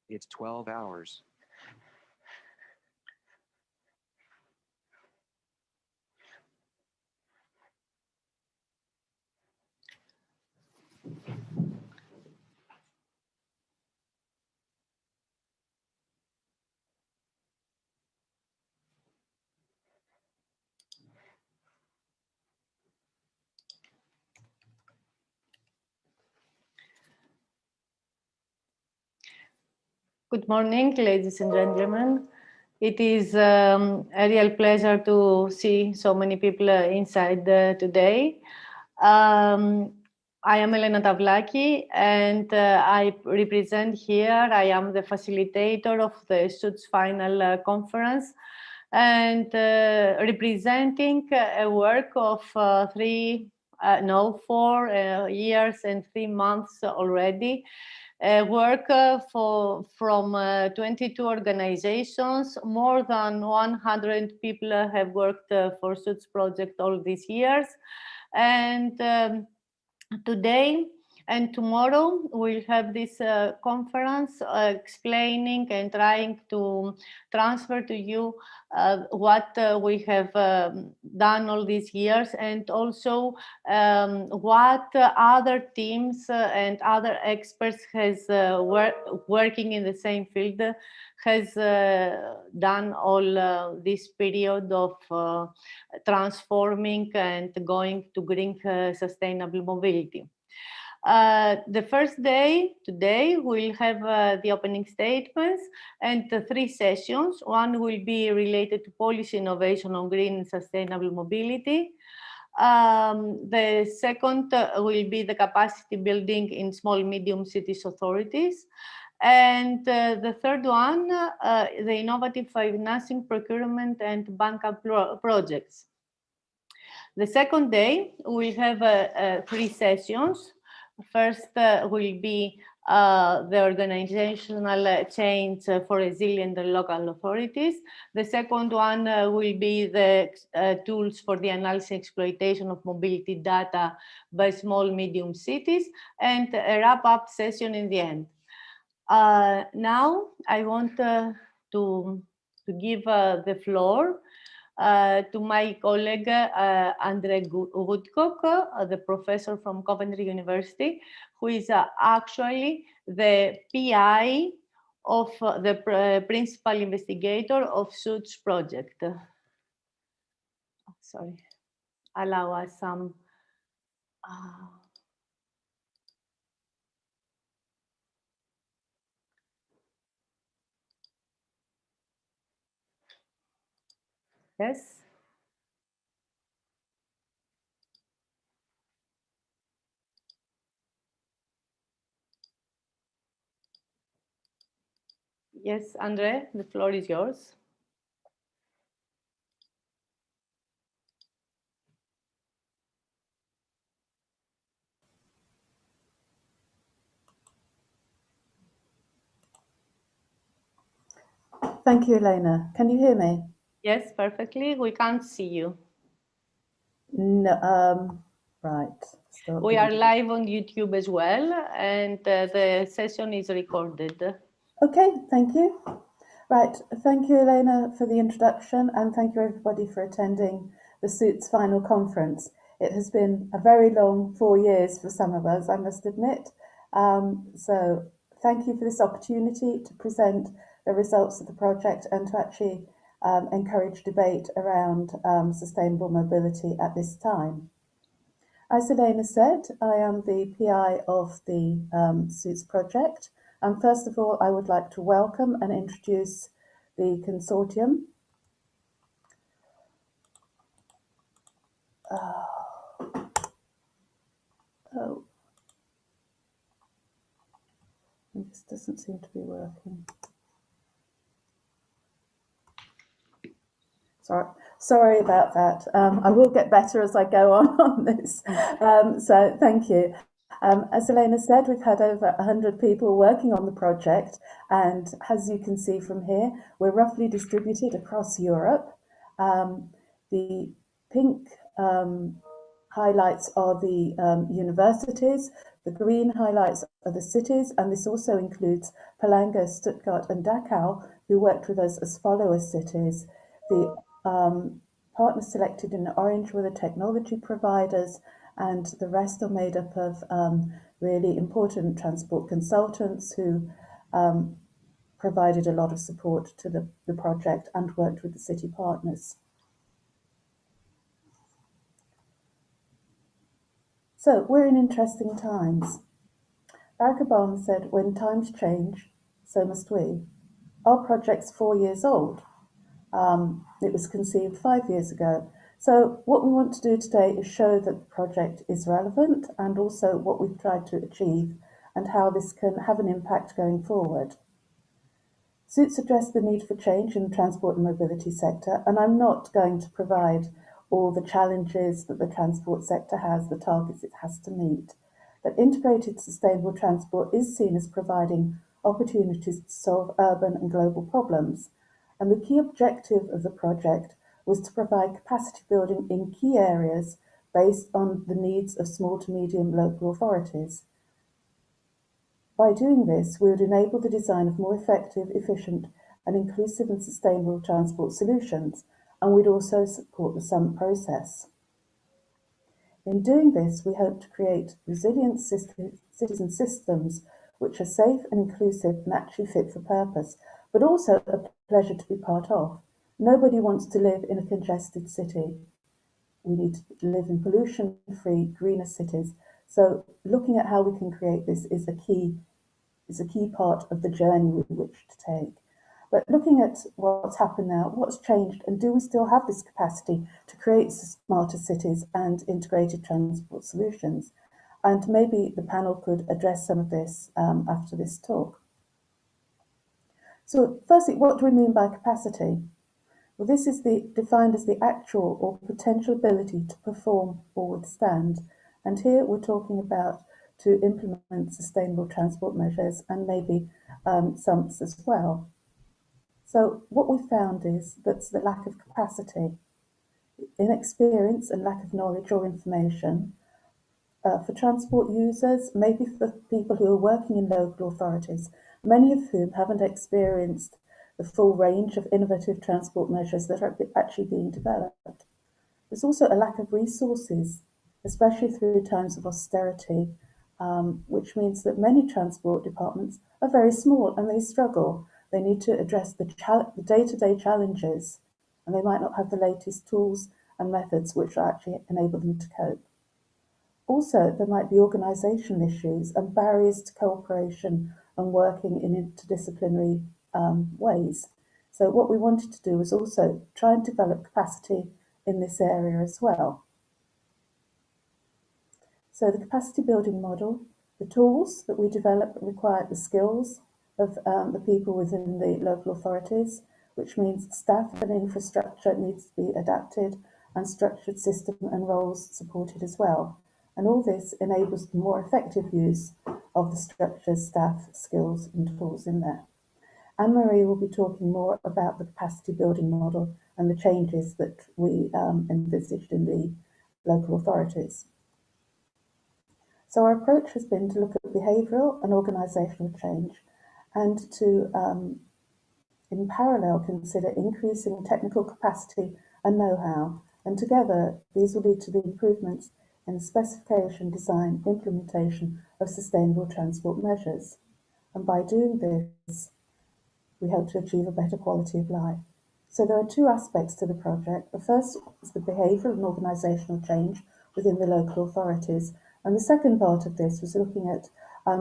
It's 12 hours. Good morning, ladies and gentlemen. It is a real pleasure to see so many people inside today. I am Elena Tavlaki, and I represent here, I am the facilitator of the SUTS final conference, and representing a work of 4 years and 3 months already. Work from 22 organizations. More than 100 people have worked for SUTS project all these years. And today and tomorrow we'll have this conference explaining and trying to transfer to you what we have done all these years, and also what other teams and other experts has working in the same field has done all this period of transforming and going to green sustainable mobility. The first day, today, we'll have the opening statements and 3 sessions. One will be related to policy innovation on green and sustainable mobility. The second will be the capacity building in small, medium cities authorities. And the third one, the innovative financing, procurement, and backup projects. The second day, we'll have 3 sessions. First will be the organizational change for resilient local authorities. The second one will be the tools for the analysis and exploitation of mobility data by small, medium cities, and a wrap-up session in the end. Now, I want to give the floor to my colleague André Woodcock, the professor from Coventry University, who is actually the PI of the principal investigator of SUTS project. Sorry, allow us some. Yes. Yes, Andre, the floor is yours. Thank you, Elena. Can you hear me? Yes, perfectly. We can't see you. No, right. We are live on YouTube as well, and the session is recorded. Okay, thank you. Right, thank you, Elena, for the introduction, and thank you, everybody, for attending the SUTS final conference. It has been a very long 4 years for some of us, I must admit. So thank you for this opportunity to present the results of the project and to actually encourage debate around sustainable mobility at this time. As Elena said, I am the PI of the SUTS project. And first of all, I would like to welcome and introduce the consortium. This doesn't seem to be working. Sorry about that. I will get better as I go on this. So thank you. As Elena said, we've had over 100 people working on the project, and as you can see from here, we're roughly distributed across Europe. The pink highlights are the universities The green highlights are the cities, and this also includes Palanga, Stuttgart, and Dachau, who worked with us as follower cities. The partners selected in orange were the technology providers, and the rest are made up of really important transport consultants who provided a lot of support to the project and worked with the city partners. So we're in interesting times. Barack Obama said, when times change, so must we. Our project's 4 years old. It was conceived 5 years ago. So what we want to do today is show that the project is relevant and also what we've tried to achieve and how this can have an impact going forward. Suits address the need for change in the transport and mobility sector, and I'm not going to provide all the challenges that the transport sector has, the targets it has to meet. But integrated sustainable transport is seen as providing opportunities to solve urban and global problems. And the key objective of the project was to provide capacity building in key areas based on the needs of small to medium local authorities. By doing this, we would enable the design of more effective, efficient, and inclusive and sustainable transport solutions, and we'd also support the summit process. In doing this, we hope to create resilient citizen systems which are safe and inclusive and actually fit for purpose, but also a pleasure to be part of. Nobody wants to live in a congested city. We need to live in pollution-free, greener cities. So looking at how we can create this is a key part of the journey we wish to take. But looking at what's happened now, what's changed, and do we still have this capacity to create smarter cities and integrated transport solutions? And maybe the panel could address some of this after this talk. So firstly, what do we mean by capacity? Well, this is defined as the actual or potential ability to perform or withstand. And here we're talking about to implement sustainable transport measures and maybe SUMPs as well. So what we found is that's the lack of capacity, inexperience and lack of knowledge or information for transport users, maybe for people who are working in local authorities, many of whom haven't experienced the full range of innovative transport measures that are actually being developed. There's also a lack of resources, especially through times of austerity, which means that many transport departments are very small and they struggle. They need to address the day-to-day challenges, and they might not have the latest tools and methods which actually enable them to cope. Also, there might be organisational issues and barriers to cooperation and working in interdisciplinary ways. So what we wanted to do was also try and develop capacity in this area as well. So the capacity building model, the tools that we develop require the skills of the people within the local authorities, which means staff and infrastructure needs to be adapted and structured system and roles supported as well. And all this enables the more effective use of the structures, staff, skills and tools in there. Anne-Marie will be talking more about the capacity building model and the changes that we envisaged in the local authorities. So our approach has been to look at behavioural and organisational change and to, in parallel, consider increasing technical capacity and know-how. And together, these will lead to the improvements in the specification, design, implementation of sustainable transport measures. And by doing this, we hope to achieve a better quality of life. So there are two aspects to the project. The first is the behavioural and organisational change within the local authorities. And the second part of this was looking at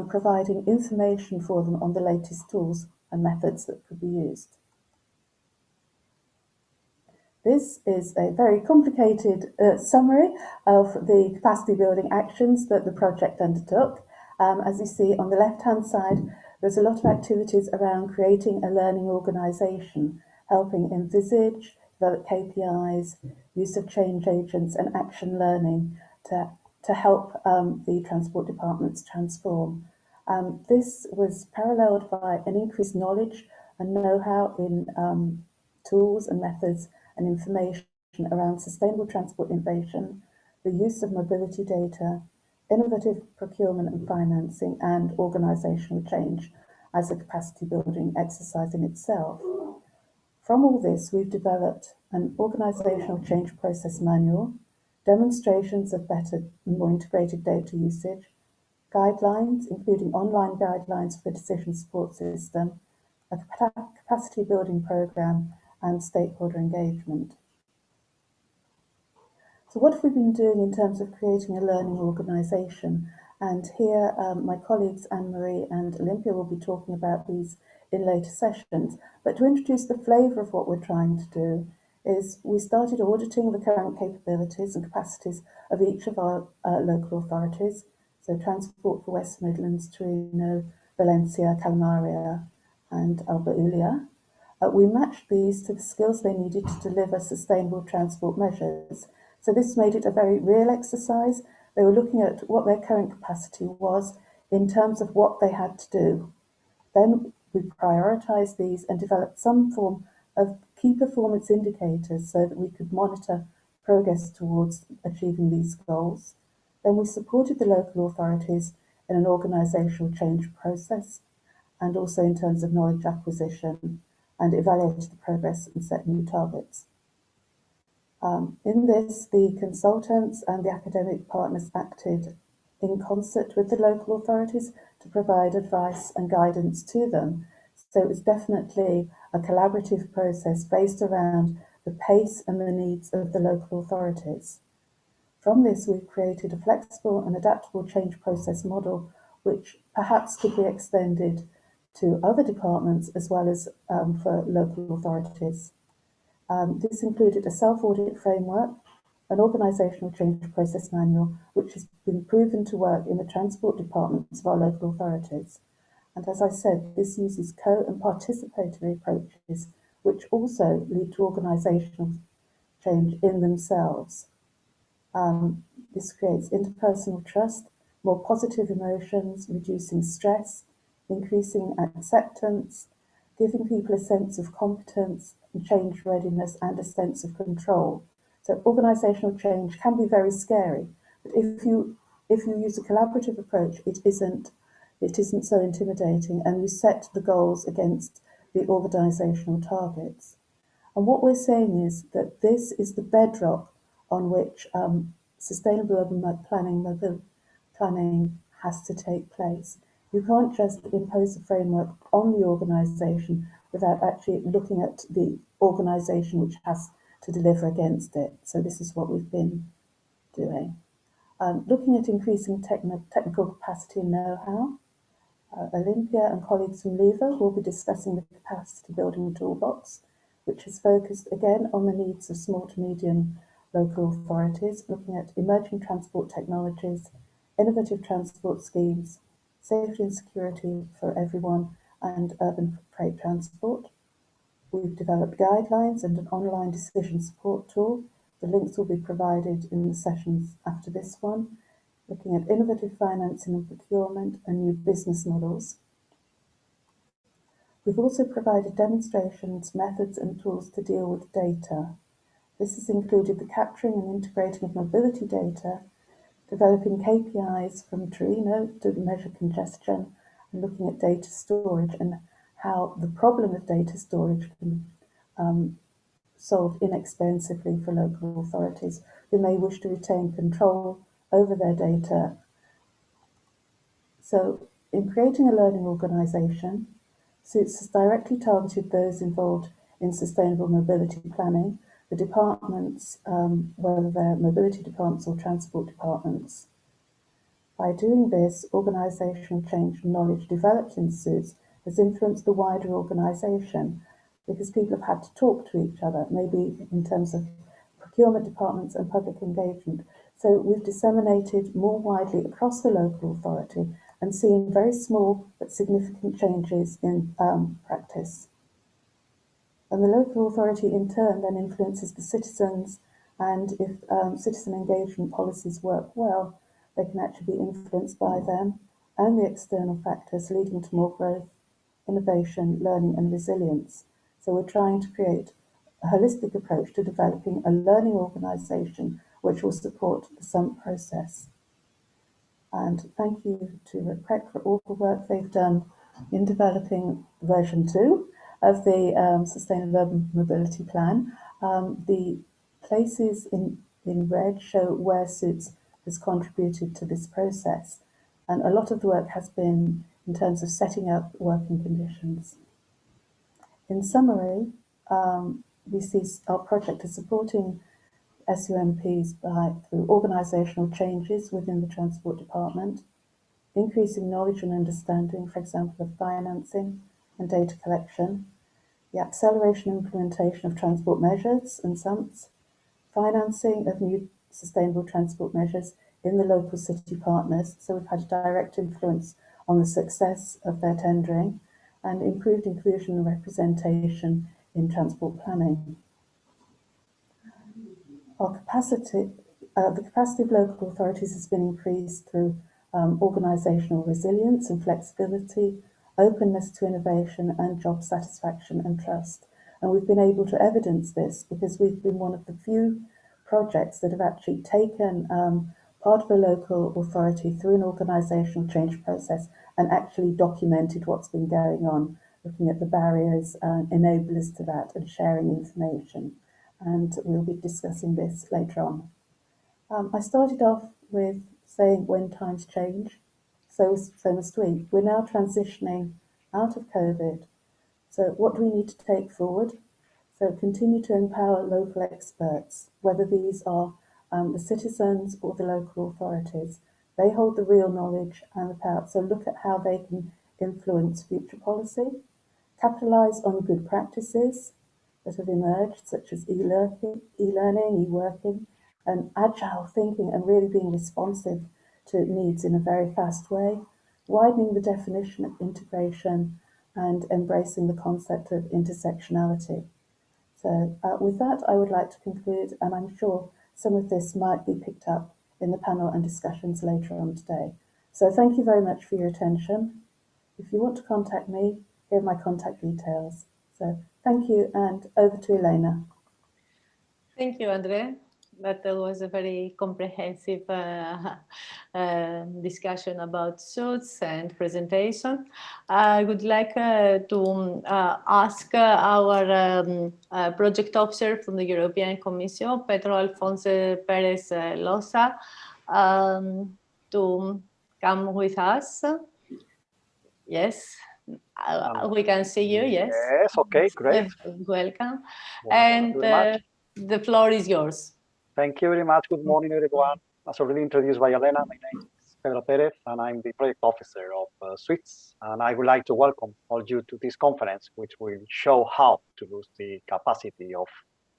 providing information for them on the latest tools and methods that could be used. This is a very complicated summary of the capacity building actions that the project undertook. As you see on the left-hand side, there's a lot of activities around creating a learning organisation, helping envisage, develop KPIs, use of change agents and action learning to help the transport departments transform. This was paralleled by an increased knowledge and know-how in tools and methods and information around sustainable transport innovation, the use of mobility data, innovative procurement and financing, and organisational change as a capacity building exercise in itself. From all this, we've developed an organisational change process manual, demonstrations of better and more integrated data usage, guidelines, including online guidelines for the decision support system, a capacity building programme, and stakeholder engagement. So what have we been doing in terms of creating a learning organisation? And here my colleagues Anne-Marie and Olympia will be talking about these in later sessions. But to introduce the flavour of what we're trying to do is we started auditing the current capabilities and capacities of each of our local authorities. So Transport for West Midlands, Torino, Valencia, Calamaria and Alba Iulia. We matched these to the skills they needed to deliver sustainable transport measures. So this made it a very real exercise. They were looking at what their current capacity was in terms of what they had to do. Then we prioritised these and developed some form of key performance indicators so that we could monitor progress towards achieving these goals. Then we supported the local authorities in an organisational change process and also in terms of knowledge acquisition, and evaluated the progress and set new targets. In this, the consultants and the academic partners acted in concert with the local authorities to provide advice and guidance to them. So it was definitely a collaborative process based around the pace and the needs of the local authorities. From this, we've created a flexible and adaptable change process model, which perhaps could be extended to other departments as well as for local authorities. This included a self-audit framework, an organisational change process manual, which has been proven to work in the transport departments of our local authorities. And as I said, this uses and participatory approaches, which also lead to organisational change in themselves. This creates interpersonal trust, more positive emotions, reducing stress, increasing acceptance, giving people a sense of competence and change readiness and a sense of control. So organisational change can be very scary, but if you use a collaborative approach, it isn't so intimidating, and you set the goals against the organisational targets. And what we're saying is that this is the bedrock on which sustainable urban planning has to take place. You can't just impose a framework on the organisation without actually looking at the organisation which has to deliver against it. So this is what we've been doing. Looking at increasing technical capacity and know-how, Olympia and colleagues from LEVA will be discussing the capacity building toolbox, which is focused again on the needs of small to medium local authorities, looking at emerging transport technologies, innovative transport schemes, safety and security for everyone, and urban freight transport. We've developed guidelines and an online decision support tool. The links will be provided in the sessions after this one, looking at innovative financing and procurement and new business models. We've also provided demonstrations, methods and tools to deal with data. This has included the capturing and integrating of mobility data, developing KPIs from Torino to measure congestion, and looking at data storage and how the problem of data storage can be solved inexpensively for local authorities who may wish to retain control over their data. So in creating a learning organisation, SUITS has directly targeted those involved in sustainable mobility planning, the departments, whether they're mobility departments or transport departments. By doing this, organisational change and knowledge developed in SUITS has influenced the wider organisation because people have had to talk to each other, maybe in terms of procurement departments and public engagement. So we've disseminated more widely across the local authority and seen very small but significant changes in practice. And the local authority in turn then influences the citizens, and if citizen engagement policies work well, they can actually be influenced by them and the external factors leading to more growth, innovation, learning and resilience. So we're trying to create a holistic approach to developing a learning organisation which will support the SUMP process. And thank you to REC for all the work they've done in developing version 2 of the Sustainable Urban Mobility Plan. The places in red show where SUITS has contributed to this process. And a lot of the work has been in terms of setting up working conditions. In summary, we see our project is supporting SUMPs through organisational changes within the Transport Department, increasing knowledge and understanding, for example, of financing and data collection, the acceleration and implementation of transport measures and SUMPs, financing of new sustainable transport measures in the local city partners, so we've had a direct influence on the success of their tendering, and improved inclusion and representation in transport planning. Our capacity, the capacity of local authorities has been increased through organisational resilience and flexibility, openness to innovation and job satisfaction and trust. And we've been able to evidence this because we've been one of the few projects that have actually taken part of a local authority through an organisational change process and actually documented what's been going on, looking at the barriers and enablers to that and sharing information. And we'll be discussing this later on. I started off with saying when times change, so must we. We're now transitioning out of COVID. So what do we need to take forward? So continue to empower local experts, whether these are the citizens or the local authorities. They hold the real knowledge and the power. So look at how they can influence future policy, capitalise on good practices that have emerged, such as e-learning, e-working, and agile thinking, and really being responsive to needs in a very fast way, widening the definition of integration and embracing the concept of intersectionality. So with that, I would like to conclude, and I'm sure some of this might be picked up in the panel and discussions later on today. So thank you very much for your attention. If you want to contact me, here are my contact details. So thank you, and over to Elena. Thank you, Andre. That was a very comprehensive discussion about SUITS and presentation. I would like to ask our project officer from the European Commission, Pedro Alfonso Perez Loza, to come with us. Yes. We can see you, yes? Yes, okay, great. Welcome. And the floor is yours. Thank you very much. Good morning, everyone. As already introduced by Elena, my name is Pedro Perez, and I'm the project officer of SUITS. And I would like to welcome all you to this conference, which will show how to boost the capacity of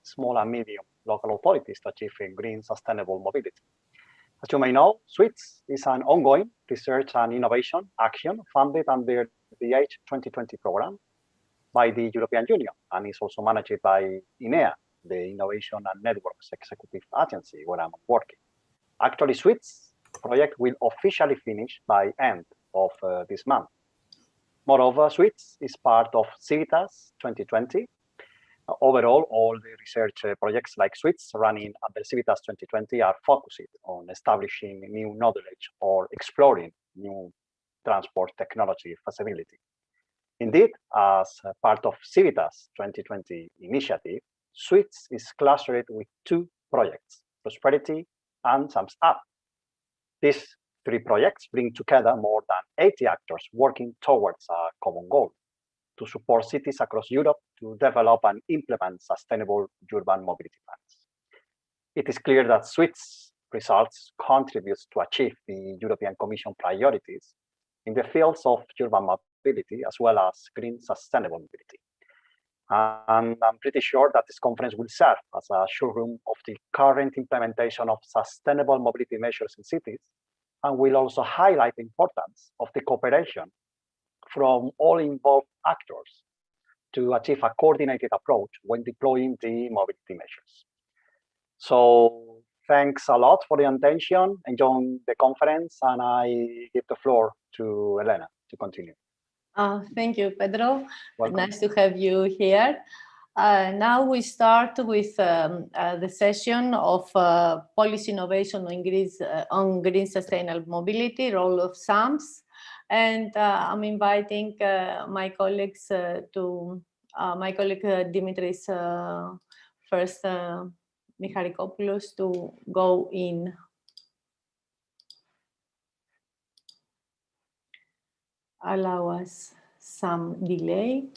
small and medium local authorities to achieve a green, sustainable mobility. As you may know, SUITS is an ongoing research and innovation action funded under the H2020 program by the European Union, and is also managed by INEA, the Innovation and Networks Executive Agency, where I'm working. Actually, SUITS project will officially finish by end of this month. Moreover, SUITS is part of Civitas 2020. Overall, all the research projects like SUITS running under Civitas 2020 are focused on establishing new knowledge or exploring new transport technology feasibility. Indeed, as part of Civitas 2020 initiative, SUITS is clustered with two projects, Prosperity and Sums Up. These three projects bring together more than 80 actors working towards a common goal to support cities across Europe to develop and implement sustainable urban mobility plans. It is clear that SUITS results contributes to achieve the European Commission priorities in the fields of urban mobility as well as green sustainable mobility. And I'm pretty sure that this conference will serve as a showroom of the current implementation of sustainable mobility measures in cities, and will also highlight the importance of the cooperation from all involved actors to achieve a coordinated approach when deploying the mobility measures. So thanks a lot for the attention, enjoying the conference, and I give the floor to Elena to continue. Thank you, Pedro. Welcome. Nice to have you here. Now we start with the session of policy innovation on green sustainable mobility, role of SAMS. And I'm inviting my colleagues my colleague Dimitris first Michalikopoulos to go in. Allow us some delay.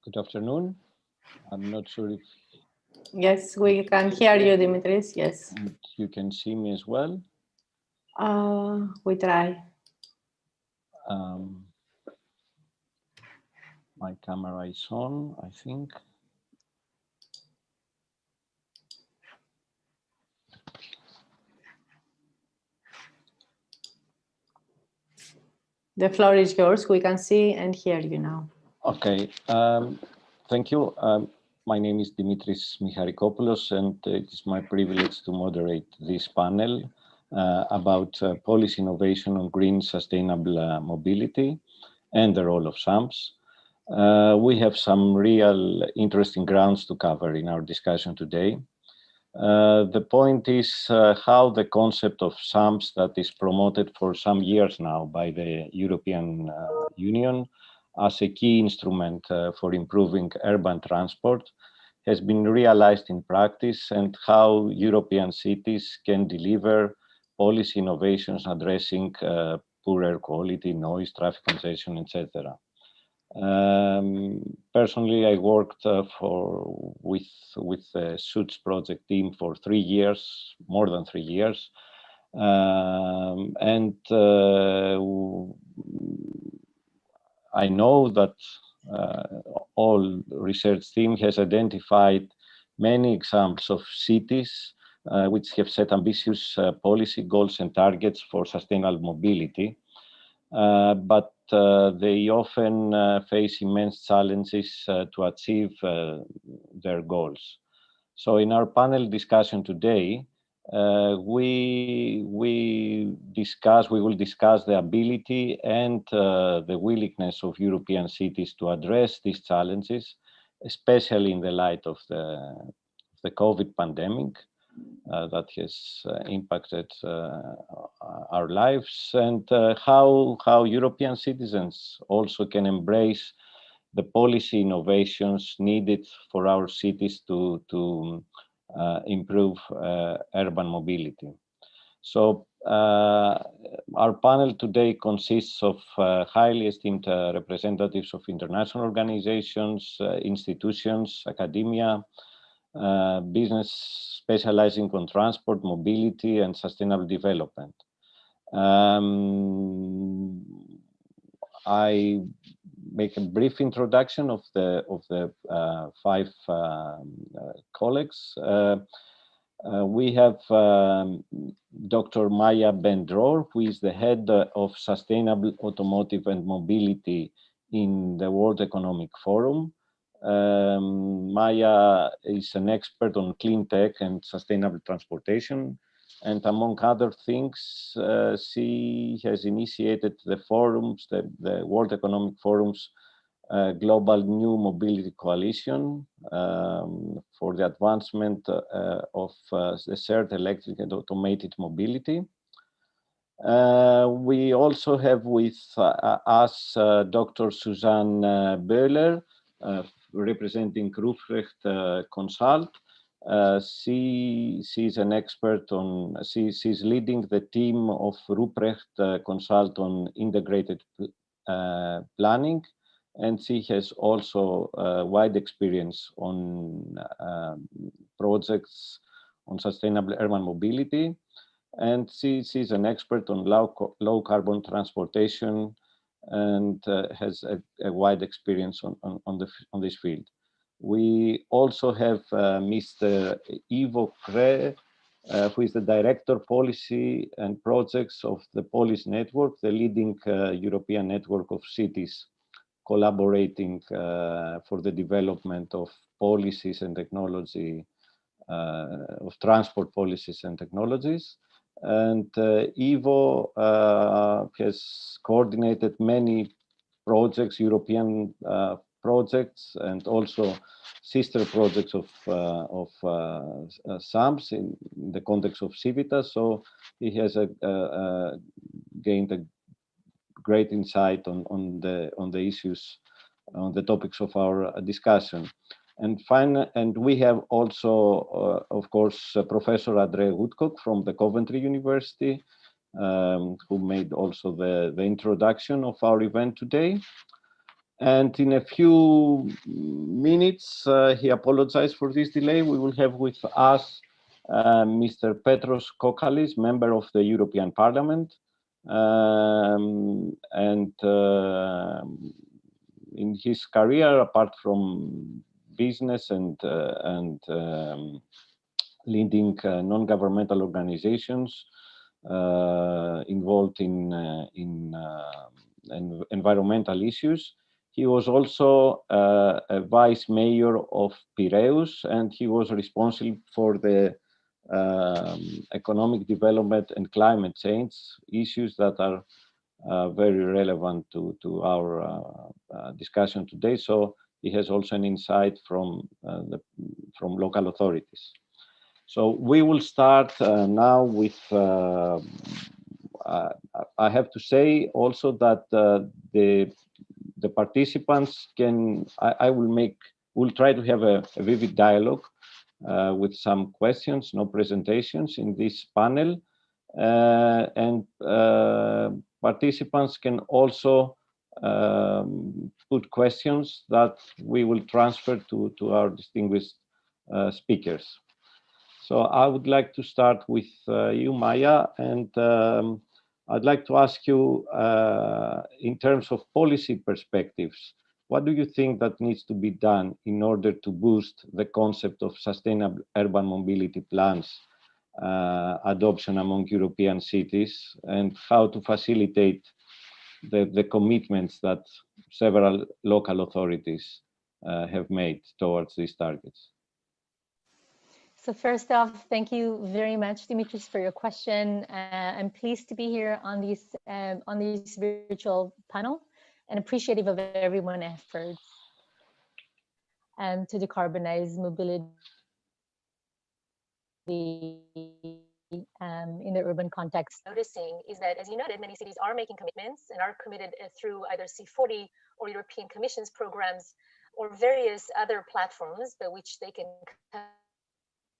Good afternoon. I'm not sure if... Yes, we can hear you, Dimitris, yes. And you can see me as well. We try. My camera is on, I think. The floor is yours. We can see and hear you now. Okay, thank you. My name is Dimitris Michalikopoulos, and it is my privilege to moderate this panel about policy innovation on green sustainable mobility and the role of SAMS. We have some real interesting grounds to cover in our discussion today. The point is how the concept of SAMS that is promoted for some years now by the European Union as a key instrument for improving urban transport has been realized in practice, and how European cities can deliver policy innovations addressing poor air quality, noise, traffic congestion, etc. Personally, I worked with the SUITS project team for 3 years, more than 3 years, and I know that all research team has identified many examples of cities which have set ambitious policy goals and targets for sustainable mobility, but they often face immense challenges to achieve their goals. So in our panel discussion today, we will discuss the ability and the willingness of European cities to address these challenges, especially in the light of the COVID pandemic that has impacted our lives, and how European citizens also can embrace the policy innovations needed for our cities to improve urban mobility. So our panel today consists of highly esteemed representatives of international organizations, institutions, academia, business specializing on transport, mobility, and sustainable development. I make a brief introduction of the 5 colleagues. We have Dr. Maya Ben-Dror, who is the head of Sustainable Automotive and Mobility in the World Economic Forum. Maya is an expert on clean tech and sustainable transportation, and among other things, she has initiated the forums, the World Economic Forum's Global New Mobility Coalition for the advancement of the shared electric and automated mobility. We also have with us Dr. Susanne Böhler, representing Ruprecht Consult. She's an expert on, she's leading the team of Ruprecht Consult on integrated planning, and she has also wide experience on projects on sustainable urban mobility, and she's an expert on low carbon transportation and has a wide experience on this field. We also have Mr. Ivo Kre, who is the Director Policy and Projects of the Polis Network, the leading European network of cities collaborating for the development of policies and technology, of transport policies and technologies. And Ivo has coordinated many projects, European projects, and also sister projects of SAMS in the context of Civitas. So he has gained a great insight on the issues, on the topics of our discussion. And we have also, of course, Professor Andrea Woodcock from the Coventry University, who made also the introduction of our event today. And in a few minutes, he apologized for this delay. We will have with us Mr. Petros Kokkalis, member of the European Parliament. In his career, apart from business and leading non-governmental organizations involved in environmental issues, he was also a vice mayor of Piraeus, and he was responsible for the economic development and climate change issues that are very relevant to our discussion today. So he has also an insight from local authorities. So we will start now with, I have to say also that the participants can, we'll try to have a vivid dialogue with some questions, no presentations in this panel. And participants can also put questions that we will transfer to our distinguished speakers. So I would like to start with you, Maya, and I'd like to ask you, in terms of policy perspectives, what do you think that needs to be done in order to boost the concept of sustainable urban mobility plans adoption among European cities, and how to facilitate the commitments that several local authorities have made towards these targets? So first off, thank you very much, Dimitris, for your question. I'm pleased to be here on this virtual panel, and appreciative of everyone's efforts to decarbonize mobility in the urban context. Noticing is that, as you noted, many cities are making commitments and are committed through either C40 or European Commission's programs or various other platforms by which they can come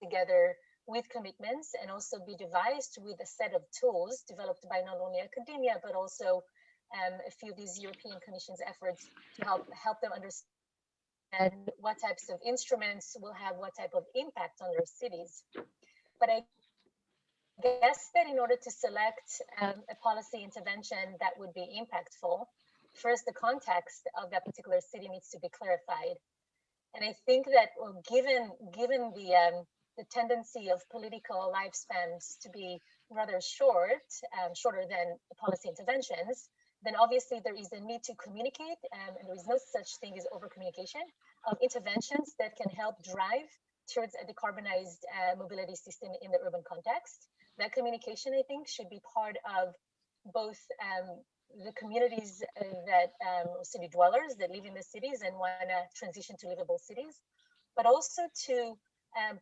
together with commitments and also be devised with a set of tools developed by not only academia, but also a few of these European Commission's efforts to help them understand what types of instruments will have what type of impact on their cities. But I guess that in order to select a policy intervention that would be impactful, first the context of that particular city needs to be clarified. And I think that, well, given the tendency of political lifespans to be rather short, shorter than policy interventions, then obviously there is a need to communicate, and there is no such thing as over-communication of interventions that can help drive towards a decarbonized mobility system in the urban context. That communication, I think, should be part of both the communities that city dwellers that live in the cities and want to transition to livable cities, but also to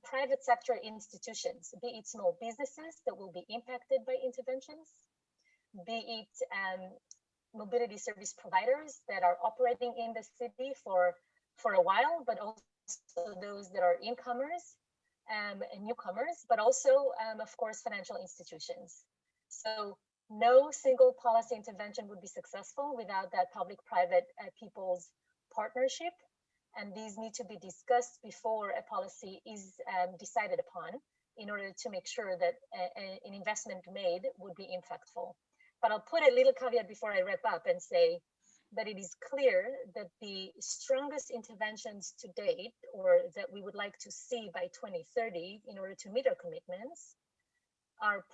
private sector institutions, be it small businesses that will be impacted by interventions, be it mobility service providers that are operating in the city for a while, but also those that are incomers and newcomers, but also, of course, financial institutions. So no single policy intervention would be successful without that public-private people's partnership. And these need to be discussed before a policy is decided upon in order to make sure that an investment made would be impactful. But I'll put a little caveat before I wrap up and say that it is clear that the strongest interventions to date, or that we would like to see by 2030 in order to meet our commitments, are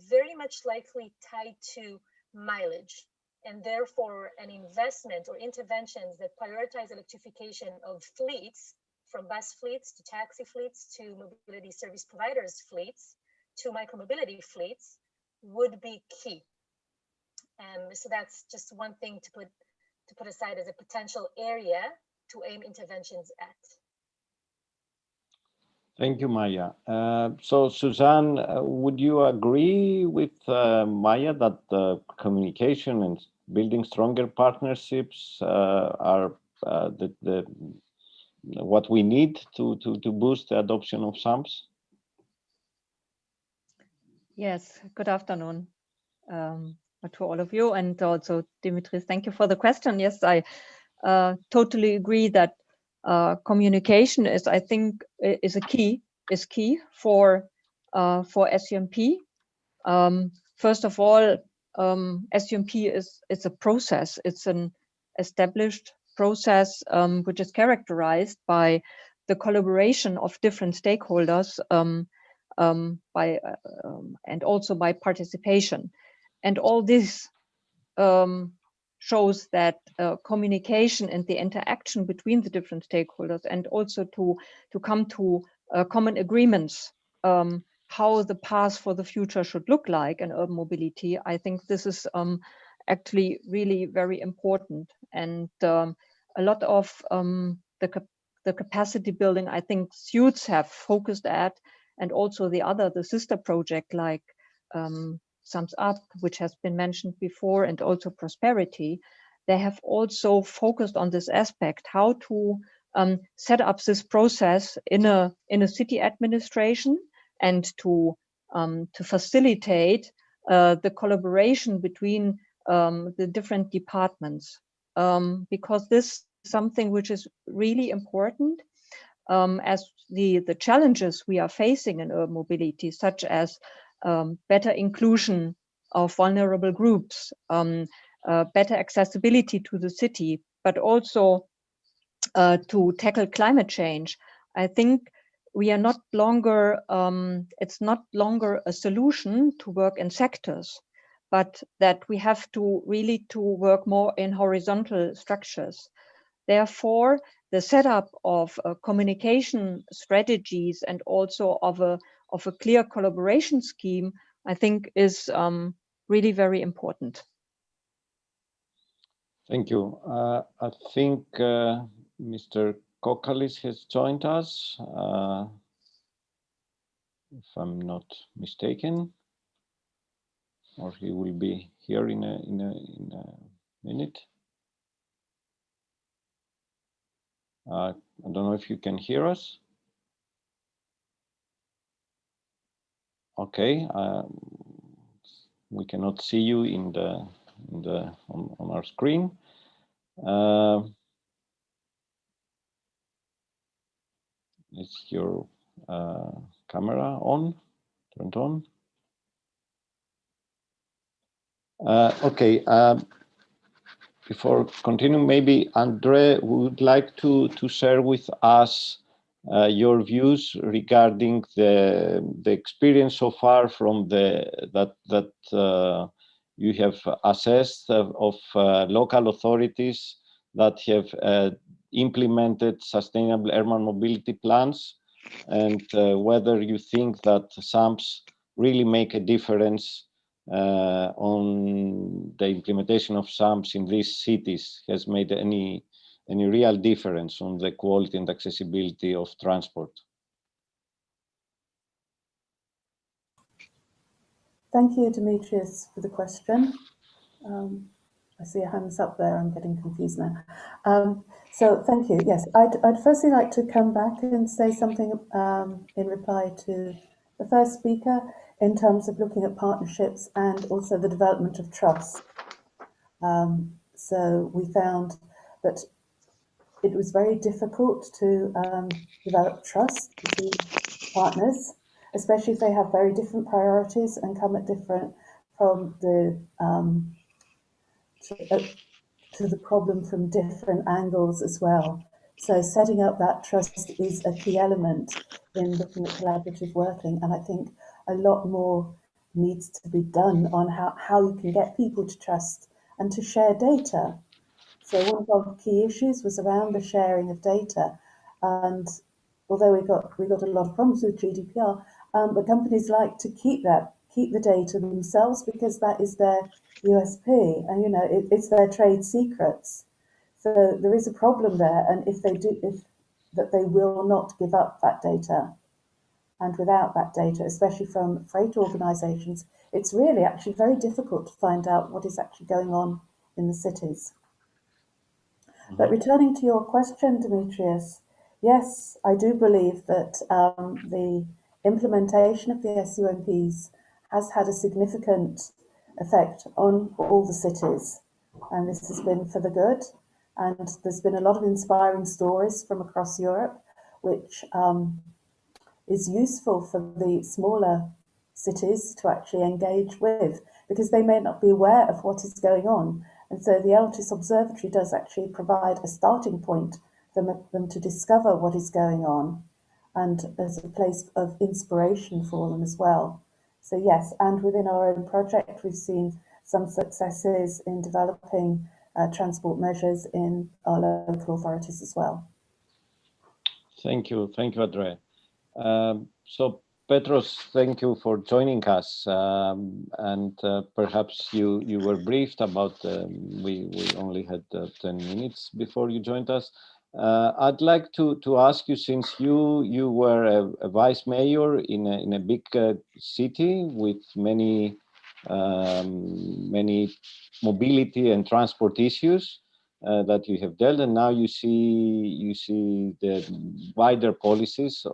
very much likely tied to mileage, and therefore an investment or interventions that prioritize electrification of fleets, from bus fleets to taxi fleets to mobility service providers fleets to micromobility fleets, would be key. So that's just one thing to put aside as a potential area to aim interventions at. Thank you, Maya. So, Suzanne, would you agree with Maya that communication and building stronger partnerships are what we need to boost the adoption of SAMPS? Yes, good afternoon to all of you, and also Dimitris, thank you for the question. Yes, I totally agree that communication is, I think, is key for SUMP. First of all, SUMP it's a process. It's an established process which is characterized by the collaboration of different stakeholders and also by participation. And all this shows that communication and the interaction between the different stakeholders, and also to come to common agreements how the path for the future should look like in urban mobility. I think this is actually really very important, and a lot of the capacity building I think SUITS have focused at, and also the sister project like Sums Up, which has been mentioned before, and also Prosperity, they have also focused on this aspect, how to set up this process in a city administration, and to facilitate the collaboration between the different departments, because this is something which is really important, as the challenges we are facing in urban mobility, such as better inclusion of vulnerable groups, better accessibility to the city, but also to tackle climate change. I think we are not longer, it's not longer a solution to work in sectors, but that we have to really to work more in horizontal structures. Therefore, the setup of communication strategies and also of a clear collaboration scheme, I think, is really very important. Thank you. I think Mr. Kokalis has joined us, if I'm not mistaken, or he will be here in a minute. I don't know if you can hear us. Okay, we cannot see you on our screen. Is your camera on? Turned on? Okay. Before continuing, maybe Andre would like to share with us your views regarding the experience so far from that you have assessed of local authorities that have implemented sustainable urban mobility plans, and whether you think that SAMPS really make a difference on the implementation of SAMPS in these cities, has made any real difference on the quality and accessibility of transport. Thank you, Dimitris, for the question. I see a hands up there. I'm getting confused now. So thank you. Yes, I'd firstly like to come back and say something in reply to the first speaker in terms of looking at partnerships and also the development of trust. So we found that it was very difficult to develop trust between partners, especially if they have very different priorities and come at different from the to the problem from different angles as well. So setting up that trust is a key element in looking at collaborative working. And I think a lot more needs to be done on how you can get people to trust and to share data. So one of our key issues was around the sharing of data, and although we got a lot of problems with GDPR, but companies like to keep the data themselves because that is their USP, and you know it's their trade secrets. So there is a problem there, and if they will not give up that data, and without that data, especially from freight organisations, it's really actually very difficult to find out what is actually going on in the cities. But returning to your question, Demetrius, yes, I do believe that the implementation of the SUMPs has had a significant effect on all the cities, and this has been for the good. And there's been a lot of inspiring stories from across Europe, which is useful for the smaller cities to actually engage with, because they may not be aware of what is going on. And so the ELTIS Observatory does actually provide a starting point for them to discover what is going on, and as a place of inspiration for them as well. So yes, and within our own project, we've seen some successes in developing transport measures in our local authorities as well. Thank you, Andrea. So Petros, thank you for joining us. And perhaps you were briefed about, we only had 10 minutes before you joined us. I'd like to ask you, since you were a vice mayor in a big city with many mobility and transport issues that you have dealt, and now you see the wider policies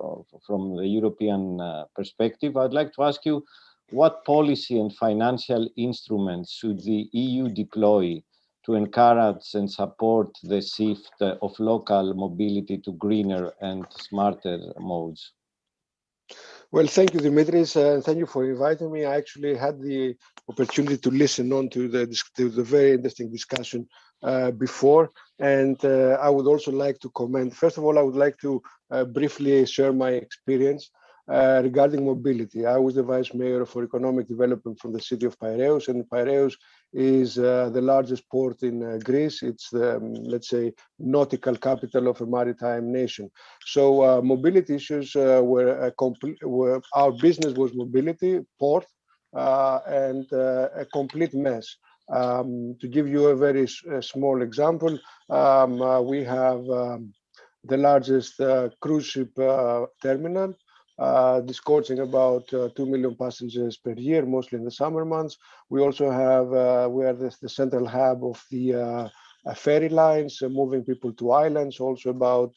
from the European perspective. I'd like to ask you, what policy and financial instruments should the EU deploy to encourage and support the shift of local mobility to greener and smarter modes? Well, thank you, Dimitris, and thank you for inviting me. I actually had the opportunity to listen on to the very interesting discussion before, and I would also like to comment. First of all, I would like to briefly share my experience regarding mobility. I was the Vice Mayor for Economic Development from the city of Piraeus, and Piraeus is the largest port in Greece. It's the, let's say, nautical capital of a maritime nation. So mobility issues were our business was mobility, port, and a complete mess. To give you a very small example, we have the largest cruise ship terminal, disgorging about 2 million passengers per year, mostly in the summer months. We also have, we are the central hub of the ferry lines, moving people to islands, also about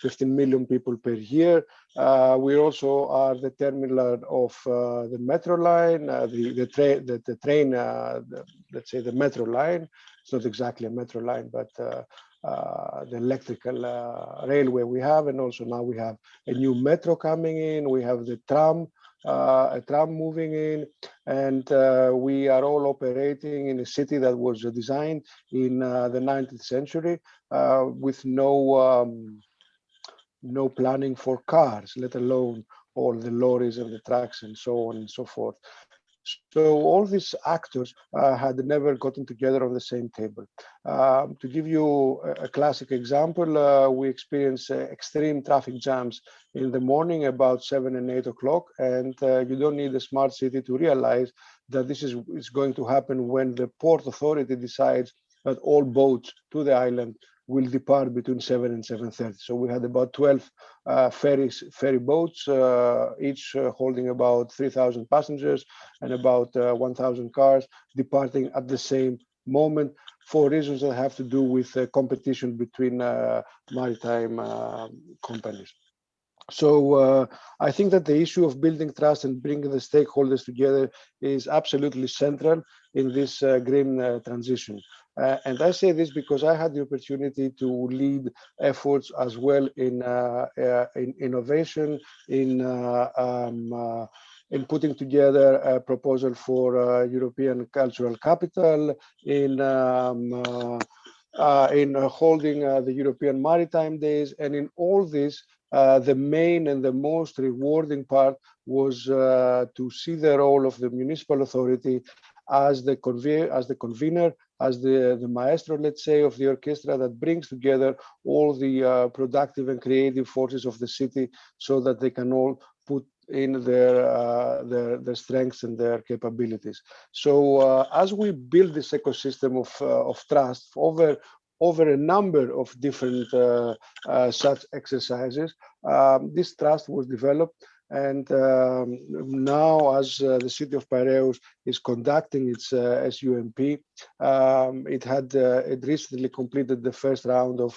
15 million people per year. We also are the terminal of the metro line, the train, let's say the metro line. It's not exactly a metro line, but the electrical railway we have, and also now we have a new metro coming in. We have the tram, a tram moving in, and we are all operating in a city that was designed in the 19th century with no planning for cars, let alone all the lorries and the trucks and so on and so forth. So all these actors had never gotten together on the same table. To give you a classic example, we experience extreme traffic jams in the morning about 7 and 8 o'clock, and you don't need a smart city to realize that this is going to happen when the port authority decides that all boats to the island will depart between 7 and 7:30. So we had about 12 ferry boats, each holding about 3,000 passengers and about 1,000 cars departing at the same moment for reasons that have to do with competition between maritime companies. So I think that the issue of building trust and bringing the stakeholders together is absolutely central in this green transition. And I say this because I had the opportunity to lead efforts as well in innovation, in putting together a proposal for European Cultural Capital, in holding the European Maritime Days, and in all this, the main and the most rewarding part was to see the role of the municipal authority as the convener, as the maestro, let's say, of the orchestra that brings together all the productive and creative forces of the city, so that they can all put in their strengths and their capabilities. So as we build this ecosystem of trust over a number of different such exercises, this trust was developed. And now, as the city of Piraeus is conducting its SUMP, it recently completed the first round of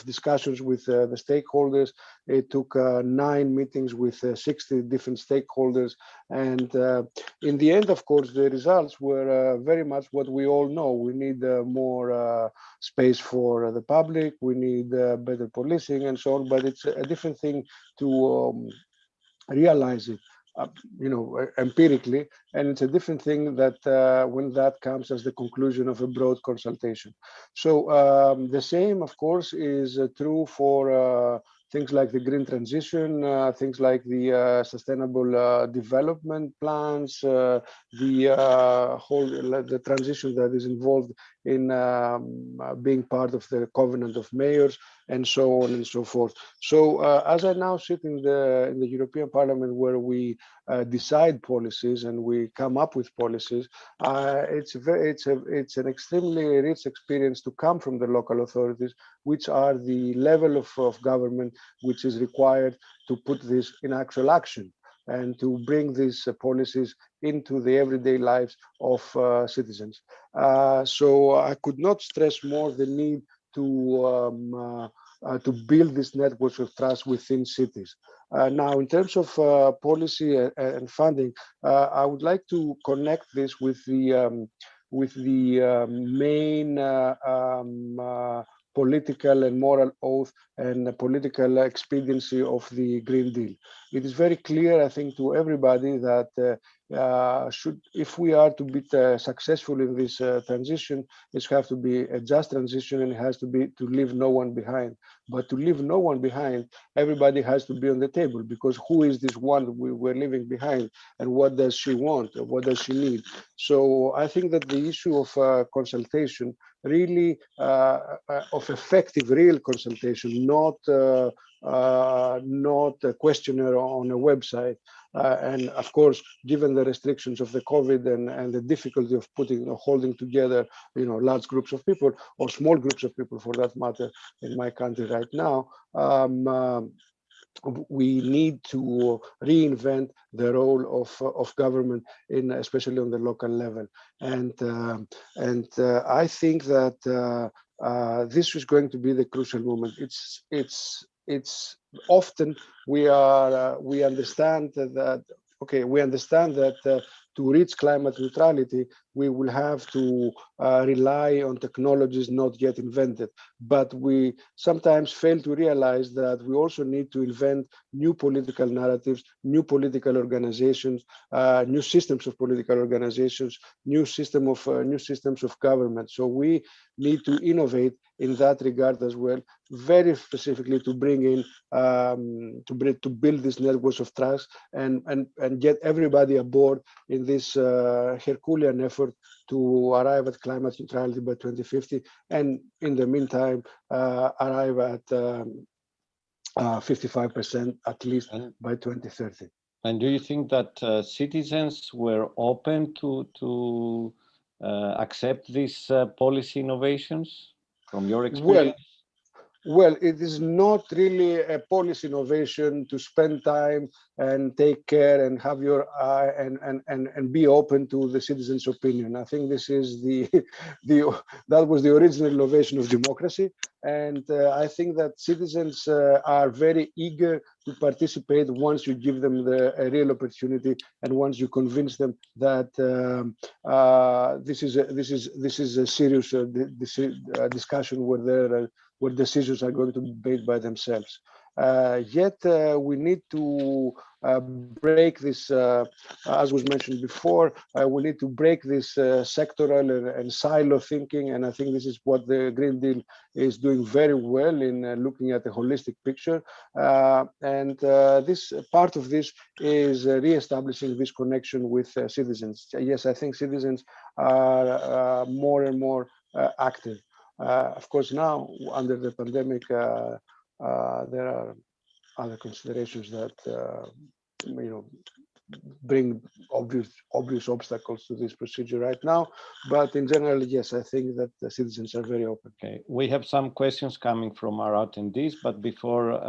discussions with the stakeholders. It took 9 meetings with 60 different stakeholders, and in the end, of course, the results were very much what we all know. We need more space for the public, we need better policing and so on, but it's a different thing to realize it, empirically, and it's a different thing that when that comes as the conclusion of a broad consultation. So the same, of course, is true for things like the green transition, things like the sustainable development plans, the transition that is involved in being part of the Covenant of Mayors, and so on and so forth. So as I now sit in the European Parliament, where we decide policies and we come up with policies, it's an extremely rich experience to come from the local authorities, which are the level of government which is required to put this in actual action and to bring these policies into the everyday lives of citizens. So I could not stress more the need to build these networks of trust within cities. Now, in terms of policy and funding, I would like to connect this with the main political and moral oath and political expediency of the Green Deal. It is very clear, I think, to everybody that if we are to be successful in this transition, it has to be a just transition, and it has to be to leave no one behind. But to leave no one behind, everybody has to be on the table, because who is this one we're leaving behind, and what does she want, or what does she need? So I think that the issue of consultation, really of effective, real consultation, not a questionnaire on a website. And of course, given the restrictions of the COVID and the difficulty of holding together, large groups of people, or small groups of people for that matter, in my country right now, we need to reinvent the role of government, especially on the local level. And I think that this is going to be the crucial moment. It's often we understand that, okay, we understand that to reach climate neutrality, we will have to rely on technologies not yet invented. But we sometimes fail to realize that we also need to invent new political narratives, new political organizations, new systems of political organizations, new systems of government. So we need to innovate in that regard as well, very specifically to bring in, to build these networks of trust and get everybody aboard in this Herculean effort to arrive at climate neutrality by 2050, and in the meantime arrive at 55% at least by 2030. And do you think that citizens were open to accept these policy innovations from your experience? Well, it is not really a policy innovation to spend time and take care and have your eye and be open to the citizens' opinion. I think this is that was the original innovation of democracy, and I think that citizens are very eager to participate once you give them a real opportunity, and once you convince them that this is a serious discussion where decisions are going to be made by themselves. Yet we need to break this, as was mentioned before, we need to break this sectoral and silo thinking, and I think this is what the Green Deal is doing very well in looking at the holistic picture. This part of this is re-establishing this connection with citizens. Yes, I think citizens are more and more active. Of course, now under the pandemic, there are other considerations that bring obvious obstacles to this procedure right now. But in general, yes, I think that the citizens are very open. Okay, we have some questions coming from our attendees, but before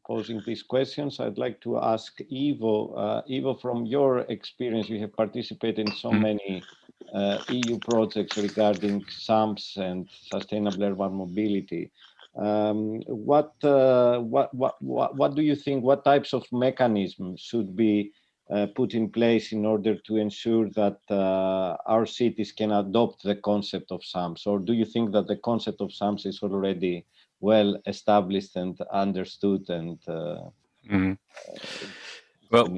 posing these questions, I'd like to ask Ivo. Ivo, from your experience, you have participated in so many EU projects regarding SAMPs and sustainable urban mobility. What do you think? What types of mechanisms should be put in place in order to ensure that our cities can adopt the concept of SAMPs? Or do you think that the concept of SAMPs is already well established and understood? And well,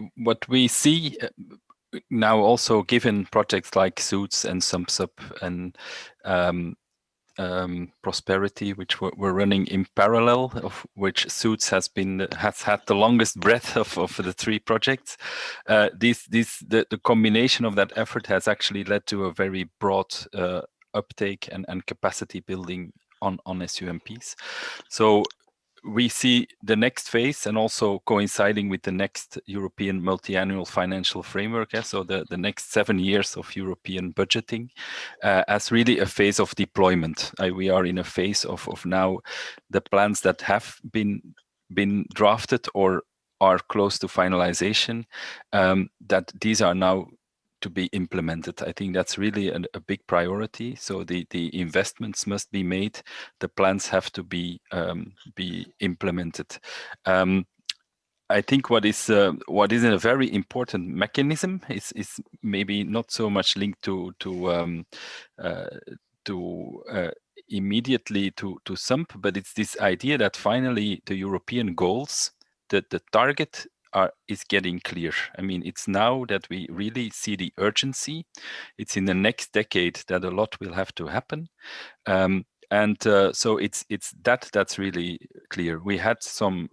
what we see now, also given projects like SUITS and SUMPSUP and Prosperity, which we're running in parallel, of which SUITS has had the longest breadth of the three projects. The combination of that effort has actually led to a very broad uptake and capacity building on SUMPs. So we see the next phase, and also coinciding with the next European multi-annual financial framework, so the next 7 years of European budgeting, as really a phase of deployment. We are in a phase of now the plans that have been drafted or are close to finalization, that these are now to be implemented. I think that's really a big priority. So the investments must be made. The plans have to be implemented. I think what is a very important mechanism is maybe not so much linked to immediately to SUMP, but it's this idea that finally the European goals, that the target is getting clear. I mean, it's now that we really see the urgency. It's in the next decade that a lot will have to happen, so it's that's really clear. We had some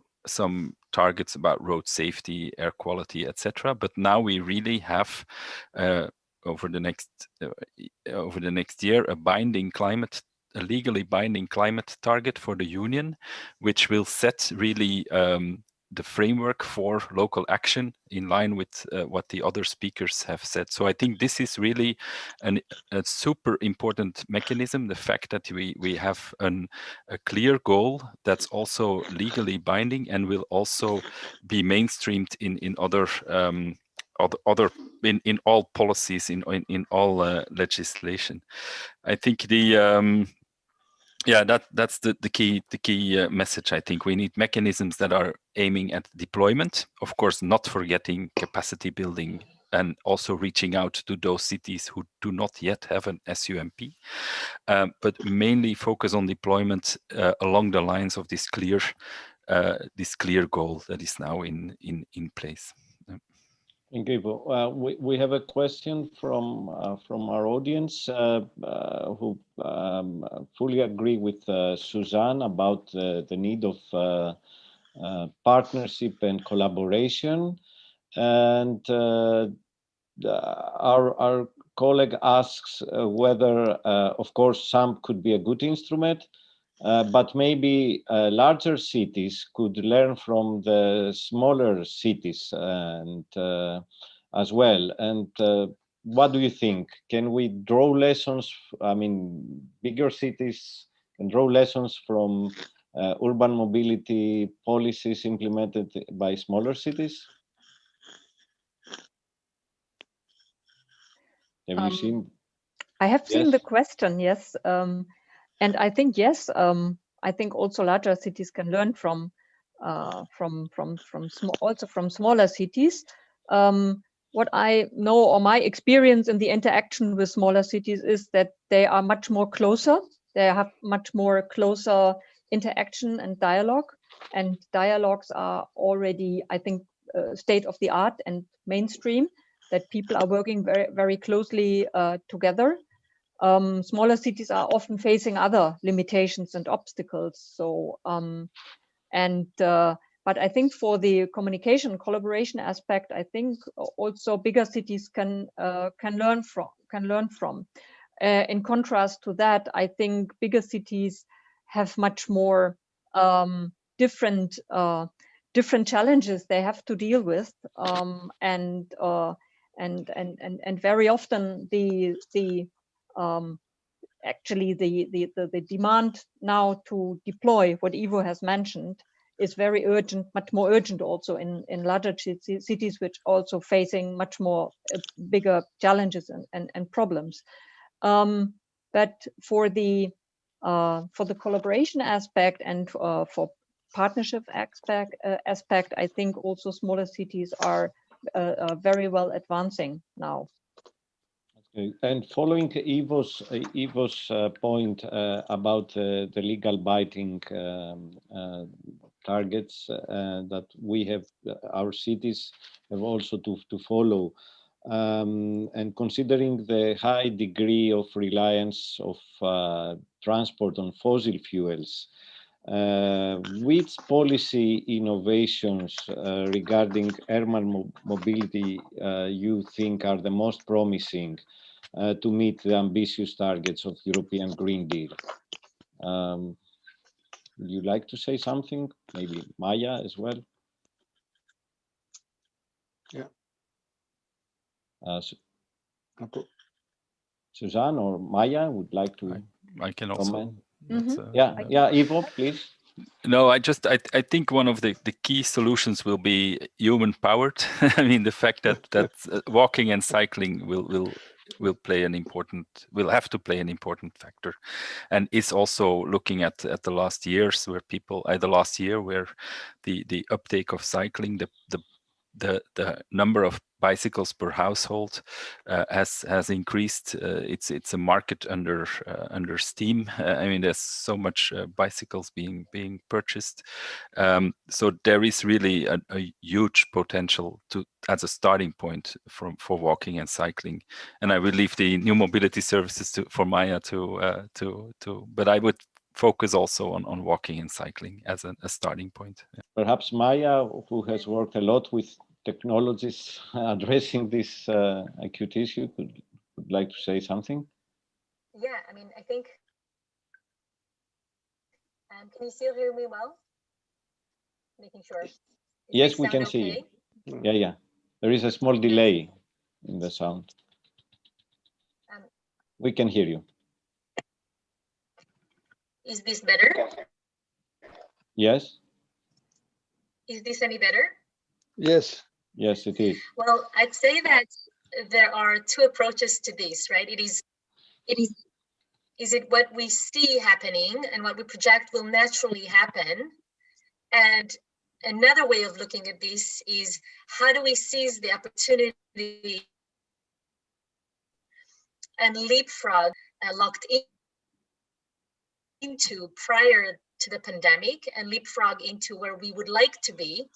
targets about road safety, air quality, etc., but now we really have over the next year a legally binding climate target for the Union, which will set really the framework for local action in line with what the other speakers have said. So I think this is really a super important mechanism, the fact that we have a clear goal that's also legally binding and will also be mainstreamed in all policies, in all legislation. I think that's the key message. I think we need mechanisms that are aiming at deployment, of course, not forgetting capacity building and also reaching out to those cities who do not yet have an SUMP, but mainly focus on deployment along the lines of this clear goal that is now in place. Thank you. We have a question from our audience who fully agree with Suzanne about the need of partnership and collaboration. And our colleague asks whether, of course, SAMP could be a good instrument, but maybe larger cities could learn from the smaller cities and as well. And what do you think? Can we draw lessons? I mean, bigger cities can draw lessons from urban mobility policies implemented by smaller cities? Have you seen? I have seen the question, yes. And I think, yes, I think also larger cities can learn from smaller cities. What I know, or my experience in the interaction with smaller cities, is that they are much more closer. They have much more closer interaction and dialogue. And dialogues are already, I think, state of the art and mainstream, that people are working very, very closely together. Smaller cities are often facing other limitations and obstacles. So, but I think for the communication collaboration aspect, I think also bigger cities can learn from. In contrast to that, I think bigger cities have much more different challenges they have to deal with, and very often actually the demand now to deploy what Ivo has mentioned is very urgent, much more urgent also in larger cities, which also facing much more bigger challenges and problems. But for the collaboration aspect and for partnership aspect, I think also smaller cities are very well advancing now. Okay. And following Ivo's point about the legal biting targets that we have, our cities have also to follow, and considering the high degree of reliance of transport on fossil fuels, which policy innovations regarding urban mobility you think are the most promising to meet the ambitious targets of European Green Deal? Would you like to say something? Maybe Maya as well? Yeah. Suzanne or Maya would like to I can also comment? Mm-hmm. Ivo, please. No, I think one of the key solutions will be human powered. I mean, the fact that walking and cycling will have to play an important factor, and is also looking at the last years where where the uptake of cycling, the number of bicycles per household has increased. It's a market under steam. I mean, there's so much bicycles being purchased. So there is really a huge potential as a starting point for walking and cycling. And I will leave the new mobility services for Maya but I would focus also on walking and cycling as a starting point. Yeah. Perhaps Maya, who has worked a lot with technologies addressing this acute issue, would like to say something? Yeah, I mean, I think, can you still hear me well? Making sure. Yes, we can see you. Yeah. There is a small delay in the sound. We can hear you. Is this better? Yes. Is this any better? Yes. Yes, it is. Well, I'd say that there are two approaches to this, right? Is it what we see happening and what we project will naturally happen? And another way of looking at this is, how do we seize the opportunity and leapfrog locked into prior to the pandemic and leapfrog into where we would like to be.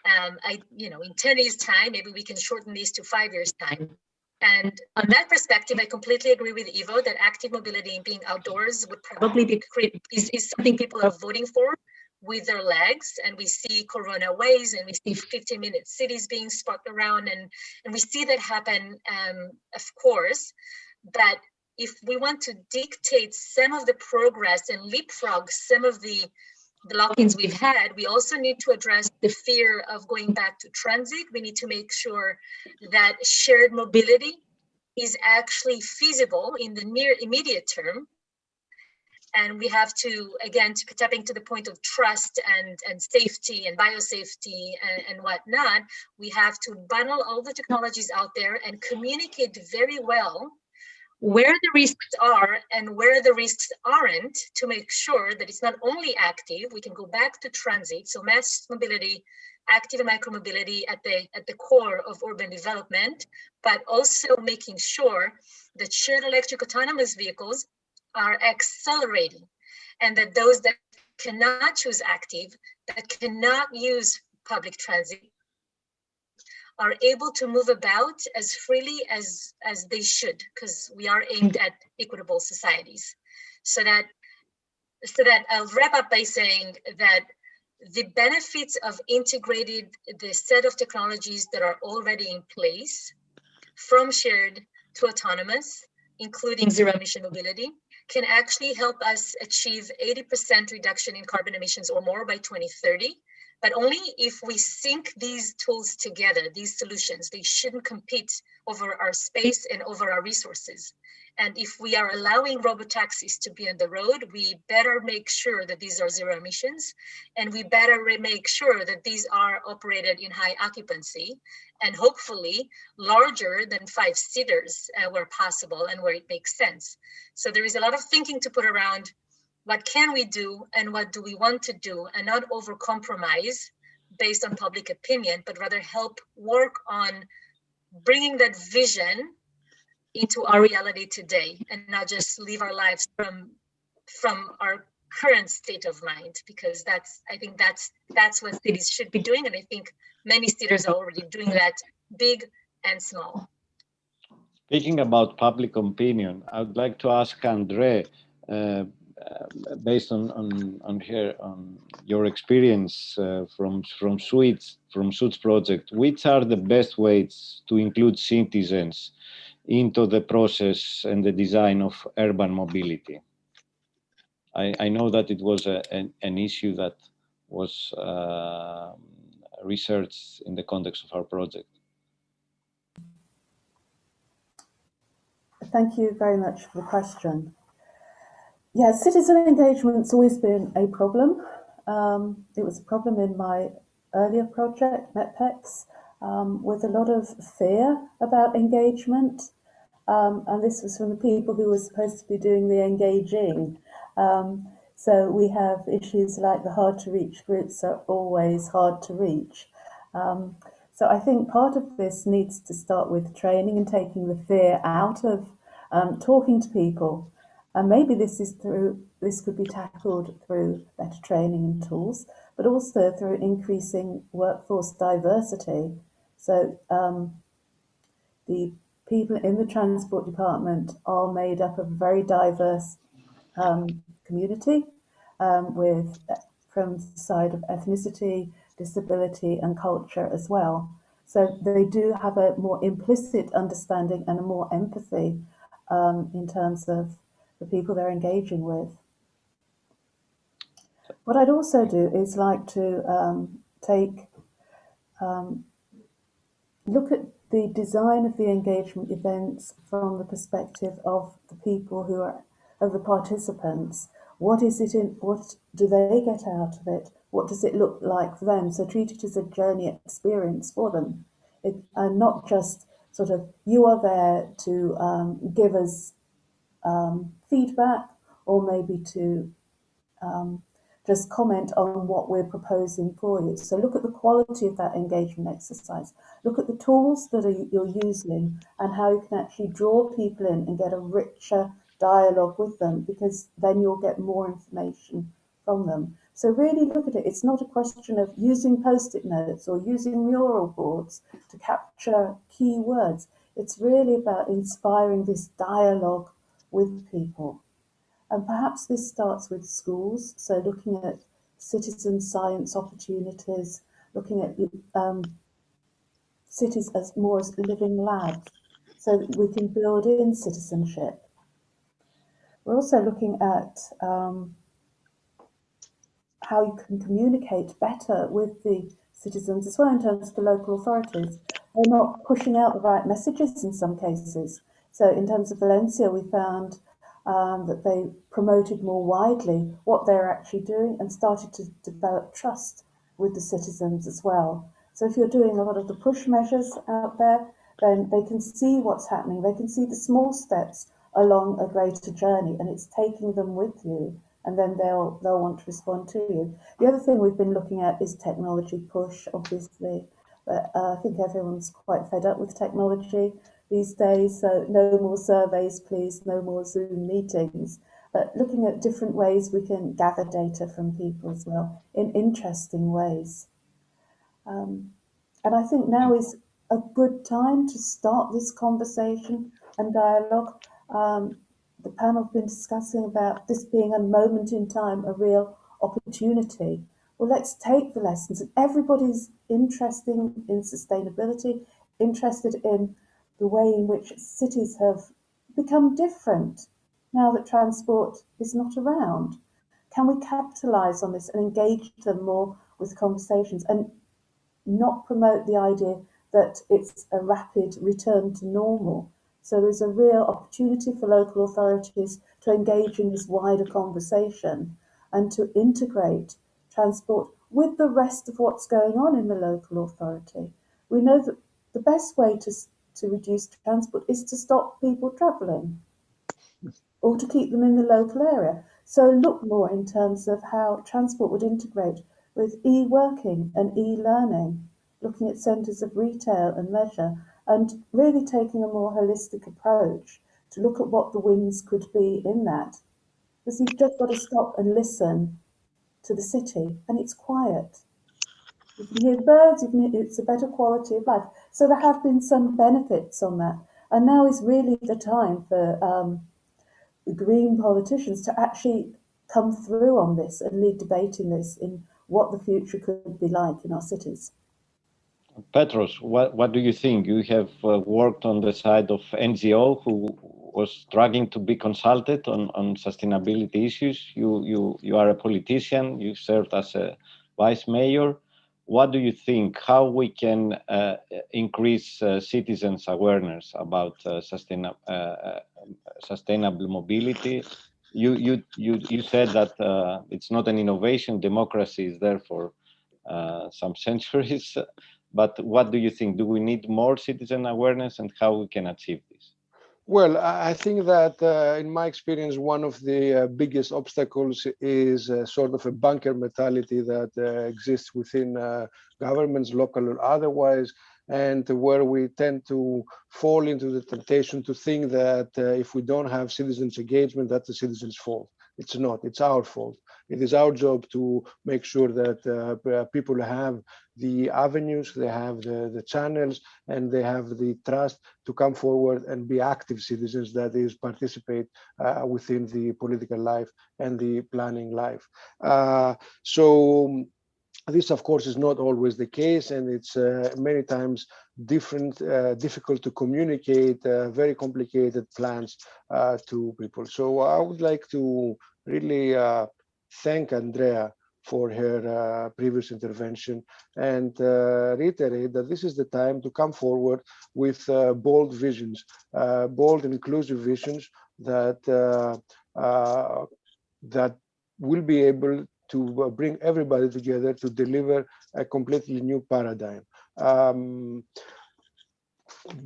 In 10 years time, maybe we can shorten this to 5 years time. And on that perspective, I completely agree with Ivo that active mobility and being outdoors would probably be is something people are voting for with their legs. And we see Corona ways, and we see 15-minute cities being sparked around, and we see that happen, of course. But if we want to dictate some of the progress and leapfrog some of the lock-ins we've had, we also need to address the fear of going back to transit. We need to make sure that shared mobility is actually feasible in the near immediate term. And we have to, again, tapping to the point of trust and safety and biosafety and whatnot, we have to bundle all the technologies out there and communicate very well where the risks are and where the risks aren't, to make sure that it's not only active, we can go back to transit, so mass mobility, active and micromobility at the core of urban development, but also making sure that shared electric autonomous vehicles are accelerating, and that those that cannot choose active, that cannot use public transit, are able to move about as freely as they should, because we are aimed at equitable societies. So that I'll wrap up by saying that the benefits of integrated the set of technologies that are already in place, from shared to autonomous, including zero emission mobility, can actually help us achieve 80% reduction in carbon emissions or more by 2030. But only if we sync these tools together, these solutions. They shouldn't compete over our space and over our resources. And if we are allowing robotaxis to be on the road, we better make sure that these are zero emissions, and we better make sure that these are operated in high occupancy, and hopefully larger than 5-seaters where possible and where it makes sense. So there is a lot of thinking to put around what can we do and what do we want to do, and not overcompromise based on public opinion, but rather help work on bringing that vision into our reality today, and not just live our lives from our current state of mind, because I think that's what cities should be doing, and I think many cities are already doing that, big and small. Speaking about public opinion, I would like to ask Andre, based on your experience from Suits project, which are the best ways to include citizens into the process and the design of urban mobility? I know that it was an issue that was researched in the context of our project. Thank you very much for the question. Yeah, citizen engagement's always been a problem. It was a problem in my earlier project, METPEX, with a lot of fear about engagement. And this was from the people who were supposed to be doing the engaging. So we have issues like the hard to reach groups are always hard to reach. So I think part of this needs to start with training and taking the fear out of talking to people. And maybe this could be tackled through better training and tools, but also through increasing workforce diversity. So the people in the transport department are made up of a very diverse community from the side of ethnicity, disability and culture as well. So they do have a more implicit understanding and a more empathy in terms of the people they're engaging with. What I'd also do is like to look at the design of the engagement events from the perspective of the people of the participants. What do they get out of it? What does it look like for them? So treat it as a journey experience for them, and not just sort of, you are there to give us feedback, or maybe to just comment on what we're proposing for you. So look at the quality of that engagement exercise. Look at the tools that you're using and how you can actually draw people in and get a richer dialogue with them, because then you'll get more information from them. So really look at it. It's not a question of using Post-it notes or using mural boards to capture key words. It's really about inspiring this dialogue with people. And perhaps this starts with schools, so looking at citizen science opportunities, looking at cities as more as living labs, so that we can build in citizenship. We're also looking at how you can communicate better with the citizens as well in terms of the local authorities. They're not pushing out the right messages in some cases. So in terms of Valencia, we found that they promoted more widely what they're actually doing and started to develop trust with the citizens as well. So if you're doing a lot of the push measures out there, then they can see what's happening. They can see the small steps along a greater journey, and it's taking them with you, and then they'll want to respond to you. The other thing we've been looking at is technology push, obviously. But I think everyone's quite fed up with technology these days, so no more surveys, please, no more Zoom meetings. but looking at different ways we can gather data from people as well in interesting ways. And I think now is a good time to start this conversation and dialogue. The panel have been discussing about this being a moment in time, a real opportunity. Well, let's take the lessons. And everybody's interested in sustainability, interested in the way in which cities have become different now that transport is not around. Can we capitalise on this and engage them more with conversations and not promote the idea that it's a rapid return to normal? So there's a real opportunity for local authorities to engage in this wider conversation and to integrate transport with the rest of what's going on in the local authority. We know that the best way to reduce transport is to stop people travelling or to keep them in the local area. So look more in terms of how transport would integrate with e-working and e-learning, looking at centres of retail and leisure, and really taking a more holistic approach to look at what the wins could be in that. Because you've just got to stop and listen to the city, and it's quiet. You can hear the birds, it's a better quality of life. So there have been some benefits on that. And now is really the time for the Green politicians to actually come through on this and lead debating this in what the future could be like in our cities. Petros, what do you think? You have worked on the side of NGO who was struggling to be consulted on sustainability issues. You are a politician, you served as a vice mayor. What do you think? How we can increase citizens' awareness about sustainable mobility? You said that it's not an innovation. Democracy is there for some centuries. But what do you think? Do we need more citizen awareness, and how we can achieve this? Well, I think that in my experience, one of the biggest obstacles is sort of a bunker mentality that exists within governments, local or otherwise, and where we tend to fall into the temptation to think that if we don't have citizens' engagement, that's the citizens' fault. It's not, it's our fault. It is our job to make sure that people have the avenues, they have the channels, and they have the trust to come forward and be active citizens, that is, participate within the political life and the planning life. So this, of course, is not always the case, and it's many times difficult to communicate very complicated plans to people. So I would like to really thank Andrea for her previous intervention and reiterate that this is the time to come forward with bold visions, bold and inclusive visions that that will be able to bring everybody together to deliver a completely new paradigm.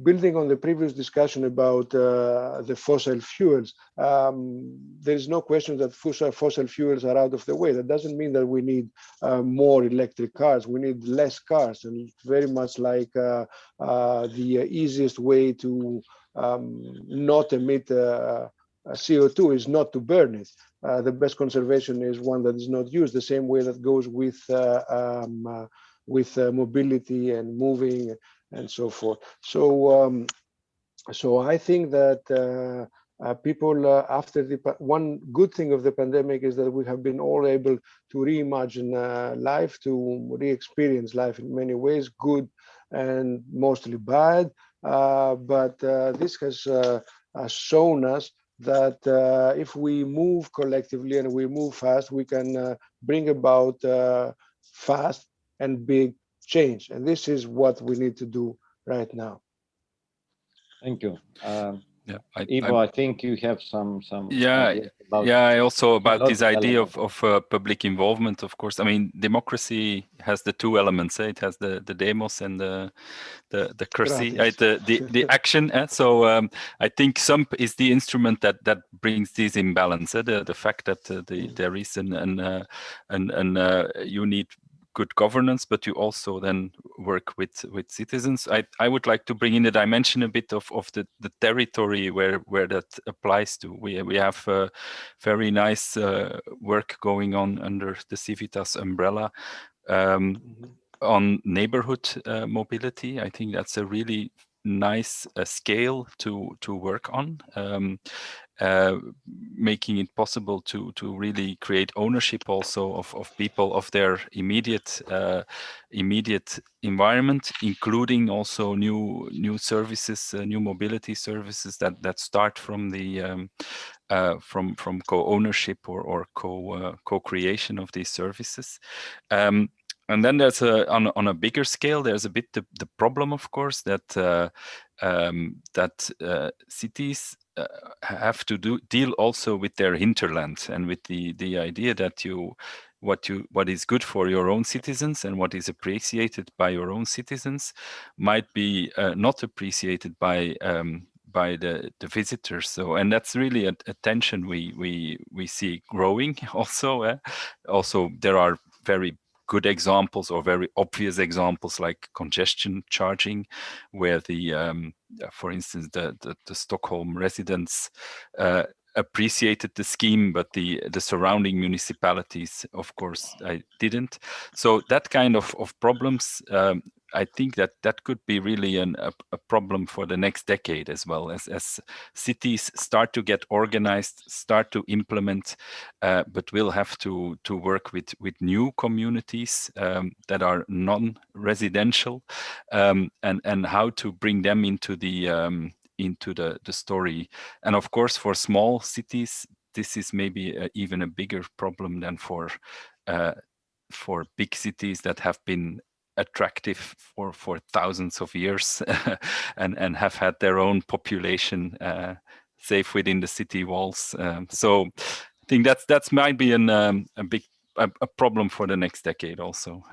Building on the previous discussion about the fossil fuels, there is no question that fossil fuels are out of the way. That doesn't mean that we need more electric cars. We need less cars, and very much like the easiest way to not emit CO2 is not to burn it. The best conservation is one that is not used, the same way that goes with mobility and moving and so forth. So, so I think that people after the one good thing of the pandemic is that we have been all able to reimagine life, to re-experience life in many ways, good and mostly bad. But this has shown us that if we move collectively and we move fast, we can bring about fast and big change. And this is what we need to do right now. Thank you. Yeah, Ivo, I think you have some I also about this idea of public involvement. Of course, I mean, democracy has the two elements. It has the demos and the cracy, the action. So I think SUMP is the instrument that brings this imbalance. The fact that there is an you need good governance, but you also then work with citizens. I would like to bring in the dimension a bit of the territory where that applies to. We have very nice work going on under the Civitas umbrella on neighborhood mobility. I think that's a really nice scale to work on, making it possible to really create ownership also of people, of their immediate environment, including also new services, new mobility services that start from the from co-ownership or co-creation of these services. And then there's on a bigger scale, there's a bit the problem, of course, that cities have to deal also with their hinterland and with the idea that what is good for your own citizens and what is appreciated by your own citizens might be not appreciated by the visitors. So, and that's really a tension we see growing also. Also, there are very good examples or very obvious examples like congestion charging, where for instance, the Stockholm residents appreciated the scheme, but the surrounding municipalities, of course, didn't. So that kind of problems, I think that could be really a problem for the next decade as well, as cities start to get organized, start to implement, but will have to work with new communities that are non-residential, and how to bring them into the story. And of course, for small cities, this is maybe even a bigger problem than for big cities that have been attractive for thousands of years and have had their own population safe within the city walls. So I think that's might be a big problem for the next decade also.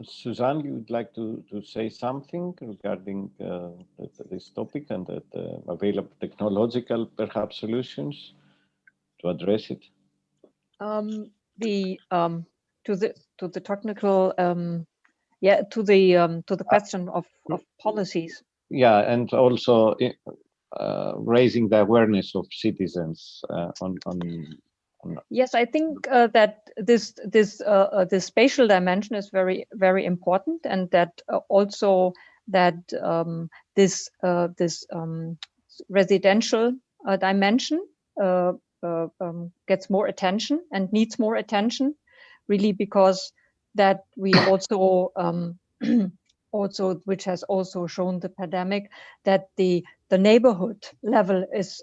Suzanne, you would like to say something regarding this topic and the available technological perhaps solutions to address it? To the technical, to the question of policies. Yeah, and also raising the awareness of citizens on. Yes, I think that this spatial dimension is very, very important, and that also that this residential dimension gets more attention and needs more attention, really, because that we also also, which has also shown the pandemic, that the neighborhood level is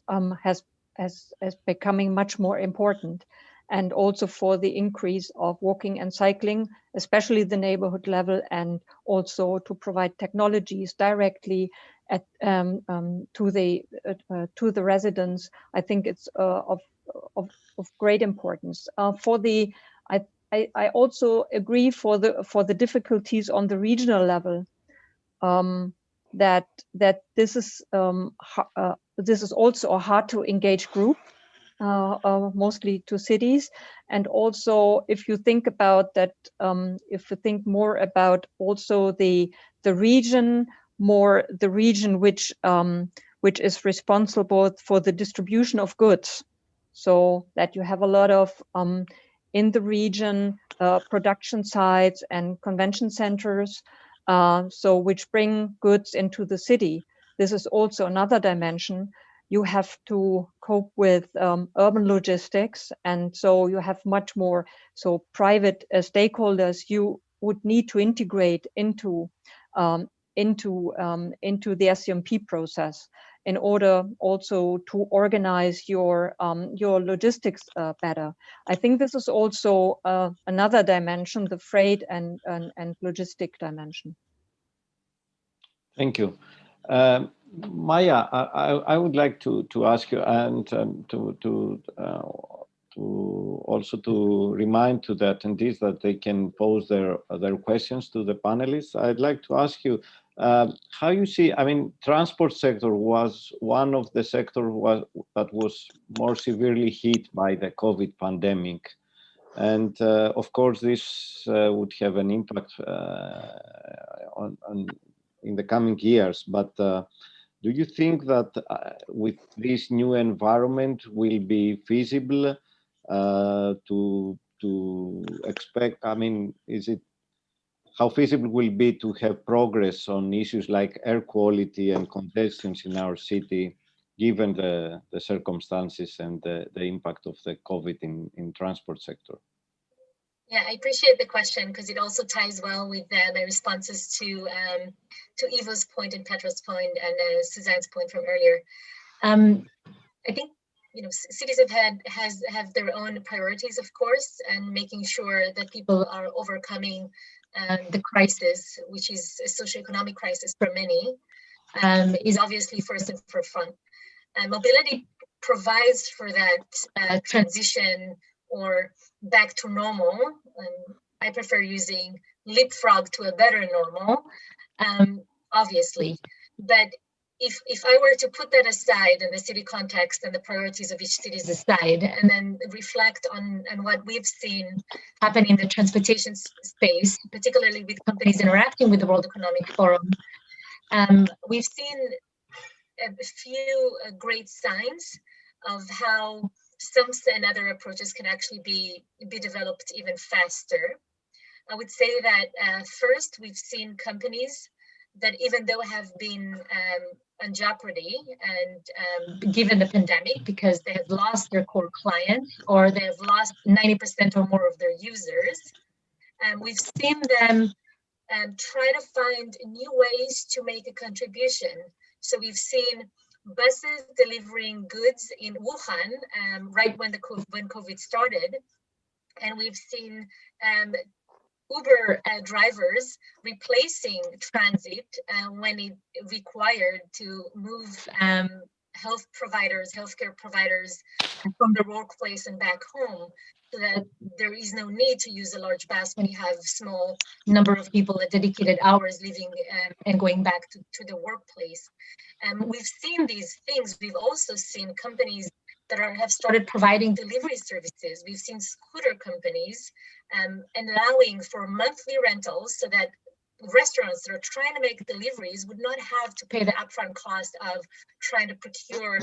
has becoming much more important, and also for the increase of walking and cycling, especially the neighborhood level, and also to provide technologies directly at to the residents. I think it's of great importance. I also agree for the difficulties on the regional level, that this is also a hard to engage group, mostly to cities. And also, if you think about that, if you think more about also the region which is responsible for the distribution of goods, so that you have a lot of in the region production sites and convention centers, so which bring goods into the city. This is also another dimension. You have to cope with urban logistics, and so you have much more private stakeholders you would need to integrate into the SCMP process in order also to organize your logistics better. I think this is also another dimension, the freight and logistic dimension. Thank you. Maya, I would like to ask you, and to also to remind to the attendees that they can pose their questions to the panelists. I'd like to ask you how you see, I mean, transport sector was one of the sectors that was more severely hit by the COVID pandemic. And of course, this would have an impact in the coming years. But do you think that with this new environment will be feasible to expect? I mean, how feasible will it be to have progress on issues like air quality and congestions in our city, given the circumstances and the impact of the COVID in transport sector? Yeah, I appreciate the question because it also ties well with my responses to Ivo's point and Petra's point and Suzanne's point from earlier. I think cities have their own priorities, of course, and making sure that people are overcoming the crisis, which is a socioeconomic crisis for many, is obviously first and forefront. Mobility provides for that transition or back to normal. I prefer using leapfrog to a better normal, obviously. But if I were to put that aside in the city context and the priorities of each city aside, and then reflect on what we've seen happen in the transportation space, particularly with companies interacting with the World Economic Forum, we've seen a few great signs of how some and other approaches can actually be developed even faster. I would say that first, we've seen companies that even though have been in jeopardy and given the pandemic because they have lost their core clients or they have lost 90% or more of their users, we've seen them try to find new ways to make a contribution. So we've seen buses delivering goods in Wuhan right when COVID started, and we've seen Uber drivers replacing transit when it required to move healthcare providers from the workplace and back home, so that there is no need to use a large bus when you have small number of people at dedicated hours leaving and going back to the workplace. We've seen these things. We've also seen companies that have started providing delivery services. We've seen scooter companies allowing for monthly rentals so that restaurants that are trying to make deliveries would not have to pay the upfront cost of trying to procure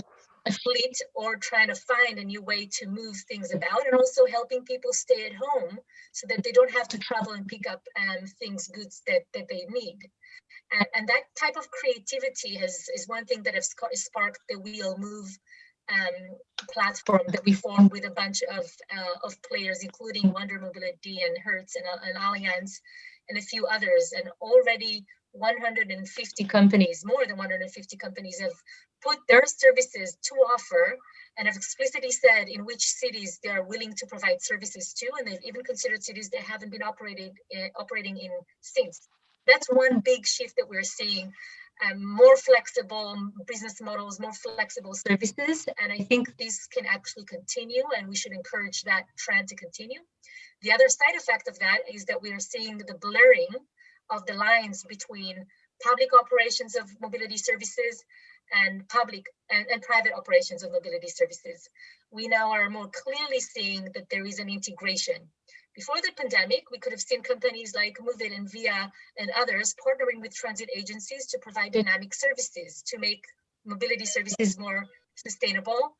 a fleet or trying to find a new way to move things about, and also helping people stay at home so that they don't have to travel and pick up goods that they need. And that type of creativity is one thing that has sparked the We'll Move platform that we formed with a bunch of players, including Wonder Mobility and Hertz and Allianz and a few others. And already 150 companies, more than 150 companies, have put their services to offer and have explicitly said in which cities they are willing to provide services to, and they've even considered cities they haven't been operating in since. That's one big shift that we're seeing. More flexible business models, more flexible services. And I think this can actually continue, and we should encourage that trend to continue. The other side effect of that is that we are seeing the blurring of the lines between public operations of mobility services and public and private operations of mobility services. We now are more clearly seeing that there is an integration. Before the pandemic, we could have seen companies like Moovit and Via and others partnering with transit agencies to provide dynamic services to make mobility services more sustainable,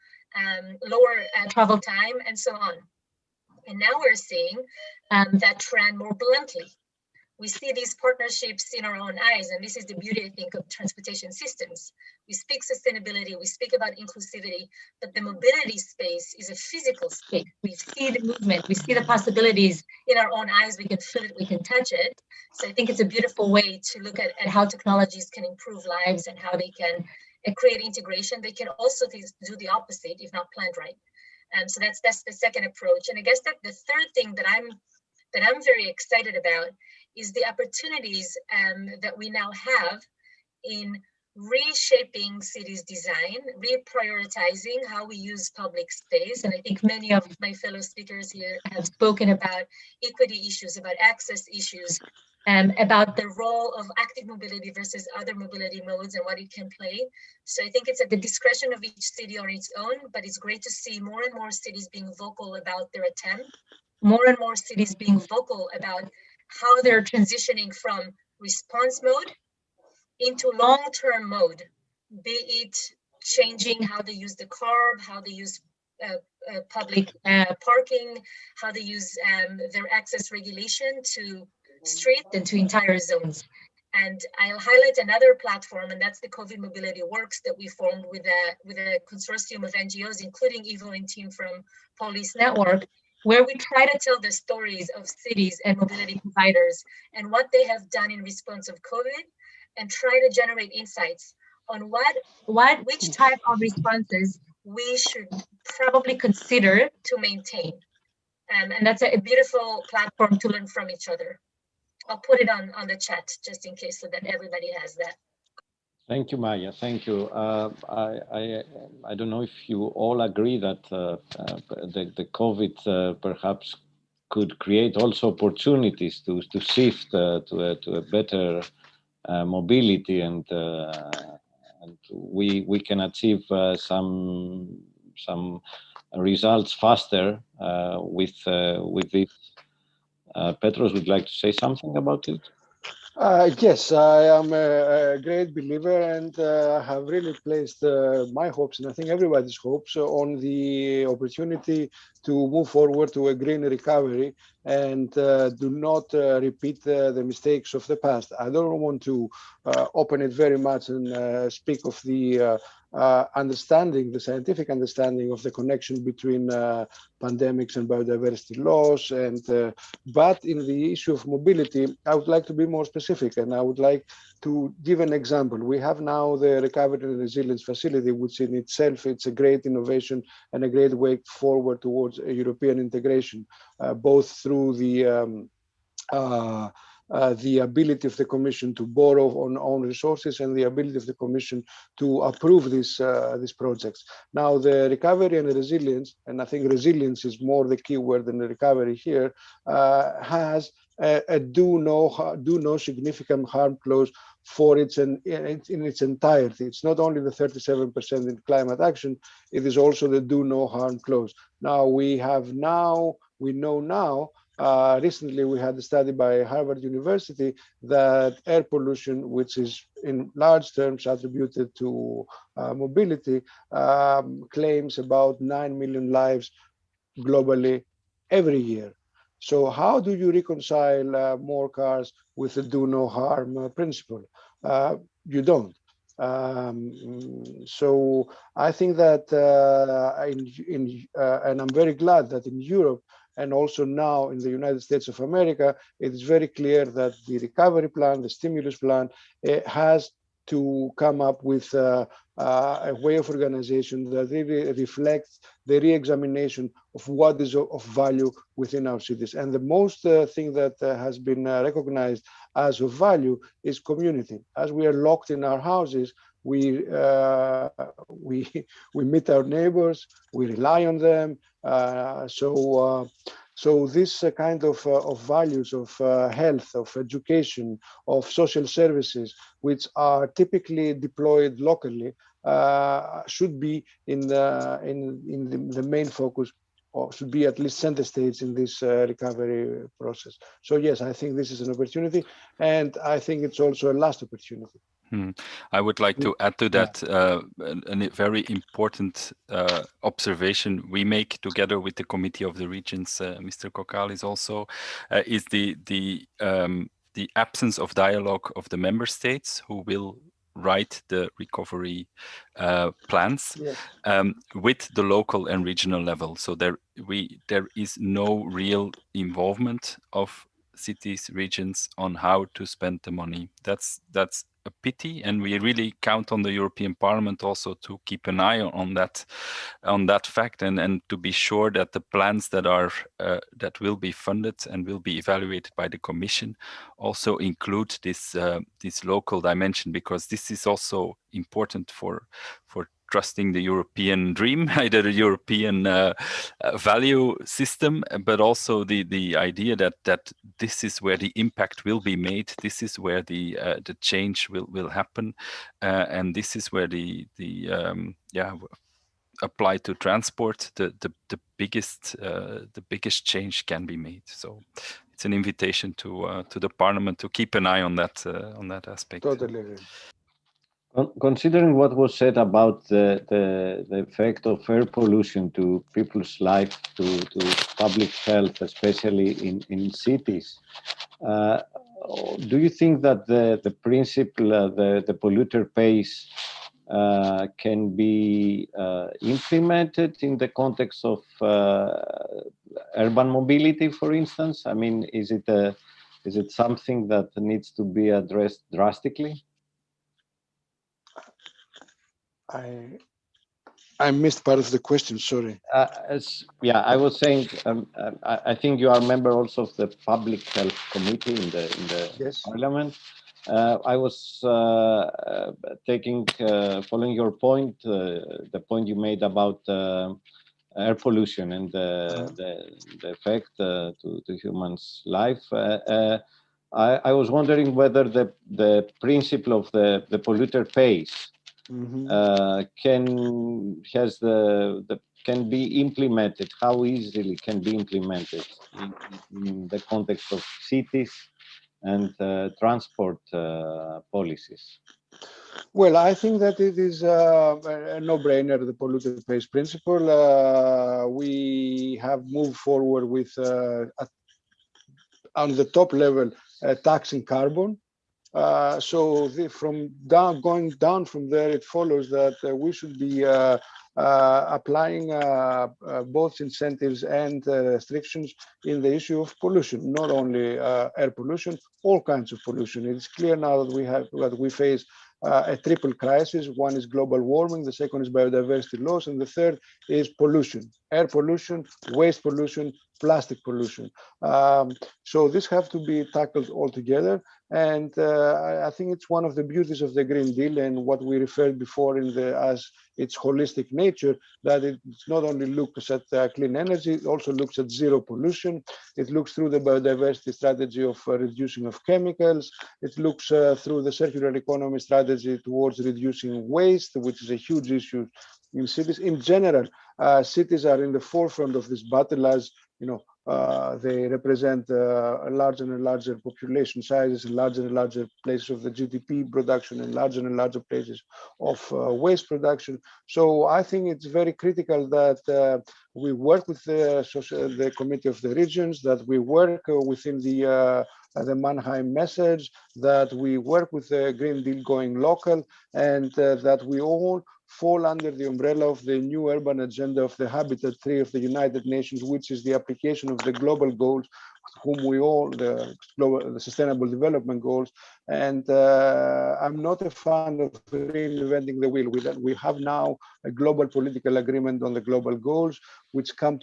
lower travel time, and so on. And now we're seeing that trend more bluntly. We see these partnerships in our own eyes, and this is the beauty, I think, of transportation systems. We speak sustainability, we speak about inclusivity, but the mobility space is a physical space. We see the movement, we see the possibilities in our own eyes, we can feel it, we can touch it. So I think it's a beautiful way to look at how technologies can improve lives and how they can create integration. They can also do the opposite if not planned right. So that's the second approach. And I guess that the third thing that I'm very excited about is the opportunities that we now have in reshaping cities' design, reprioritizing how we use public space. And I think many of my fellow speakers here have spoken about equity issues, about access issues, about the role of active mobility versus other mobility modes and what it can play. So I think it's at the discretion of each city on its own, but it's great to see more and more cities being vocal about their attempt more and more cities being vocal about how they're transitioning from response mode into long-term mode, be it changing how they use the curb, how they use public parking, how they use their access regulation to street and to entire zones. And I'll highlight another platform, and that's the COVID Mobility Works that we formed with a consortium of NGOs, including Ivo and team from Police Network, where we try to tell the stories of cities and mobility providers and what they have done in response of COVID, and try to generate insights on which type of responses we should probably consider to maintain. And that's a beautiful platform to learn from each other. I'll put it on the chat just in case so that everybody has that. Thank you, Maya. Thank you. I don't know if you all agree that the COVID perhaps could create also opportunities to shift to a better mobility, and we can achieve some results faster with this. Petros, would like to say something about it? Yes, I am a great believer, and have really placed my hopes, and I think everybody's hopes, on the opportunity to move forward to a green recovery and do not repeat the mistakes of the past. I don't want to open it very much and speak of the understanding, the scientific understanding of the connection between pandemics and biodiversity loss, and but in the issue of mobility, I would like to be more specific, and I would like to give an example. We have now the Recovery and Resilience Facility, which in itself, it's a great innovation and a great way forward towards a European integration, both through the ability of the Commission to borrow on own resources and the ability of the Commission to approve these projects. Now, the recovery and resilience, and I think resilience is more the key word than the recovery here, has a do no significant harm clause for in its entirety. It's not only the 37% in climate action, it is also the do no harm clause. Now, we know now, recently we had a study by Harvard University that air pollution, which is in large terms attributed to mobility, claims about 9 million lives globally every year. So how do you reconcile more cars with the do no harm principle? You don't. So I think that and I'm very glad that in Europe, and also now in the United States of America, it is very clear that the recovery plan, the stimulus plan, has to come up with a way of organization that really reflects the re-examination of what is of value within our cities. And the most thing that has been recognized as of value is community. As we are locked in our houses, we meet our neighbors, we rely on them. So this kind of values of health, of education, of social services, which are typically deployed locally, should be in the main focus, or should be at least center stage in this recovery process. So yes, I think this is an opportunity, and I think it's also a last opportunity. I would like to add to that a very important observation we make together with the Committee of the Regions, Mr. Kokkalis also, is the absence of dialogue of the member states who will write the recovery plans with the local and regional level. So there is no real involvement of cities, regions on how to spend the money. That's a pity, and we really count on the European Parliament also to keep an eye on that fact, and to be sure that the plans that are that will be funded and will be evaluated by the Commission also include this local dimension, because this is also important for trusting the European dream, either the European value system, but also the idea that this is where the impact will be made. This is where the change will happen, and this is where apply to transport, the biggest change can be made. So it's an invitation to the Parliament to keep an eye on that aspect. Totally agree. Considering what was said about the effect of air pollution to people's life, to public health, especially in cities, do you think that the principle, the polluter pays, can be implemented in the context of urban mobility, for instance? I mean, is it something that needs to be addressed drastically? I missed part of the question, sorry. Yeah, I was saying, I think you are a member also of the Public Health Committee in the Yes. Parliament. I was following your point, the point you made about air pollution and the effect to humans' life. I was wondering whether the principle of the polluter pays can be implemented, how easily can be implemented in the context of cities and transport policies? Well, I think that it is a no-brainer, the polluter pays principle. We have moved forward with, on the top level, taxing carbon. So going down from there, it follows that we should be applying both incentives and restrictions in the issue of pollution, not only air pollution, all kinds of pollution. It's clear now that we face a triple crisis. One is global warming, the second is biodiversity loss, and the third is pollution, air pollution, waste pollution, plastic pollution. So this have to be tackled all together. And I think it's one of the beauties of the Green Deal and what we referred before as its holistic nature, that it not only looks at clean energy, it also looks at zero pollution. It looks through the biodiversity strategy of reducing of chemicals. It looks through the circular economy strategy towards reducing waste, which is a huge issue in cities. In general, cities are in the forefront of this battle, as you know, they represent larger and larger population sizes and larger places of the GDP production and larger places of waste production. So I think it's very critical that we work with the Committee of the Regions, that we work within the Mannheim message, that we work with the Green Deal going local, and that we all fall under the umbrella of the new urban agenda of the Habitat 3 of the United Nations, which is the application of the global goals, the Sustainable Development Goals. And I'm not a fan of reinventing the wheel. We have now a global political agreement on the global goals, which come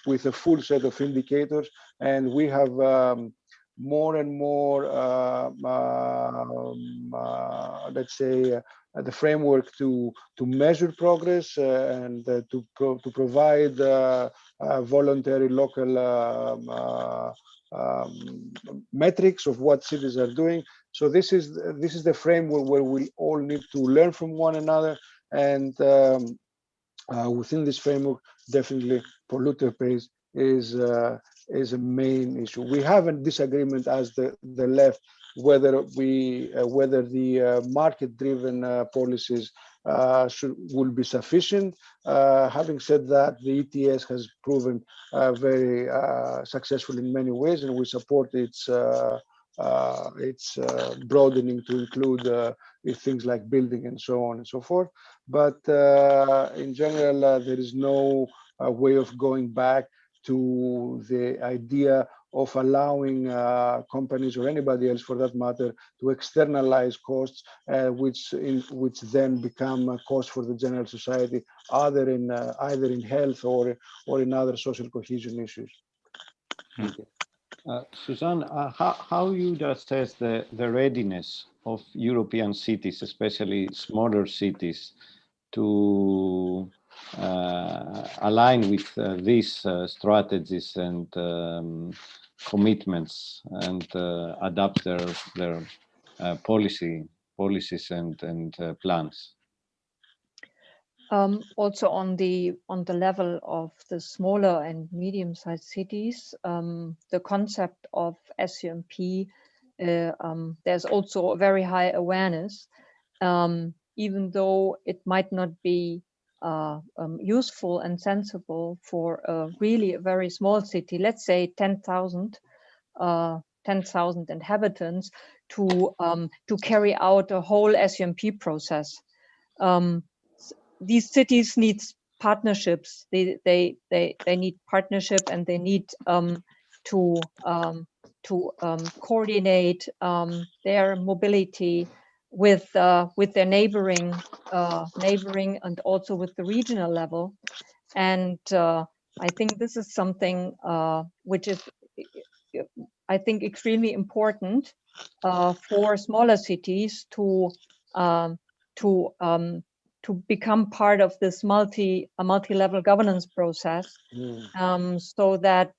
with a full set of indicators, and we have more and more, let's say, the framework to measure progress and to provide voluntary local metrics of what cities are doing. So this is the framework where we all need to learn from one another, and within this framework, definitely polluter pays is a main issue. We have a disagreement as the left whether the market-driven policies will be sufficient. Having said that, the ETS has proven very successful in many ways, and we support its broadening to include things like building and so on and so forth. But in general, there is no way of going back to the idea of allowing companies or anybody else, for that matter, to externalize costs, which then become a cost for the general society, either in health or in other social cohesion issues. Suzanne, how you assess the readiness of European cities, especially smaller cities, to align with these strategies and commitments and adapt their policies and plans? Also on the level of the smaller and medium-sized cities, the concept of SUMP, there's also a very high awareness, even though it might not be useful and sensible for really a very small city, let's say 10,000 inhabitants, to carry out a whole SUMP process. These cities need partnerships. They need partnership, and they need to coordinate their mobility with their neighboring and also with the regional level. And I think this is something which is, I think, extremely important for smaller cities to become part of this multi-level governance process, so that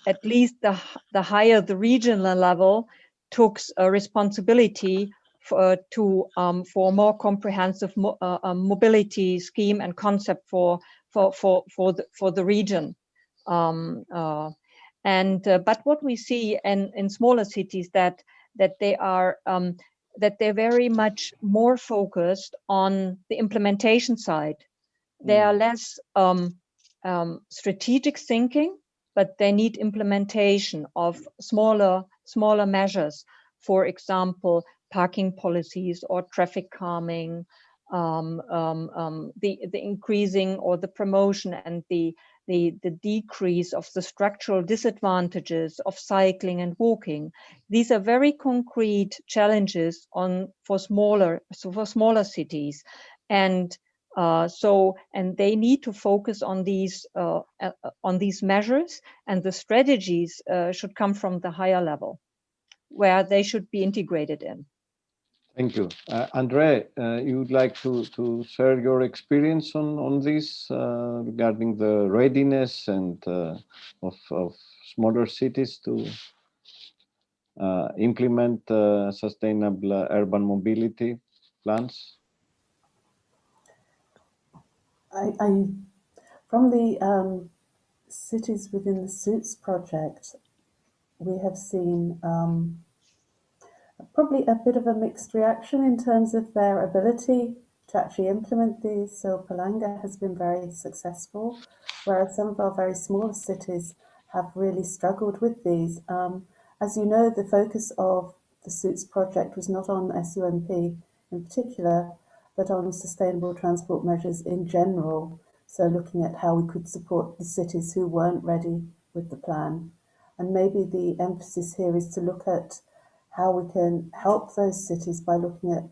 at least the higher the regional level took a responsibility for a more comprehensive mobility scheme and concept for the region. But what we see in smaller cities that they are that they're very much more focused on the implementation side. They are less strategic thinking, but they need implementation of smaller measures. For example, parking policies or traffic calming, the increasing or the promotion and the decrease of the structural disadvantages of cycling and walking. These are very concrete challenges for smaller cities, and they need to focus on these measures, and the strategies should come from the higher level, where they should be integrated in. Thank you. Andre, you would like to share your experience on this regarding the readiness and of smaller cities to implement sustainable urban mobility plans? From the cities within the SUITS project, we have seen probably a bit of a mixed reaction in terms of their ability to actually implement these. So Palanga has been very successful, whereas some of our very smaller cities have really struggled with these. As you know, the focus of the SUITS project was not on SUMP in particular, but on sustainable transport measures in general. So looking at how we could support the cities who weren't ready with the plan. And maybe the emphasis here is to look at how we can help those cities by looking at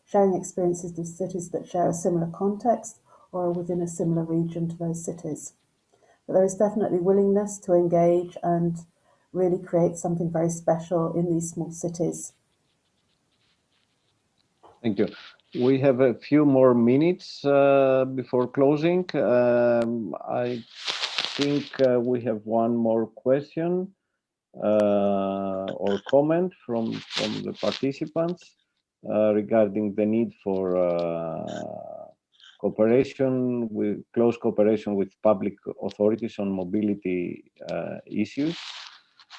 sharing experiences with cities that share a similar context or are within a similar region to those cities. But there is definitely willingness to engage and really create something very special in these small cities. Thank you. We have a few more minutes before closing. I think we have one more question or comment from the participants regarding the need for close cooperation with public authorities on mobility issues.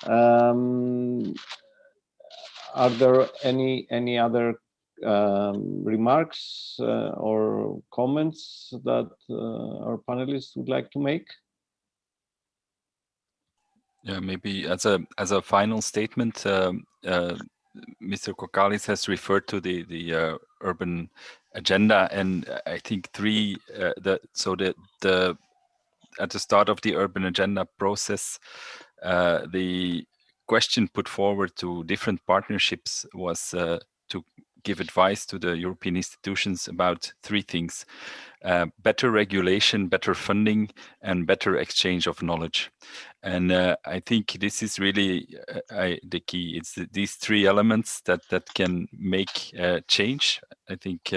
Are there any other remarks or comments that our panelists would like to make? Yeah, maybe as a final statement, Mr. Kokkalis has referred to the urban agenda, and I think at the start of the urban agenda process, the question put forward to different partnerships was to give advice to the European institutions about three things: better regulation, better funding, and better exchange of knowledge. And I think this is really the key. It's these three elements that can make change. I think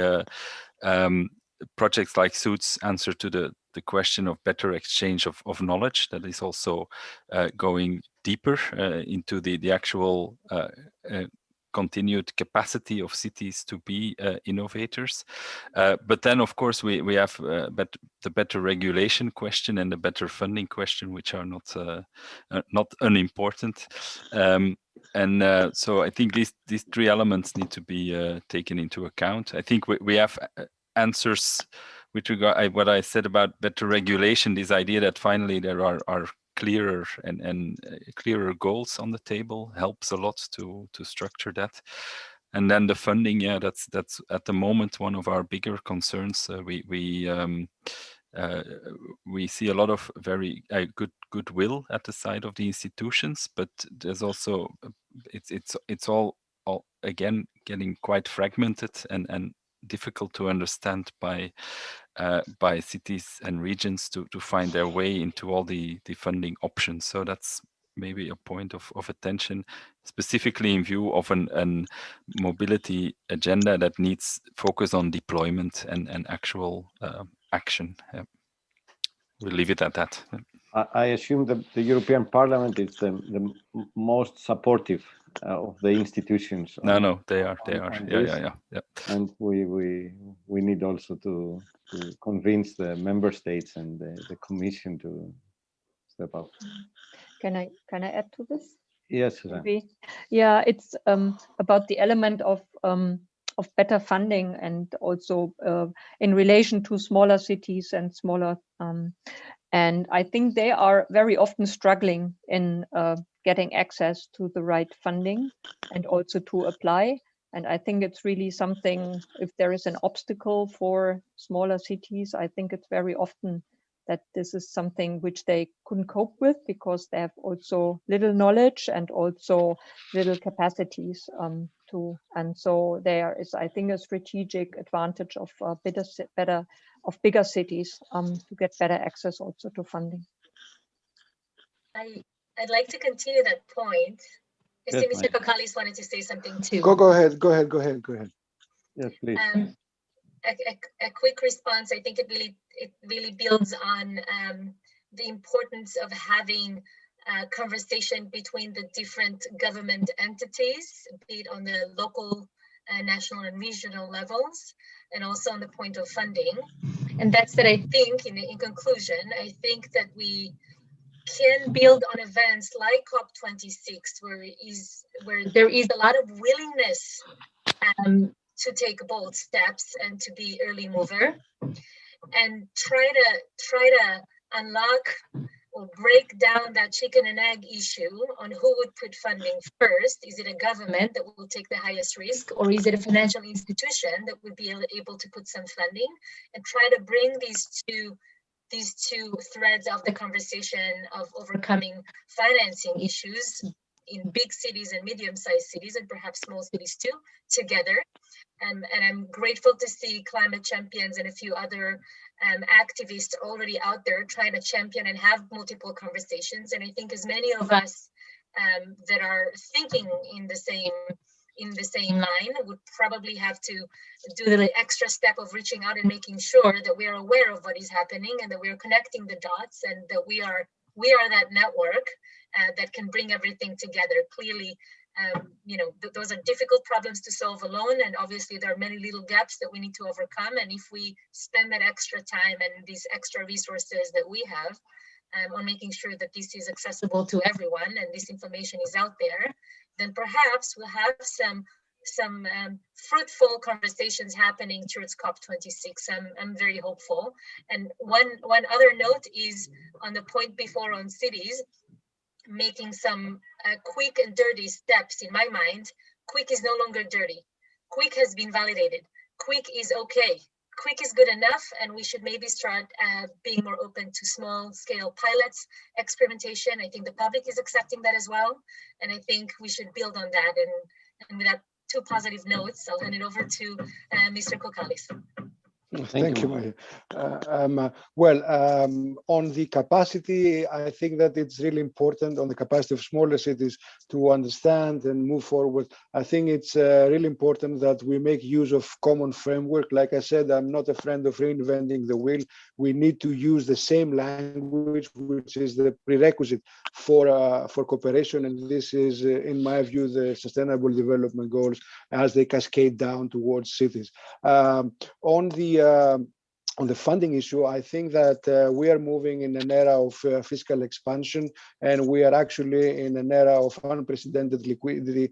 projects like SUITS answer to the question of better exchange of knowledge that is also going deeper into the actual continued capacity of cities to be innovators. But then, of course, we have the better regulation question and the better funding question, which are not unimportant. So I think these three elements need to be taken into account. I think we have answers with regard what I said about better regulation, this idea that finally there are clearer and clearer goals on the table helps a lot to structure that. And then the funding, yeah, that's at the moment one of our bigger concerns. We see a lot of very good goodwill at the side of the institutions, but there's also it's all again getting quite fragmented and difficult to understand by cities and regions to find their way into all the funding options. So that's maybe a point of attention, specifically in view of an mobility agenda that needs focus on deployment and actual action. Yeah. We'll leave it at that. I assume that the European Parliament is the most supportive of the institutions. No, they are. Yeah. And we need also to convince the member states and the Commission to step up. Can I add to this? Yes, Susanne. Yeah, it's about the element of better funding, and also in relation to smaller cities and smaller. And I think they are very often struggling in getting access to the right funding and also to apply. And I think it's really something, if there is an obstacle for smaller cities, I think it's very often that this is something which they couldn't cope with because they have also little knowledge and also little capacities and so there is, I think, a strategic advantage of bigger cities to get better access also to funding. I'd like to continue that point. I see Mr. Kokkalis wanted to say something too. Go ahead. Yes, please. A quick response. I think it really builds on the importance of having a conversation between the different government entities, be it on the local, national and regional levels, and also on the point of funding. And that's that I think, in conclusion, I think that we can build on events like COP26, where there is a lot of willingness to take bold steps and to be early mover, and try to unlock or break down that chicken and egg issue on who would put funding first. Is it a government that will take the highest risk, or is it a financial institution that would be able to put some funding, and try to bring these two threads of the conversation of overcoming financing issues in big cities and medium-sized cities, and perhaps small cities too, together. And I'm grateful to see climate champions and a few other activists already out there trying to champion and have multiple conversations. And I think as many of us that are thinking in the same line would probably have to do the extra step of reaching out and making sure that we are aware of what is happening, and that we are connecting the dots, and that we are that network that can bring everything together. Clearly, those are difficult problems to solve alone, and obviously there are many little gaps that we need to overcome. And if we spend that extra time and these extra resources that we have on making sure that this is accessible to everyone and this information is out there, then perhaps we'll have some fruitful conversations happening towards COP26. I'm very hopeful. And one other note is on the point before on cities, making some quick and dirty steps. In my mind, quick is no longer dirty. Quick has been validated. Quick is okay. Quick is good enough, and we should maybe start being more open to small scale pilots, experimentation. I think the public is accepting that as well, and I think we should build on that. And with that two positive notes, I'll hand it over to Mr. Kokkalis. Thank you, Maya. On the capacity, I think that it's really important on the capacity of smaller cities to understand and move forward. I think it's really important that we make use of common framework. Like I said, I'm not a friend of reinventing the wheel. We need to use the same language, which is the prerequisite for cooperation. And this is, in my view, the Sustainable Development Goals as they cascade down towards cities. On the funding issue, I think that we are moving in an era of fiscal expansion, and we are actually in an era of unprecedented liquidity,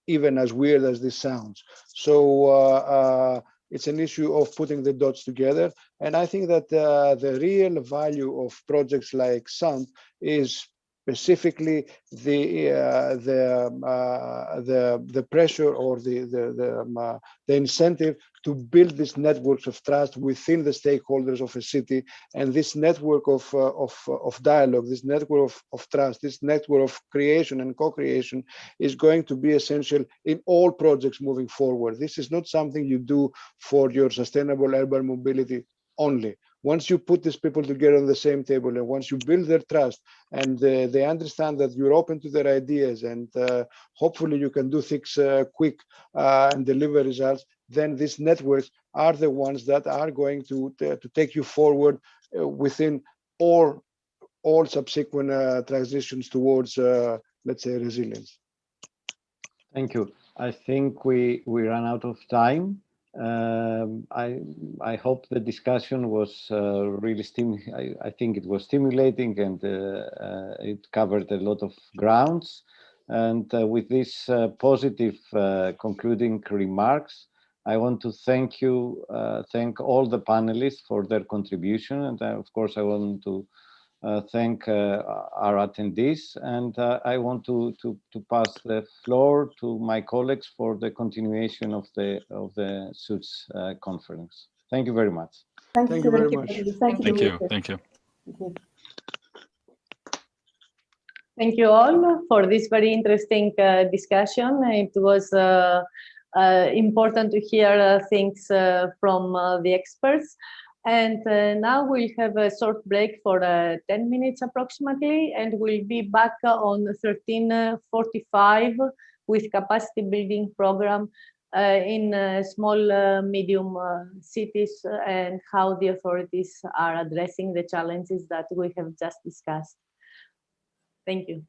even as weird as this sounds. So it's an issue of putting the dots together. And I think that the real value of projects like SUMP is specifically the pressure or the incentive to build these networks of trust within the stakeholders of a city, and this network of dialogue, this network of trust, this network of creation and co-creation is going to be essential in all projects moving forward. This is not something you do for your sustainable urban mobility only. Once you put these people together on the same table, and once you build their trust, and they understand that you're open to their ideas, and hopefully you can do things quick and deliver results, then these networks are the ones that are going to take you forward within all subsequent transitions towards, let's say, resilience. Thank you. I think we ran out of time. I hope the discussion was really I think it was stimulating, and it covered a lot of grounds. And with these positive concluding remarks, I want to thank all the panelists for their contribution, and of course I want to thank our attendees, and I want to pass the floor to my colleagues for the continuation of the SUITS conference. Thank you very much. Thank you very much. Thank you. Thank you. Thank you all for this very interesting discussion. It was important to hear things from the experts. And now we'll have a short break for 10 minutes approximately, and we'll be back on 13:45 with capacity building program in small, medium cities, and how the authorities are addressing the challenges that we have just discussed. Thank you.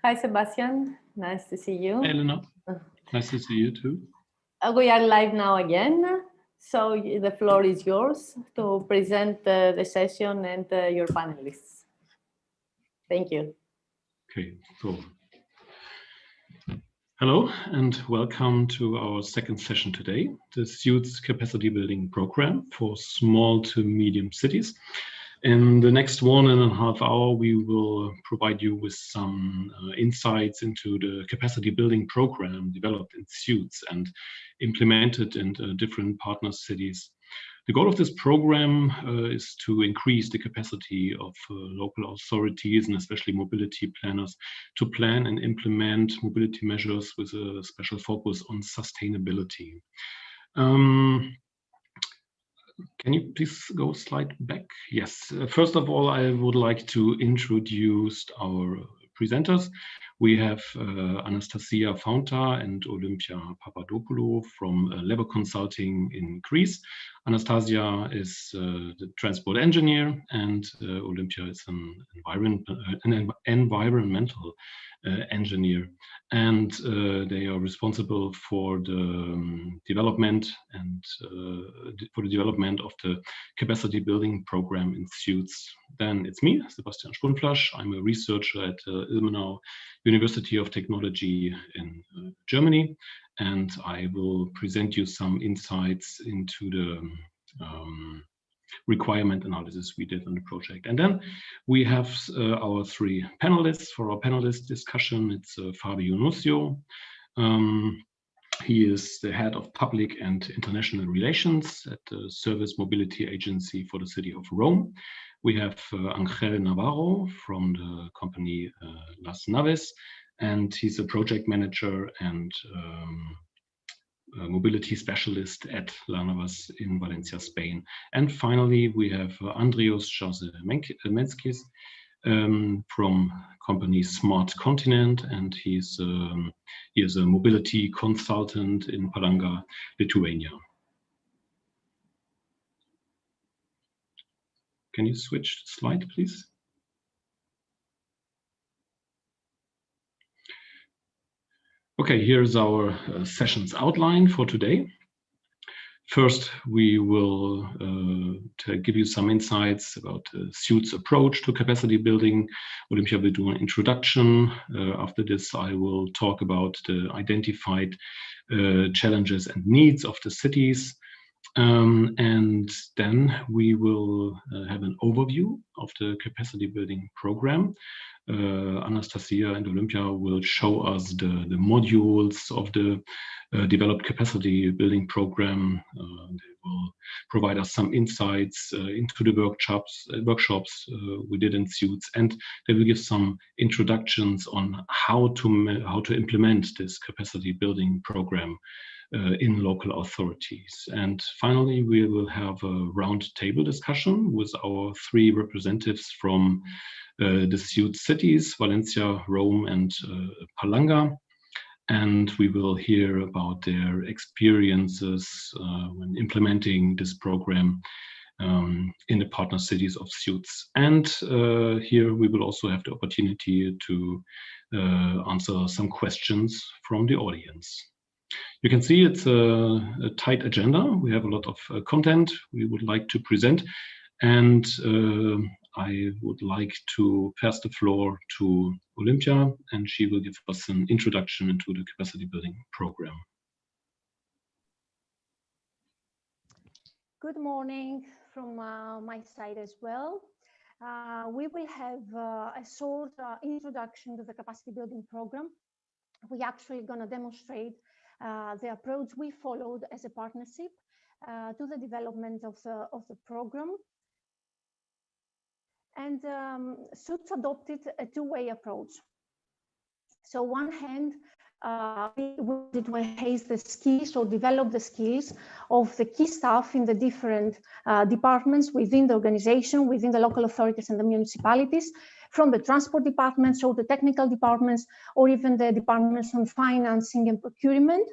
Hi, Sebastian. Nice to see you. Hey, Elena. Nice to see you too. We are live now again. So the floor is yours to present the session and your panelists. Thank you. Okay, so hello and welcome to our second session today, the Suits Capacity Building Program for Small to Medium Cities. In the next 1.5 hours, we will provide you with some insights into the capacity building program developed in Suits and implemented in different partner cities. The goal of this program is to increase the capacity of local authorities and especially mobility planners to plan and implement mobility measures with a special focus on sustainability. Can you please go a slide back? Yes. First of all, I would like to introduce our presenters. We have Anastasia Founta and Olympia Papadopoulou from Lever Consulting in Greece. Anastasia is the transport engineer and Olympia is an environmental engineer. And they are responsible for the development and for the development of the capacity building program in Suits. Then it's me, Sebastian Sprunflasch. I'm a researcher at Ilmenau University of Technology in Germany, and I will present you some insights into the requirement analysis we did on the project. And then we have our three panelists for our panelist discussion. It's Fabio Nuccio. He is the head of public and international relations at the Service Mobility Agency for the city of Rome. We have Angel Navarro from the company Las Naves, and he's a project manager and mobility specialist at Las Naves in Valencia, Spain. And finally, we have Andrius Menskis from company Smart Continent, and he is a mobility consultant in Palanga, Lithuania. Can you switch slide, please? Okay, here's our session's outline for today. First, we will give you some insights about Suits' approach to capacity building. Olympia will do an introduction. After this, I will talk about the identified challenges and needs of the cities. And then we will have an overview of the capacity building program. Anastasia and Olympia will show us the modules of the developed capacity building program. They will provide us some insights into the workshops we did in Suits, and they will give some introductions on how to implement this capacity building program in local authorities. And finally, we will have a roundtable discussion with our three representatives from the Suits cities, Valencia, Rome, and Palanga. And we will hear about their experiences when implementing this program in the partner cities of Suits. And here we will also have the opportunity to answer some questions from the audience. You can see it's a tight agenda. We have a lot of content we would like to present, and I would like to pass the floor to Olympia, and she will give us an introduction into the capacity building program. Good morning from my side as well. We will have a short introduction to the capacity building program. We're actually going to demonstrate the approach we followed as a partnership to the development of the program. And Suits adopted a two-way approach. So on one hand, we wanted to enhance the skills or develop the skills of the key staff in the different departments within the organization, within the local authorities and the municipalities, from the transport departments or the technical departments, or even the departments on financing and procurement.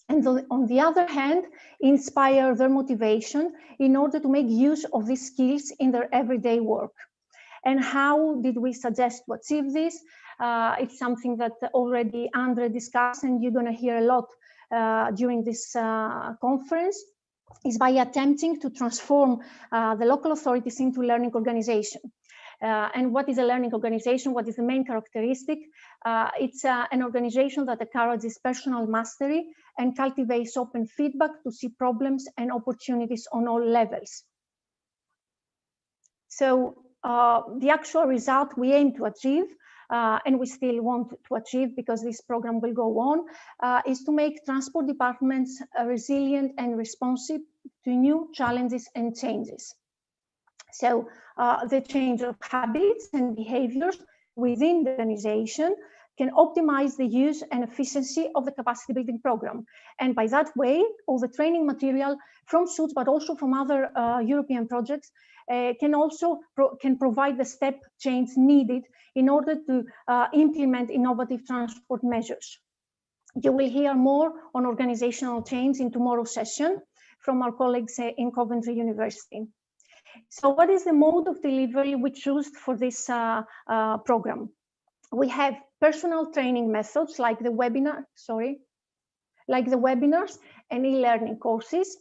And on the other hand, inspire their motivation in order to make use of these skills in their everyday work. And how did we suggest to achieve this? It's something that already Andre discussed, and you're going to hear a lot during this conference, is by attempting to transform the local authorities into learning organization. And what is a learning organization? What is the main characteristic? It's an organization that encourages personal mastery and cultivates open feedback to see problems and opportunities on all levels. So the actual result we aim to achieve, and we still want to achieve because this program will go on, is to make transport departments resilient and responsive to new challenges and changes. So the change of habits and behaviors within the organization can optimize the use and efficiency of the capacity building program. And by that way, all the training material from SUITS, but also from other European projects, can provide the step change needed in order to implement innovative transport measures. You will hear more on organizational change in tomorrow's session from our colleagues in Coventry University. So what is the mode of delivery we chose for this program? We have personal training methods like the webinars and e-learning courses,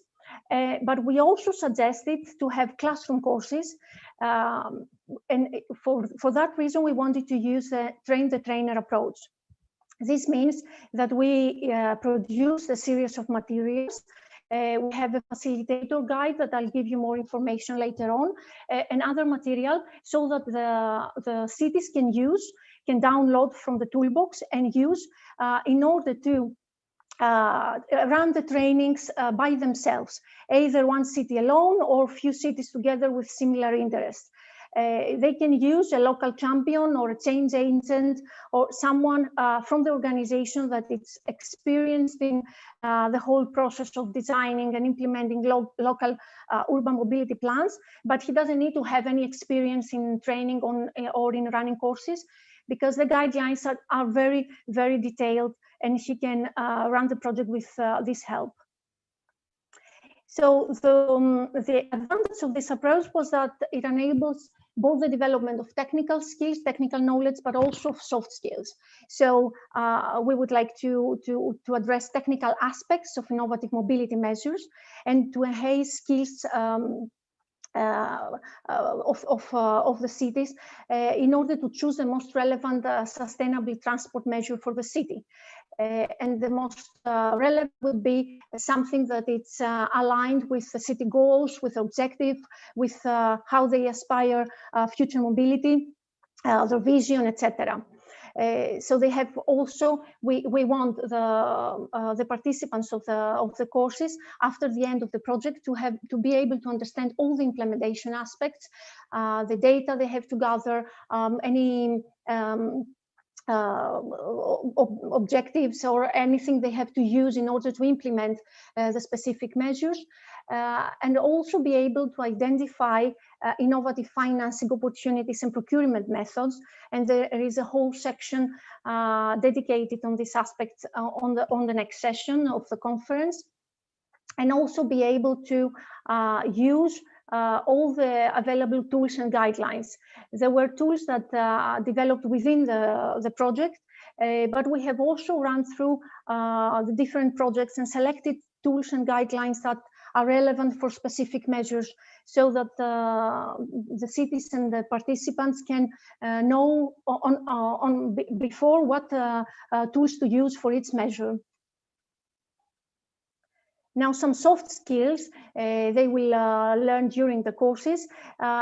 but we also suggested to have classroom courses, and for that reason we wanted to use a train-the-trainer approach. This means that we produce a series of materials. We have a facilitator guide that I'll give you more information later on, and other material so that the cities can download from the toolbox and use in order to run the trainings by themselves, either one city alone or few cities together with similar interests. They can use a local champion or a change agent or someone from the organization that is experienced in the whole process of designing and implementing local urban mobility plans, but he doesn't need to have any experience in training or in running courses, because the guidelines are very, very detailed, and he can run the project with this help. So the advantage of this approach was that it enables both the development of technical skills, technical knowledge, but also soft skills. So we would like to address technical aspects of innovative mobility measures and to enhance skills of the cities in order to choose the most relevant sustainable transport measure for the city. And the most relevant would be something that it's aligned with the city goals, with objective, with how they aspire future mobility, their vision, etc. So they have also, we want the participants of the courses after the end of the project to be able to understand all the implementation aspects, the data they have to gather, any objectives or anything they have to use in order to implement the specific measures, and also be able to identify innovative financing opportunities and procurement methods. And there is a whole section dedicated on this aspect on the next session of the conference, and also be able to use all the available tools and guidelines. There were tools that developed within the project, but we have also run through the different projects and selected tools and guidelines that are relevant for specific measures, so that the cities and the participants can know before what tools to use for each measure. Now, some soft skills they will learn during the courses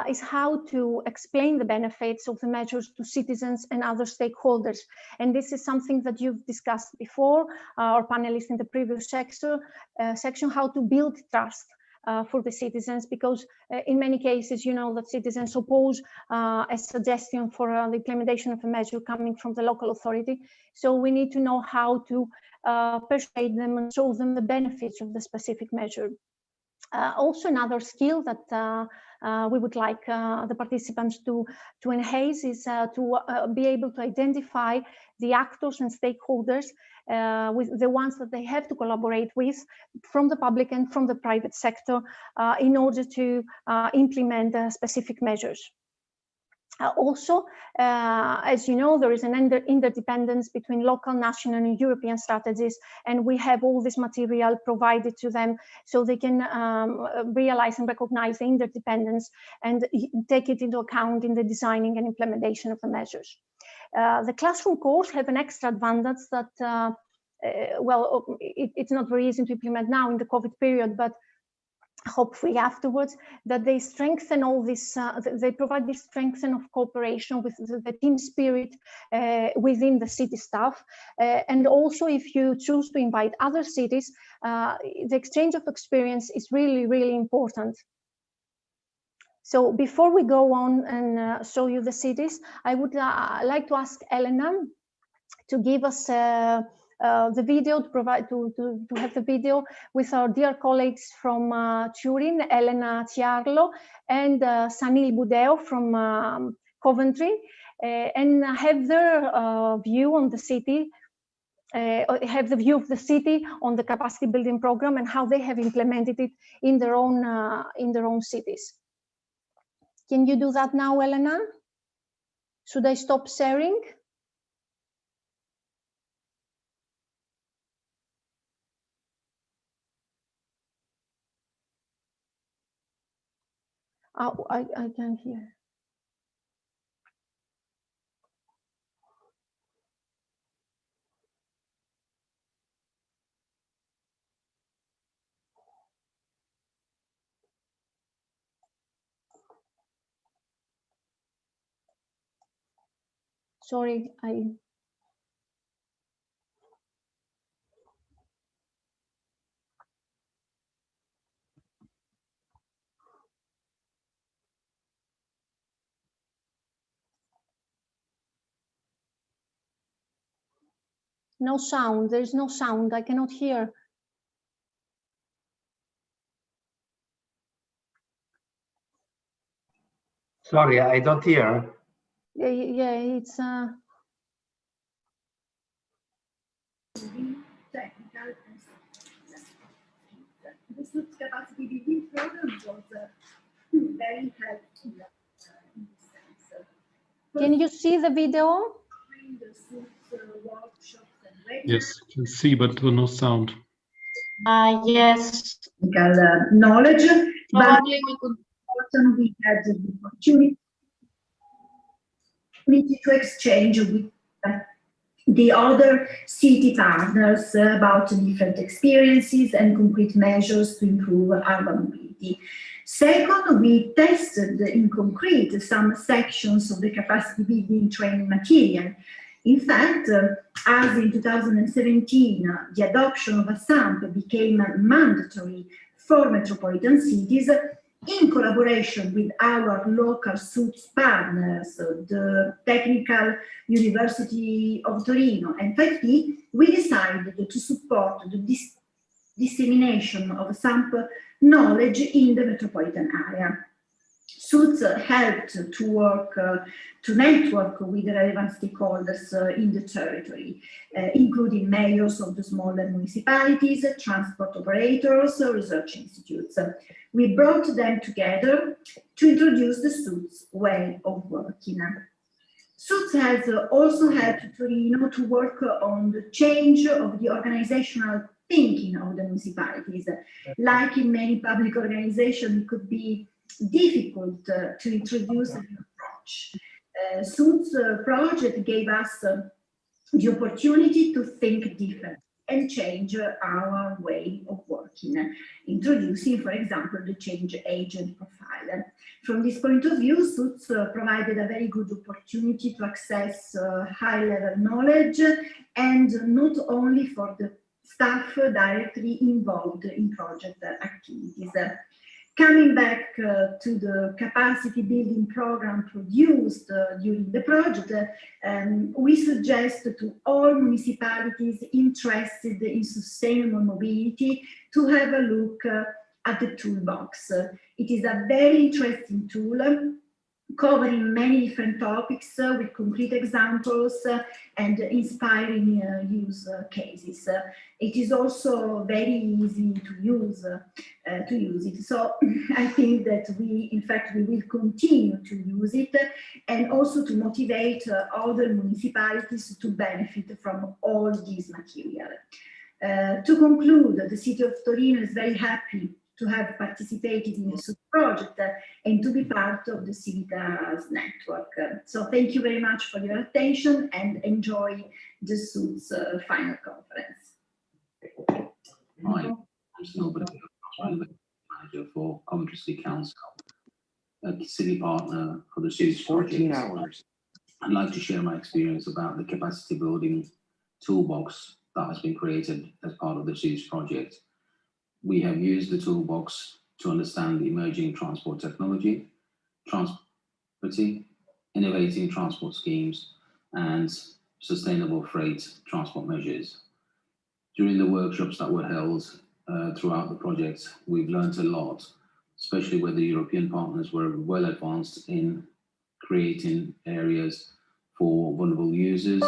is how to explain the benefits of the measures to citizens and other stakeholders. And this is something that you've discussed before, our panelists in the previous section, how to build trust for the citizens, because in many cases, you know, that citizens oppose a suggestion for the implementation of a measure coming from the local authority. So we need to know how to persuade them and show them the benefits of the specific measure. Also, another skill that we would like the participants to enhance is to be able to identify the actors and stakeholders, with the ones that they have to collaborate with from the public and from the private sector in order to implement specific measures. Also, as you know, there is an interdependence between local, national, and European strategies, and we have all this material provided to them so they can realize and recognize the interdependence and take it into account in the designing and implementation of the measures. The classroom course have an extra advantage that, well, it's not very easy to implement now in the COVID period, but hopefully afterwards, that they strengthen all this, they provide this strengthening of cooperation with the team spirit within the city staff. And also, if you choose to invite other cities, the exchange of experience is really, really important. So before we go on and show you the cities, I would like to ask Elena to give us the video, to have the video with our dear colleagues from Turin, Elena Ciarlo and Sanil Budeo from Coventry, and have their view on the city, have the view of the city on the capacity building program and how they have implemented it in their own cities. Can you do that now, Elena? Should I stop sharing? Oh, I can't hear. Sorry, no sound. There is no sound. I cannot hear. Sorry, I don't hear. Yeah, it's technical. The Suits capacity building program was very helpful in this sense. Can you see the video? The Suits workshops and yes, you can see, but no sound. Yes. Knowledge, but we had the opportunity to exchange with the other city partners about different experiences and concrete measures to improve urban mobility. Second, we tested in concrete some sections of the capacity building training material. In fact, as in 2017, the adoption of a SAMP became mandatory for metropolitan cities, in collaboration with our local Suits partners, the Technical University of Torino and 5T, we decided to support the dissemination of SAMP knowledge in the metropolitan area. Suits helped to network with the relevant stakeholders in the territory, including mayors of the smaller municipalities, transport operators, research institutes. We brought them together to introduce the Suits way of working. Suits has also helped Torino to work on the change of the organizational thinking of the municipalities. Like in many public organizations, it could be difficult to introduce a new approach. Suits project gave us the opportunity to think different and change our way of working, introducing, for example, the change agent profile. From this point of view, Suits provided a very good opportunity to access high-level knowledge, and not only for the staff directly involved in project activities. Coming back to the capacity building program produced during the project, we suggest to all municipalities interested in sustainable mobility to have a look at the toolbox. It is a very interesting tool covering many different topics with concrete examples and inspiring use cases. It is also very easy to use it. So I think that in fact, we will continue to use it and also to motivate other municipalities to benefit from all this material. To conclude, the city of Torino is very happy to have participated in the SUITS project and to be part of the Civitas network. So thank you very much for your attention and enjoy the SUITS final conference. Hi, I'm Snowbird, manager for Coventry City Council, a city partner for the SUITS project. 14 hours. I'd like to share my experience about the capacity building toolbox that has been created as part of the SUITS project. We have used the toolbox to understand the emerging transport technology, transporting, innovating transport schemes, and sustainable freight transport measures. During the workshops that were held throughout the project, we've learned a lot, especially where the European partners were well advanced in creating areas for vulnerable users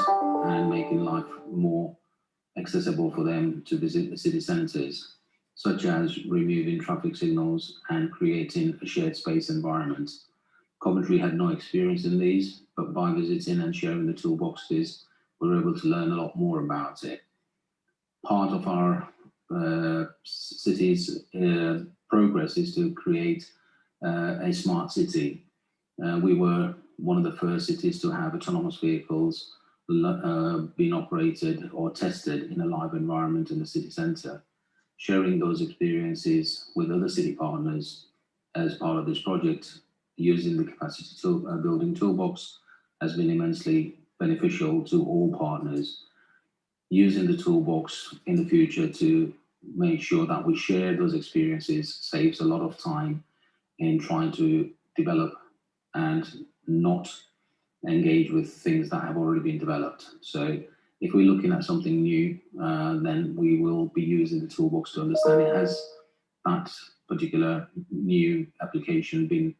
and making life more accessible for them to visit the city centres, such as removing traffic signals and creating a shared space environment. Coventry had no experience in these, but by visiting and sharing the toolboxes, we were able to learn a lot more about it. Part of our city's progress is to create a smart city. We were one of the first cities to have autonomous vehicles being operated or tested in a live environment in the city centre. Sharing those experiences with other city partners as part of this project, using the capacity building toolbox, has been immensely beneficial to all partners. Using the toolbox in the future to make sure that we share those experiences saves a lot of time in trying to develop and not engage with things that have already been developed. So if we're looking at something new, then we will be using the toolbox to understand it. Has that particular new application been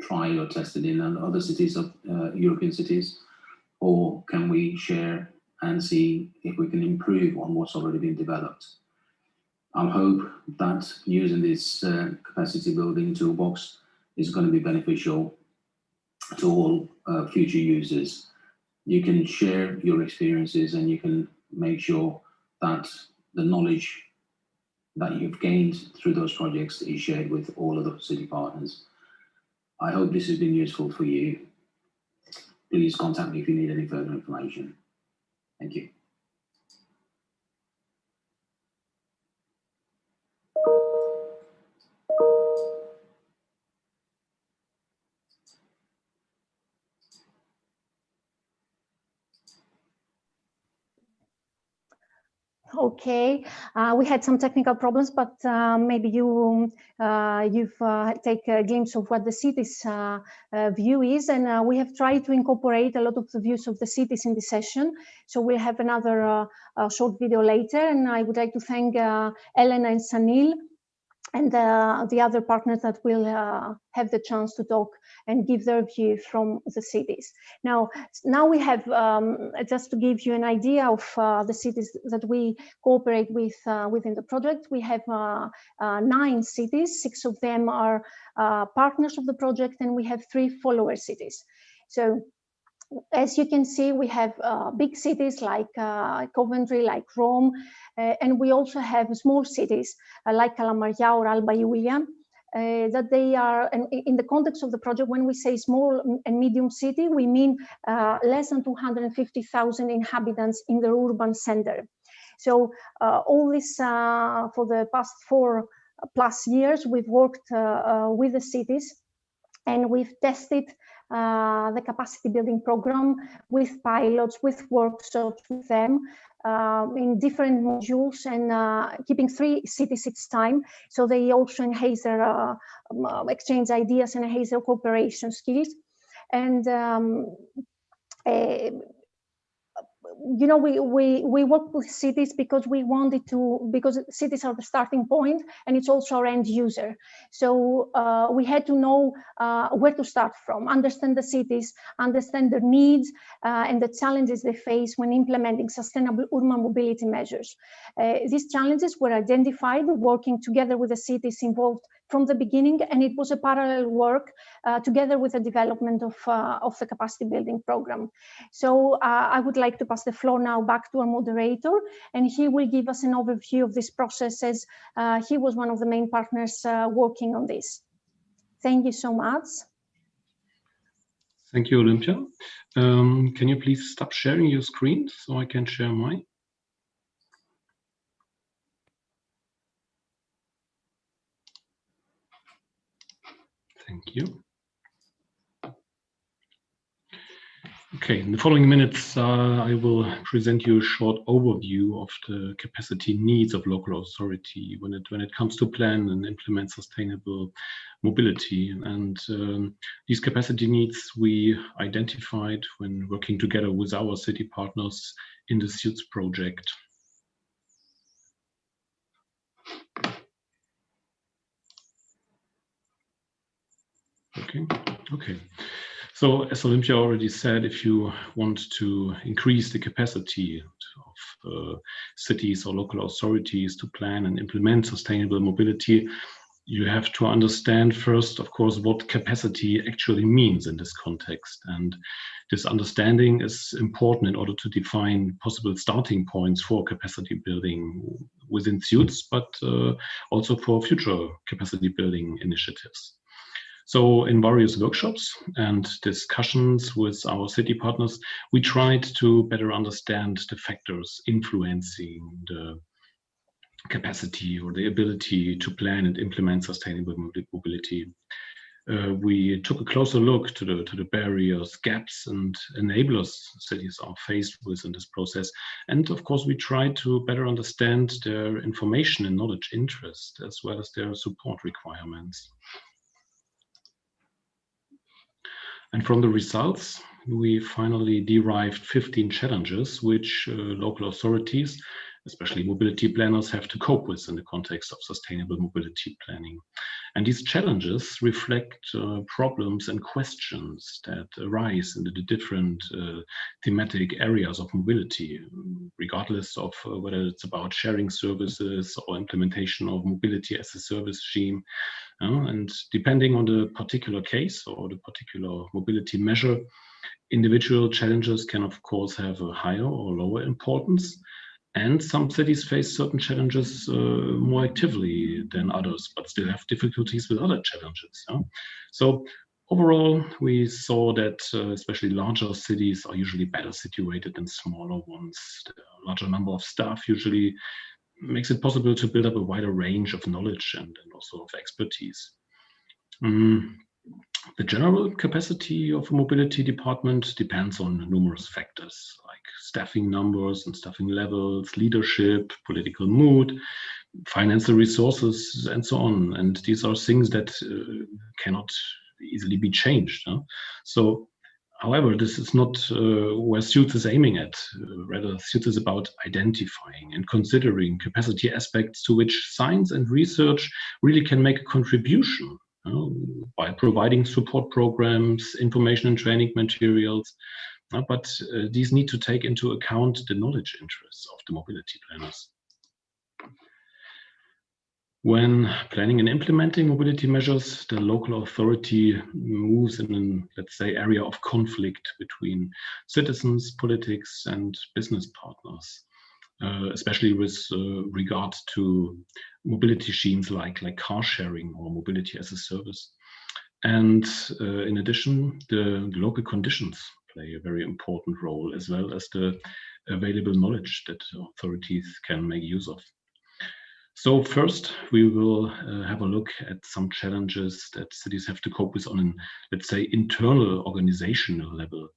tried or tested in other cities of European cities? Or can we share and see if we can improve on what's already been developed? I hope that using this capacity building toolbox is going to be beneficial to all future users. You can share your experiences and you can make sure that the knowledge that you've gained through those projects is shared with all of the city partners. I hope this has been useful for you. Please contact me if you need any further information. Thank you. Okay, we had some technical problems, but maybe you've take a glimpse of what the city's view is, and we have tried to incorporate a lot of the views of the cities in this session. So we'll have another short video later, and I would like to thank Elena and Sanil and the other partners that will have the chance to talk and give their view from the cities. Now we have, just to give you an idea of the cities that we cooperate with within the project, we have 9 cities, 6 of them are partners of the project, and we have 3 follower cities. So as you can see, we have big cities like Coventry, like Rome, and we also have small cities like Calamaria or Alba Iulia, that they are, and in the context of the project, when we say small and medium city, we mean less than 250,000 inhabitants in the urban center. So all this, for the past 4+ years, we've worked with the cities, and we've tested the capacity building program with pilots, with workshops with them in different modules, and keeping 3 cities each time. So they also enhance their exchange ideas and enhance their cooperation skills. And you know, we work with cities because we wanted to, because cities are the starting point and it's also our end user. So we had to know where to start from, understand the cities, understand their needs and the challenges they face when implementing sustainable urban mobility measures. These challenges were identified working together with the cities involved from the beginning, and it was a parallel work together with the development of the capacity building program. So I would like to pass the floor now back to our moderator, and he will give us an overview of this process, as he was one of the main partners working on this. Thank you so much. Thank you, Olympia. Can you please stop sharing your screen so I can share mine? Thank you. Okay, in the following minutes, I will present you a short overview of the capacity needs of local authority when it comes to plan and implement sustainable mobility. And these capacity needs we identified when working together with our city partners in the SUITS project. Okay. So as Olympia already said, if you want to increase the capacity of cities or local authorities to plan and implement sustainable mobility, you have to understand first, of course, what capacity actually means in this context. And this understanding is important in order to define possible starting points for capacity building within SUITS, but also for future capacity building initiatives. So in various workshops and discussions with our city partners, we tried to better understand the factors influencing the capacity or the ability to plan and implement sustainable mobility. We took a closer look to the barriers, gaps, and enablers cities are faced with in this process. And of course, we tried to better understand their information and knowledge interest, as well as their support requirements. And from the results, we finally derived 15 challenges which local authorities, especially mobility planners, have to cope with in the context of sustainable mobility planning. And these challenges reflect problems and questions that arise in the different thematic areas of mobility, regardless of whether it's about sharing services or implementation of mobility as a service regime. And depending on the particular case or the particular mobility measure, individual challenges can of course have a higher or lower importance. And some cities face certain challenges more actively than others, but still have difficulties with other challenges. So overall, we saw that especially larger cities are usually better situated than smaller ones. The larger number of staff usually makes it possible to build up a wider range of knowledge and also of expertise. The general capacity of a mobility department depends on numerous factors like staffing numbers and staffing levels, leadership, political mood, financial resources, and so on. And these are things that cannot easily be changed. So, however, this is not where SUITS is aiming at. Rather, SUITS is about identifying and considering capacity aspects to which science and research really can make a contribution. By providing support programs, information and training materials, but these need to take into account the knowledge interests of the mobility planners. When planning and implementing mobility measures, the local authority moves in an, let's say, area of conflict between citizens, politics, and business partners. Especially with regard to mobility schemes like car sharing or mobility as a service. And in addition, the local conditions play a very important role, as well as the available knowledge that authorities can make use of. So first, we will have a look at some challenges that cities have to cope with on an, let's say, internal organizational level.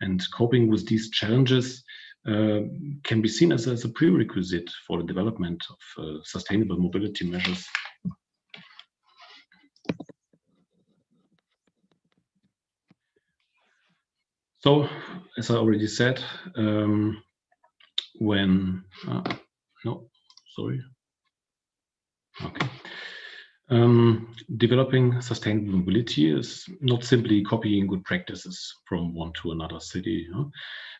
And coping with these challenges can be seen as a prerequisite for the development of sustainable mobility measures. So, as I already said, when, no, sorry. Okay. Developing sustainable mobility is not simply copying good practices from one to another city.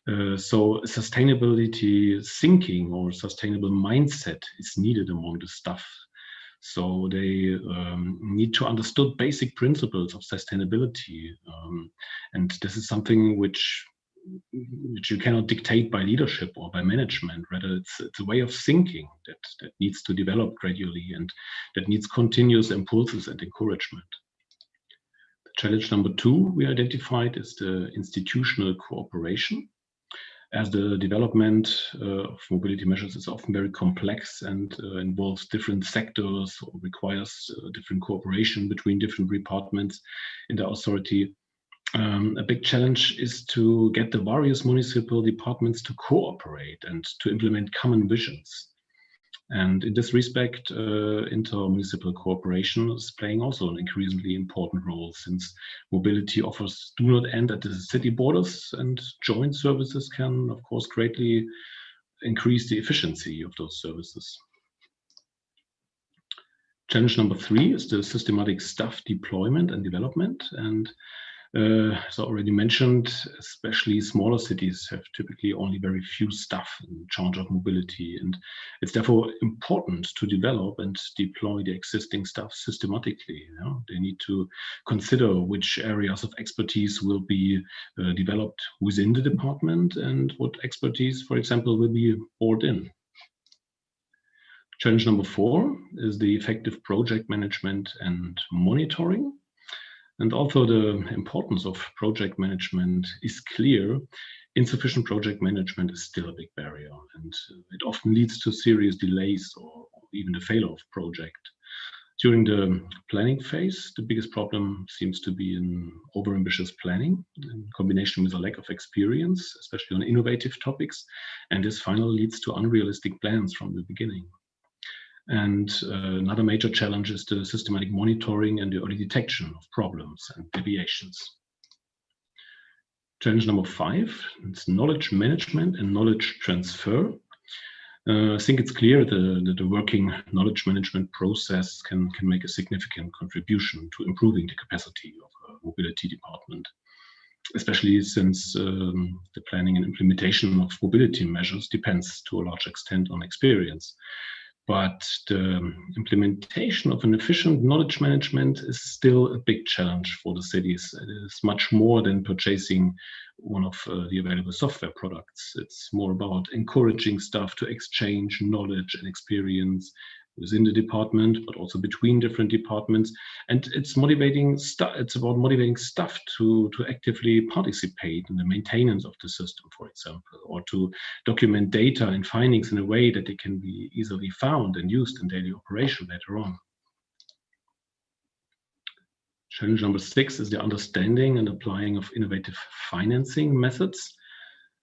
So sustainability thinking or sustainable mindset is needed among the staff. So they need to understand basic principles of sustainability. And this is something which you cannot dictate by leadership or by management. Rather, it's a way of thinking that needs to develop gradually and that needs continuous impulses and encouragement. The challenge number 2 we identified is the institutional cooperation, as the development of mobility measures is often very complex and involves different sectors or requires different cooperation between different departments in the authority. A big challenge is to get the various municipal departments to cooperate and to implement common visions. And in this respect, inter-municipal cooperation is playing also an increasingly important role, since mobility offers do not end at the city borders, and joint services can, of course, greatly increase the efficiency of those services. Challenge number 3 is the systematic staff deployment and development. And as I already mentioned, especially smaller cities have typically only very few staff in charge of mobility, and it's therefore important to develop and deploy the existing staff systematically. They need to consider which areas of expertise will be developed within the department and what expertise, for example, will be brought in. Challenge number 4 is the effective project management and monitoring. And although the importance of project management is clear, insufficient project management is still a big barrier, and it often leads to serious delays or even the failure of project. During the planning phase, the biggest problem seems to be in overambitious planning in combination with a lack of experience, especially on innovative topics, and this finally leads to unrealistic plans from the beginning. And another major challenge is the systematic monitoring and the early detection of problems and deviations. Challenge number 5 is knowledge management and knowledge transfer. I think it's clear that the working knowledge management process can make a significant contribution to improving the capacity of a mobility department, especially since the planning and implementation of mobility measures depends to a large extent on experience. But the implementation of an efficient knowledge management is still a big challenge for the cities. It is much more than purchasing one of the available software products. It's more about encouraging staff to exchange knowledge and experience within the department, but also between different departments. And it's about motivating staff to actively participate in the maintenance of the system, for example, or to document data and findings in a way that they can be easily found and used in daily operation later on. Challenge number 6 is the understanding and applying of innovative financing methods.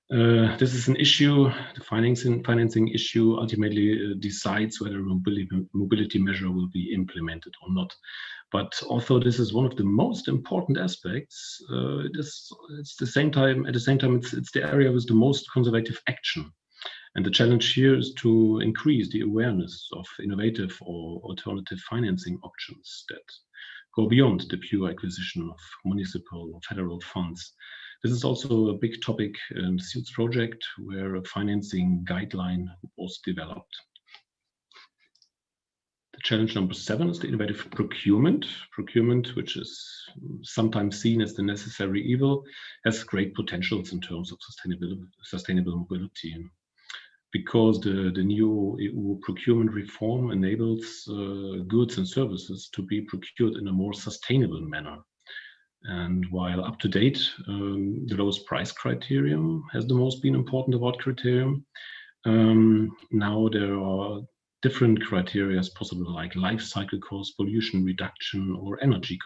This is an issue. The financing issue ultimately decides whether a mobility measure will be implemented or not. But although this is one of the most important aspects, it's the same time it's the area with the most conservative action. And the challenge here is to increase the awareness of innovative or alternative financing options that go beyond the pure acquisition of municipal or federal funds. This is also a big topic in the SUITS project, where a financing guideline was developed. The challenge number 7 is the innovative procurement. Procurement, which is sometimes seen as the necessary evil, has great potentials in terms of sustainable mobility. Because the new EU procurement reform enables goods and services to be procured in a more sustainable manner. And while up to date, the lowest price criterion has the most been important award criterion, now there are different criteria possible, like life cycle cost, pollution reduction, or energy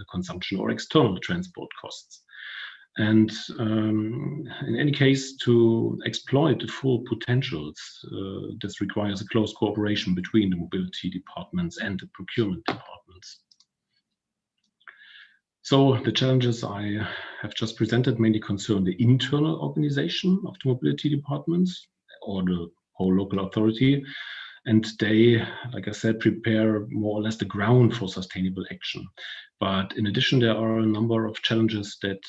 consumption, or external transport costs. And in any case, to exploit the full potentials, this requires a close cooperation between the mobility departments and the procurement departments. So the challenges I have just presented mainly concern the internal organization of the mobility departments, or the whole local authority. And they, like I said, prepare more or less the ground for sustainable action. But in addition, there are a number of challenges that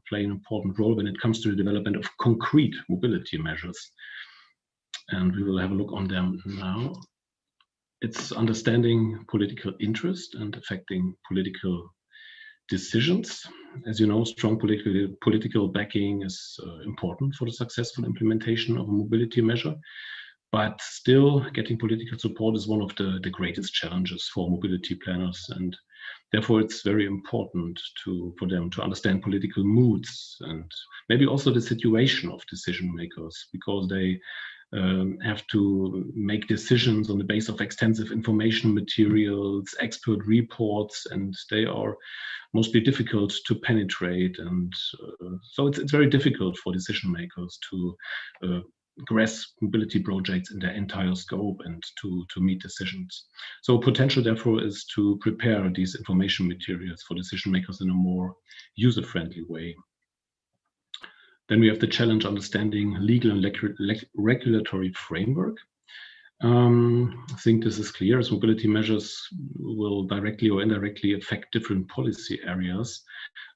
play an important role when it comes to the development of concrete mobility measures. And we will have a look on them now. It's understanding political interest and affecting political decisions. As you know, strong political backing is important for the successful implementation of a mobility measure. But still, getting political support is one of the greatest challenges for mobility planners, and therefore it's very important for them to understand political moods and maybe also the situation of decision makers, because they have to make decisions on the basis of extensive information materials, expert reports, and they are mostly difficult to penetrate. And so it's very difficult for decision makers to grasp mobility projects in their entire scope and to meet decisions. So potential, therefore, is to prepare these information materials for decision makers in a more user-friendly way. Then we have the challenge understanding legal and regulatory framework. I think this is clear, as mobility measures will directly or indirectly affect different policy areas.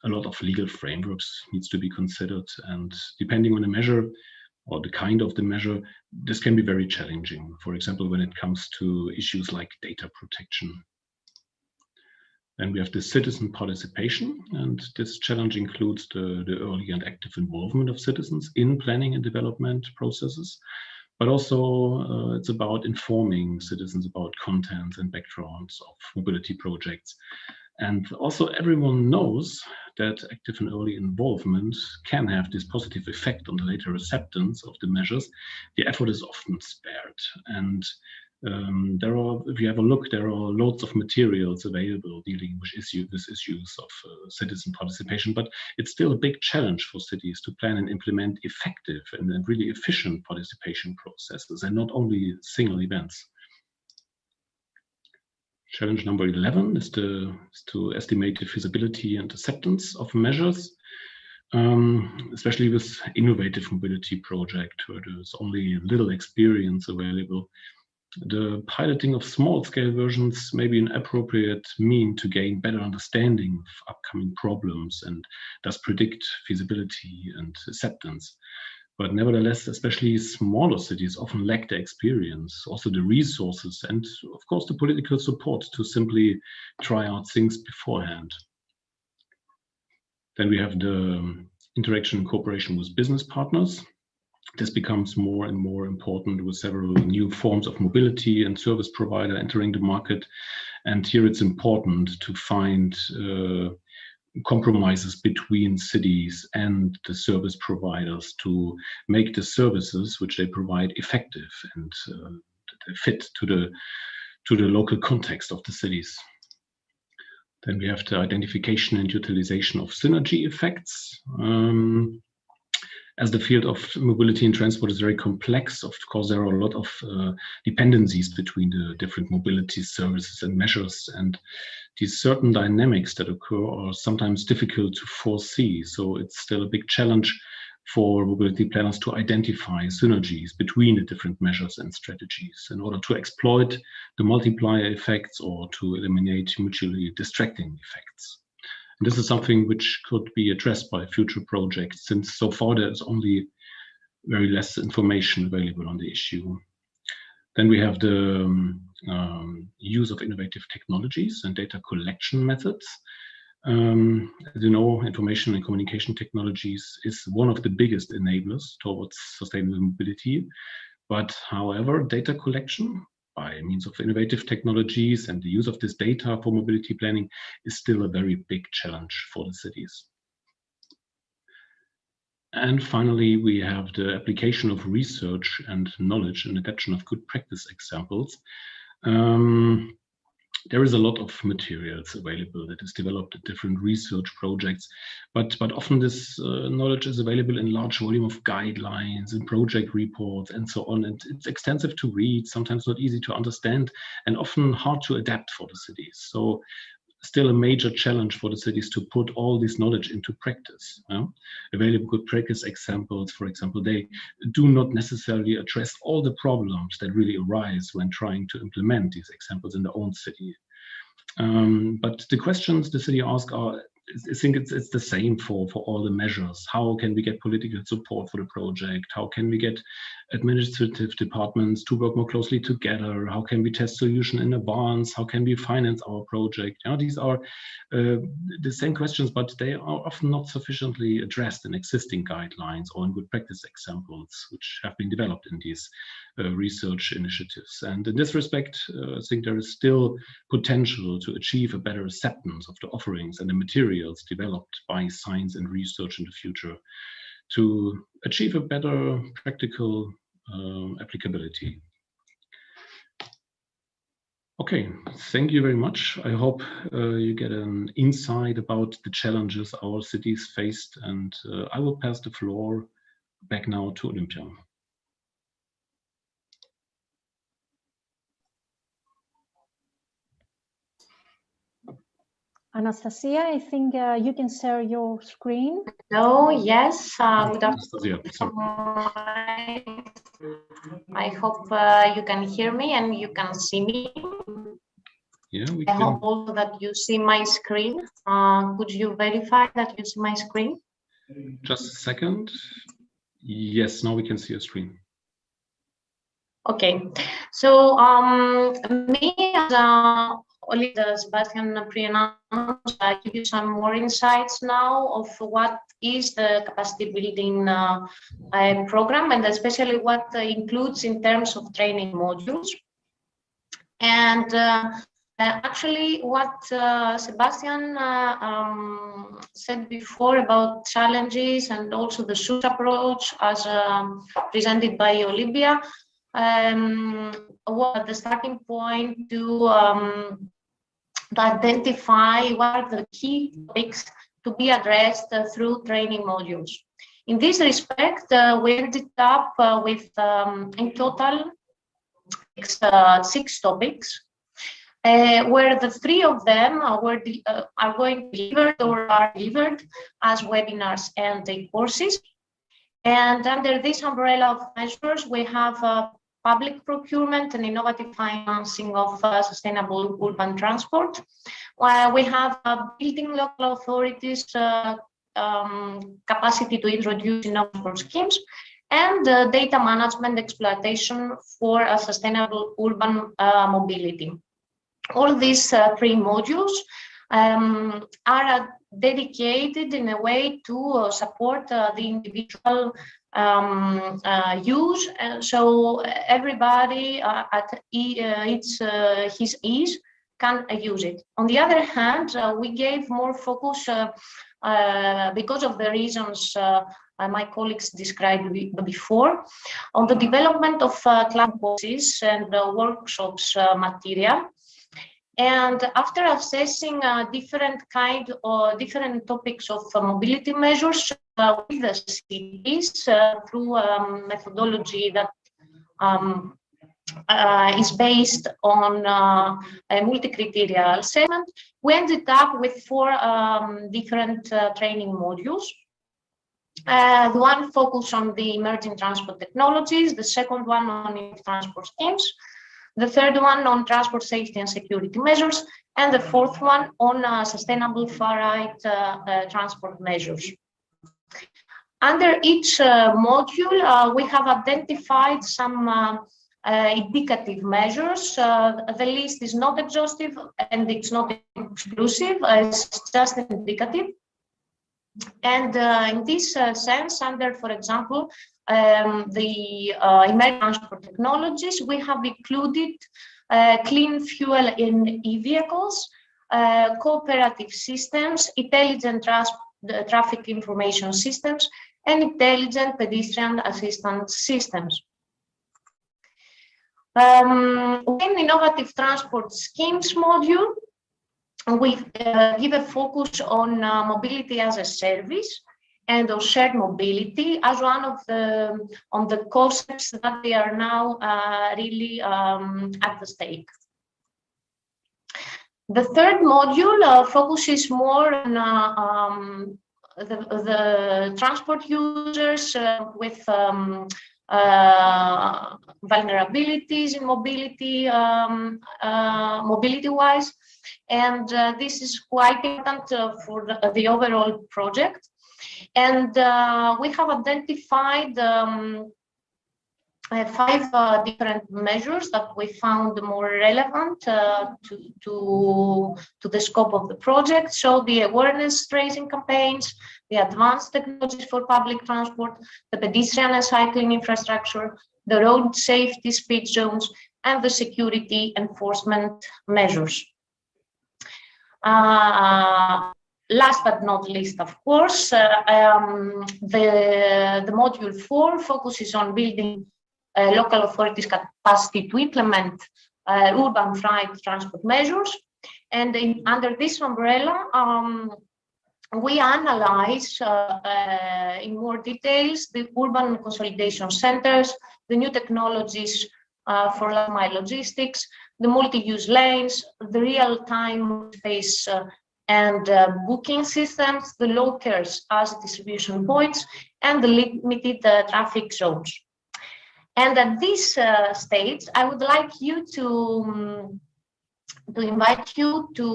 A lot of legal frameworks needs to be considered, and depending on the measure or the kind of the measure, this can be very challenging. For example, when it comes to issues like data protection. Then we have the citizen participation, and this challenge includes the early and active involvement of citizens in planning and development processes, but also it's about informing citizens about contents and backgrounds of mobility projects. And also everyone knows that active and early involvement can have this positive effect on the later acceptance of the measures. The effort is often spared. And if you have a look, there are loads of materials available dealing with issues of citizen participation, but it's still a big challenge for cities to plan and implement effective and really efficient participation processes, and not only single events. Challenge number 11 is to estimate the feasibility and acceptance of measures, especially with innovative mobility project where there's only little experience available. The piloting of small-scale versions may be an appropriate mean to gain better understanding of upcoming problems and thus predict feasibility and acceptance. But nevertheless, especially smaller cities often lack the experience, also the resources, and of course the political support to simply try out things beforehand. Then we have the interaction and cooperation with business partners. This becomes more and more important with several new forms of mobility and service provider entering the market. And here it's important to find compromises between cities and the service providers to make the services which they provide effective and fit to the local context of the cities. Then we have the identification and utilization of synergy effects. As the field of mobility and transport is very complex, of course, there are a lot of dependencies between the different mobility services and measures, and these certain dynamics that occur are sometimes difficult to foresee. So it's still a big challenge for mobility planners to identify synergies between the different measures and strategies in order to exploit the multiplier effects or to eliminate mutually distracting effects. And this is something which could be addressed by future projects, since so far there's only very less information available on the issue. Then we have the use of innovative technologies and data collection methods. As you know, information and communication technologies is one of the biggest enablers towards sustainable mobility. But however, data collection by means of innovative technologies and the use of this data for mobility planning is still a very big challenge for the cities. And finally, we have the application of research and knowledge and adaptation of good practice examples. There is a lot of materials available that is developed at different research projects, but often this knowledge is available in large volume of guidelines and project reports and so on. And it's extensive to read, sometimes not easy to understand, and often hard to adapt for the cities. So still a major challenge for the cities to put all this knowledge into practice. Available good practice examples, for example, they do not necessarily address all the problems that really arise when trying to implement these examples in their own city. But the questions the city asks are, I think it's the same for all the measures. How can we get political support for the project? How can we get administrative departments to work more closely together? How can we test solution in advance? How can we finance our project? These are the same questions, but they are often not sufficiently addressed in existing guidelines or in good practice examples, which have been developed in these research initiatives. And in this respect, I think there is still potential to achieve a better acceptance of the offerings and the materials developed by science and research in the future to achieve a better practical applicability. Okay, thank you very much. I hope you get an insight about the challenges our cities faced, and I will pass the floor back now to Olympia. Anastasia, I think you can share your screen. Hello, yes. Good Anastasia, afternoon. I hope you can hear me and you can see me. Yeah, we I can. hope also that you see my screen. Could you verify that you see my screen? Just a second. Yes, now we can see your screen. Okay, so me as Oliver Sebastian pre-announced, I give you some more insights now of what is the capacity building program, and especially what includes in terms of training modules. And actually, what Sebastian said before about challenges and also the SUITS approach as presented by Olympia was the starting point to identify what are the key topics to be addressed through training modules. In this respect, we ended up with, in total, 6 topics, where the 3 of them are going to be delivered or are delivered as webinars and courses. And under this umbrella of measures, we have public procurement and innovative financing of sustainable urban transport. We have building local authorities capacity to introduce innovative schemes, and data management exploitation for sustainable urban mobility. All these 3 modules are dedicated in a way to support the individual use, and so everybody at his ease can use it. On the other hand, we gave more focus because of the reasons my colleagues described before, on the development of class courses and workshops material. And after assessing different topics of mobility measures with the cities through methodology that is based on a multi-criteria assessment, we ended up with 4 different training modules. The one focused on the emerging transport technologies, the second one on transport schemes, the third one on transport safety and security measures, and the fourth one on sustainable far-right transport measures. Under each module, we have identified some indicative measures. The list is not exhaustive and it's not exclusive, it's just indicative. And in this sense, under, for example, the emerging transport technologies, we have included clean fuel in e-vehicles, cooperative systems, intelligent traffic information systems, and intelligent pedestrian assistance systems. In innovative transport schemes module, we give a focus on mobility as a service and on shared mobility as one of the concepts that they are now really at the stake. The third module focuses more on the transport users with vulnerabilities in mobility, mobility-wise, and this is quite important for the overall project. And we have identified 5 different measures that we found more relevant to the scope of the project. So the awareness raising campaigns, the advanced technologies for public transport, the pedestrian and cycling infrastructure, the road safety speed zones, and the security enforcement measures. Last but not least, of course, the module 4 focuses on building local authorities' capacity to implement urban freight transport measures. And under this umbrella, we analyze in more details the urban consolidation centers, the new technologies for last mile logistics, the multi-use lanes, the real-time space and booking systems, the lockers as distribution points, and the limited traffic zones. And at this stage, I would like you to invite you to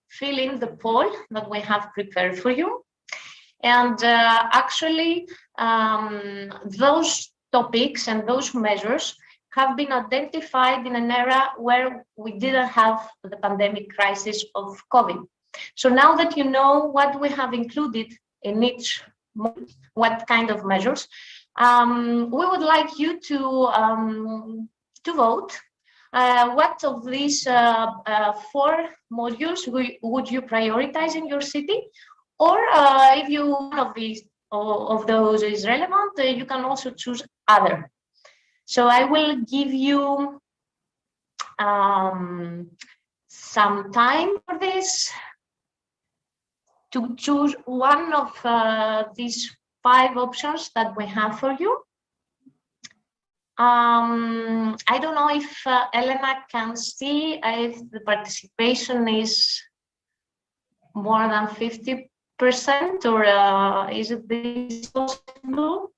fill in the poll that we have prepared for you. And actually, those topics and those measures have been identified in an era where we didn't have the pandemic crisis of COVID. So now that you know what we have included in each, what kind of measures, we would like you to vote. What of these 4 modules would you prioritize in your city? Or if one of those is relevant, you can also choose other. So I will give you some time for this to choose one of these 5 options that we have for you. I don't know if Elena can see if the participation is more than 50% or is it this possible?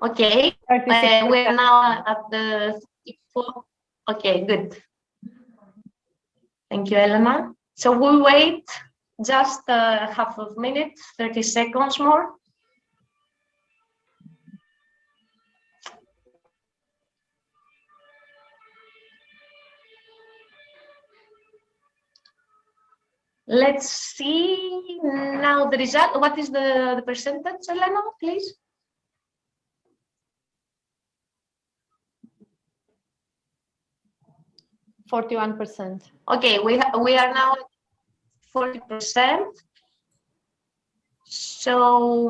Okay, we're now at the 64. Okay, good. Thank you, Elena. So we'll wait just half a minute, 30 seconds more. Let's see now the result. What is the percentage, Elena, please? %41. Okay, we are now at 40%. So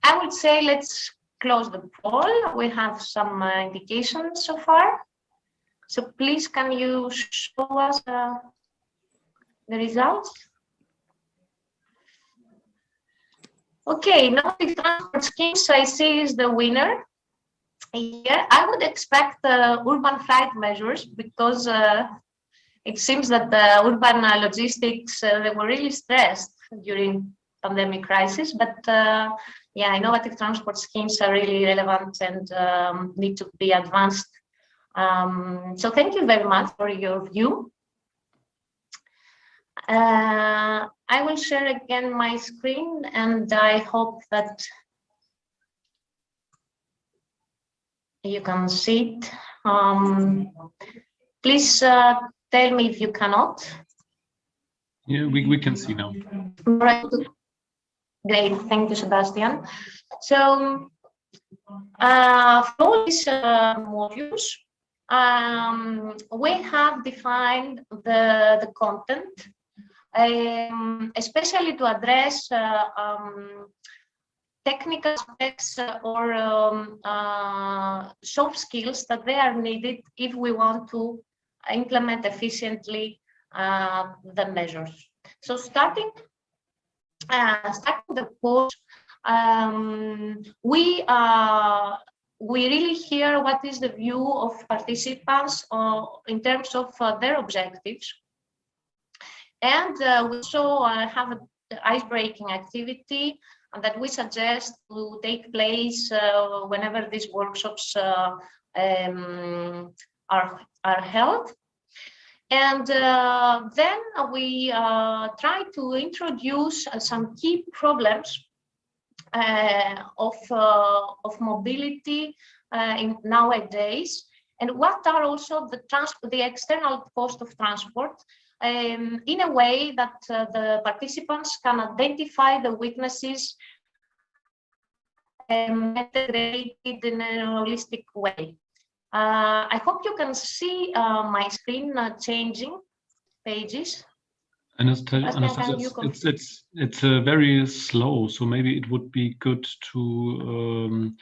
I would say let's close the poll. We have some indications so far. So please, can you show us the results? Okay, Nordic Transport Schemes I see is the winner. Yeah, I would expect urban freight measures because it seems that the urban logistics, they were really stressed during pandemic crisis, but yeah, innovative transport schemes are really relevant and need to be advanced. So thank you very much for your view. I will share again my screen and I hope that you can see it. Please tell me if you cannot. Yeah, we can see now. Right. Great, thank you, Sebastian. So for all these modules, we have defined the content, especially to address technical aspects or soft skills that they are needed if we want to implement efficiently the measures. So starting the course, we really hear what is the view of participants in terms of their objectives. And we also have an ice-breaking activity that we suggest to take place whenever these workshops are held. And then we try to introduce some key problems of mobility in nowadays, and what are also the external cost of transport, in a way that the participants can identify the weaknesses integrated in a holistic way. I hope you can see my screen changing pages. Anastasia, it's very slow, so maybe it would be good to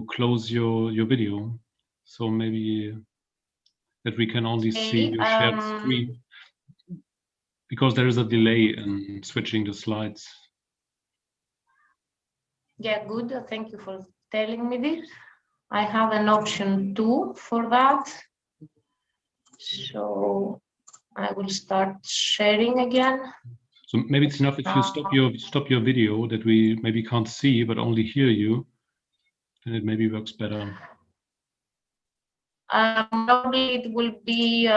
close your video, so maybe that we can only see your shared screen, because there is a delay in switching the slides. Yeah, good. Thank you for telling me this. I have an option too for that. So I will start sharing again. So maybe it's enough if you stop your video, that we maybe can't see but only hear you, and it maybe works better. Probably it will be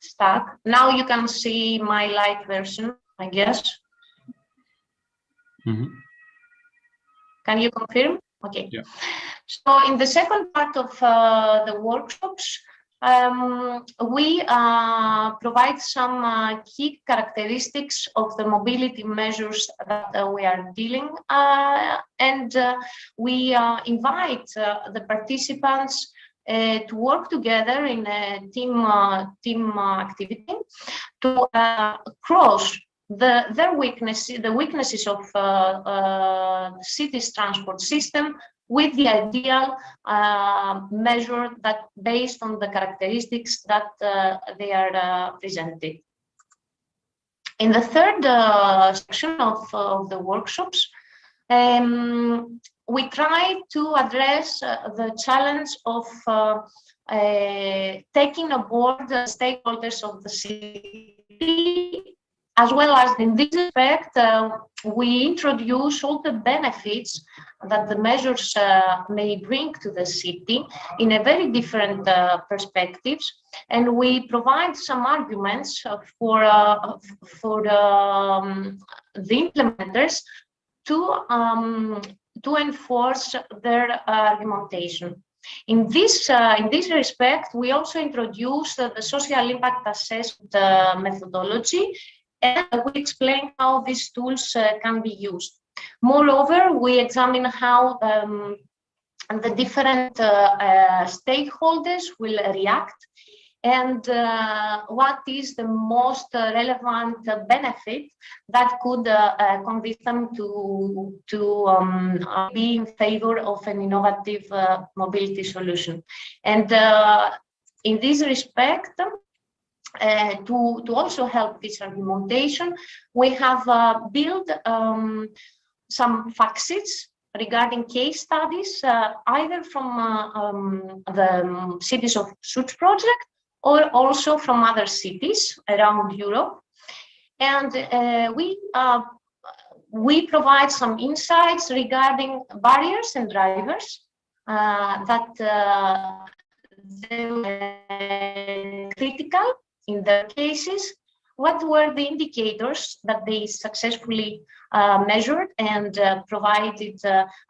stuck. Now you can see my live version, I guess. Mm-hmm. Can you confirm? Okay. Yeah. So in the second part of the workshops, we provide some key characteristics of the mobility measures that we are dealing, and we invite the participants to work together in a team activity to cross their weaknesses, the weaknesses of the city's transport system, with the ideal measure that based on the characteristics that they are presented. In the third section of the workshops, we try to address the challenge of taking aboard the stakeholders of the city, as well as in this respect, we introduce all the benefits that the measures may bring to the city in a very different perspectives, and we provide some arguments for the implementers to enforce their argumentation. In this respect, we also introduce the social impact assessment methodology, and we explain how these tools can be used. Moreover, we examine how the different stakeholders will react, and what is the most relevant benefit that could convince them to be in favor of an innovative mobility solution. And in this respect, to also help this argumentation, we have built some fact sheets regarding case studies, either from the Cities of Suits project or also from other cities around Europe. And we provide some insights regarding barriers and drivers that they were critical in their cases. What were the indicators that they successfully measured and provided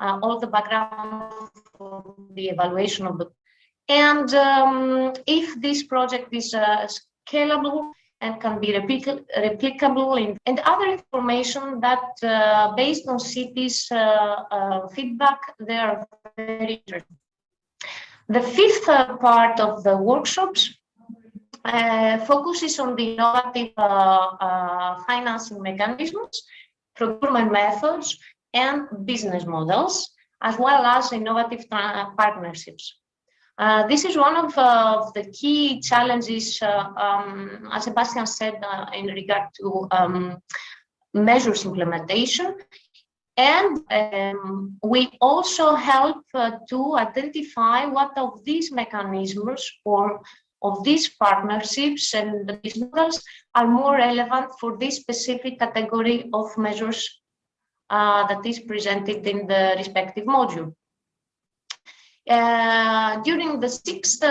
all the background for the evaluation of the. And if this project is scalable and can be replicable, and other information that based on cities' feedback, they are very interesting. The fifth part of the workshops focuses on the innovative financing mechanisms, procurement methods, and business models, as well as innovative partnerships. This is one of the key challenges, as Sebastian said, in regard to measures implementation. And we also help to identify what of these mechanisms or of these partnerships and these models are more relevant for this specific category of measures that is presented in the respective module. During the sixth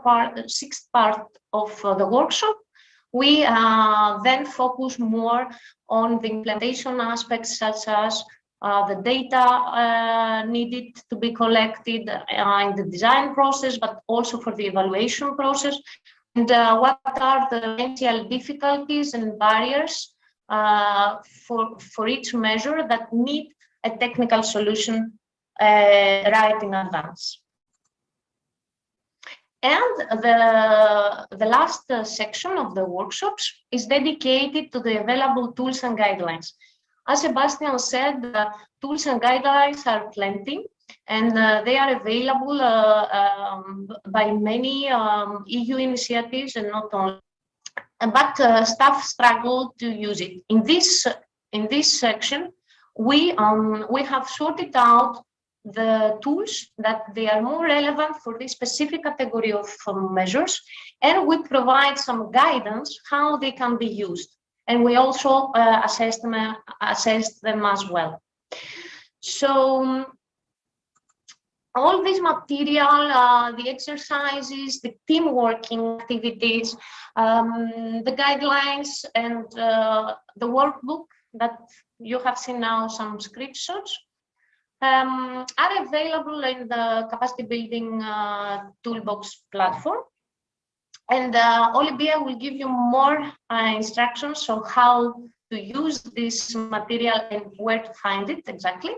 part of the workshop, we then focus more on the implementation aspects, such as the data needed to be collected in the design process, but also for the evaluation process, and what are the potential difficulties and barriers for each measure that need a technical solution right in advance. And the last section of the workshops is dedicated to the available tools and guidelines. As Sebastian said, the tools and guidelines are plenty, and they are available by many EU initiatives and not only. But staff struggle to use it. In this section, we have sorted out the tools that they are more relevant for this specific category of measures, and we provide some guidance how they can be used, and we also assess them as well. So all this material, the exercises, the team working activities, the guidelines, and the workbook that you have seen now, some screenshots, are available in the capacity building toolbox platform. And Olivier will give you more instructions on how to use this material and where to find it exactly.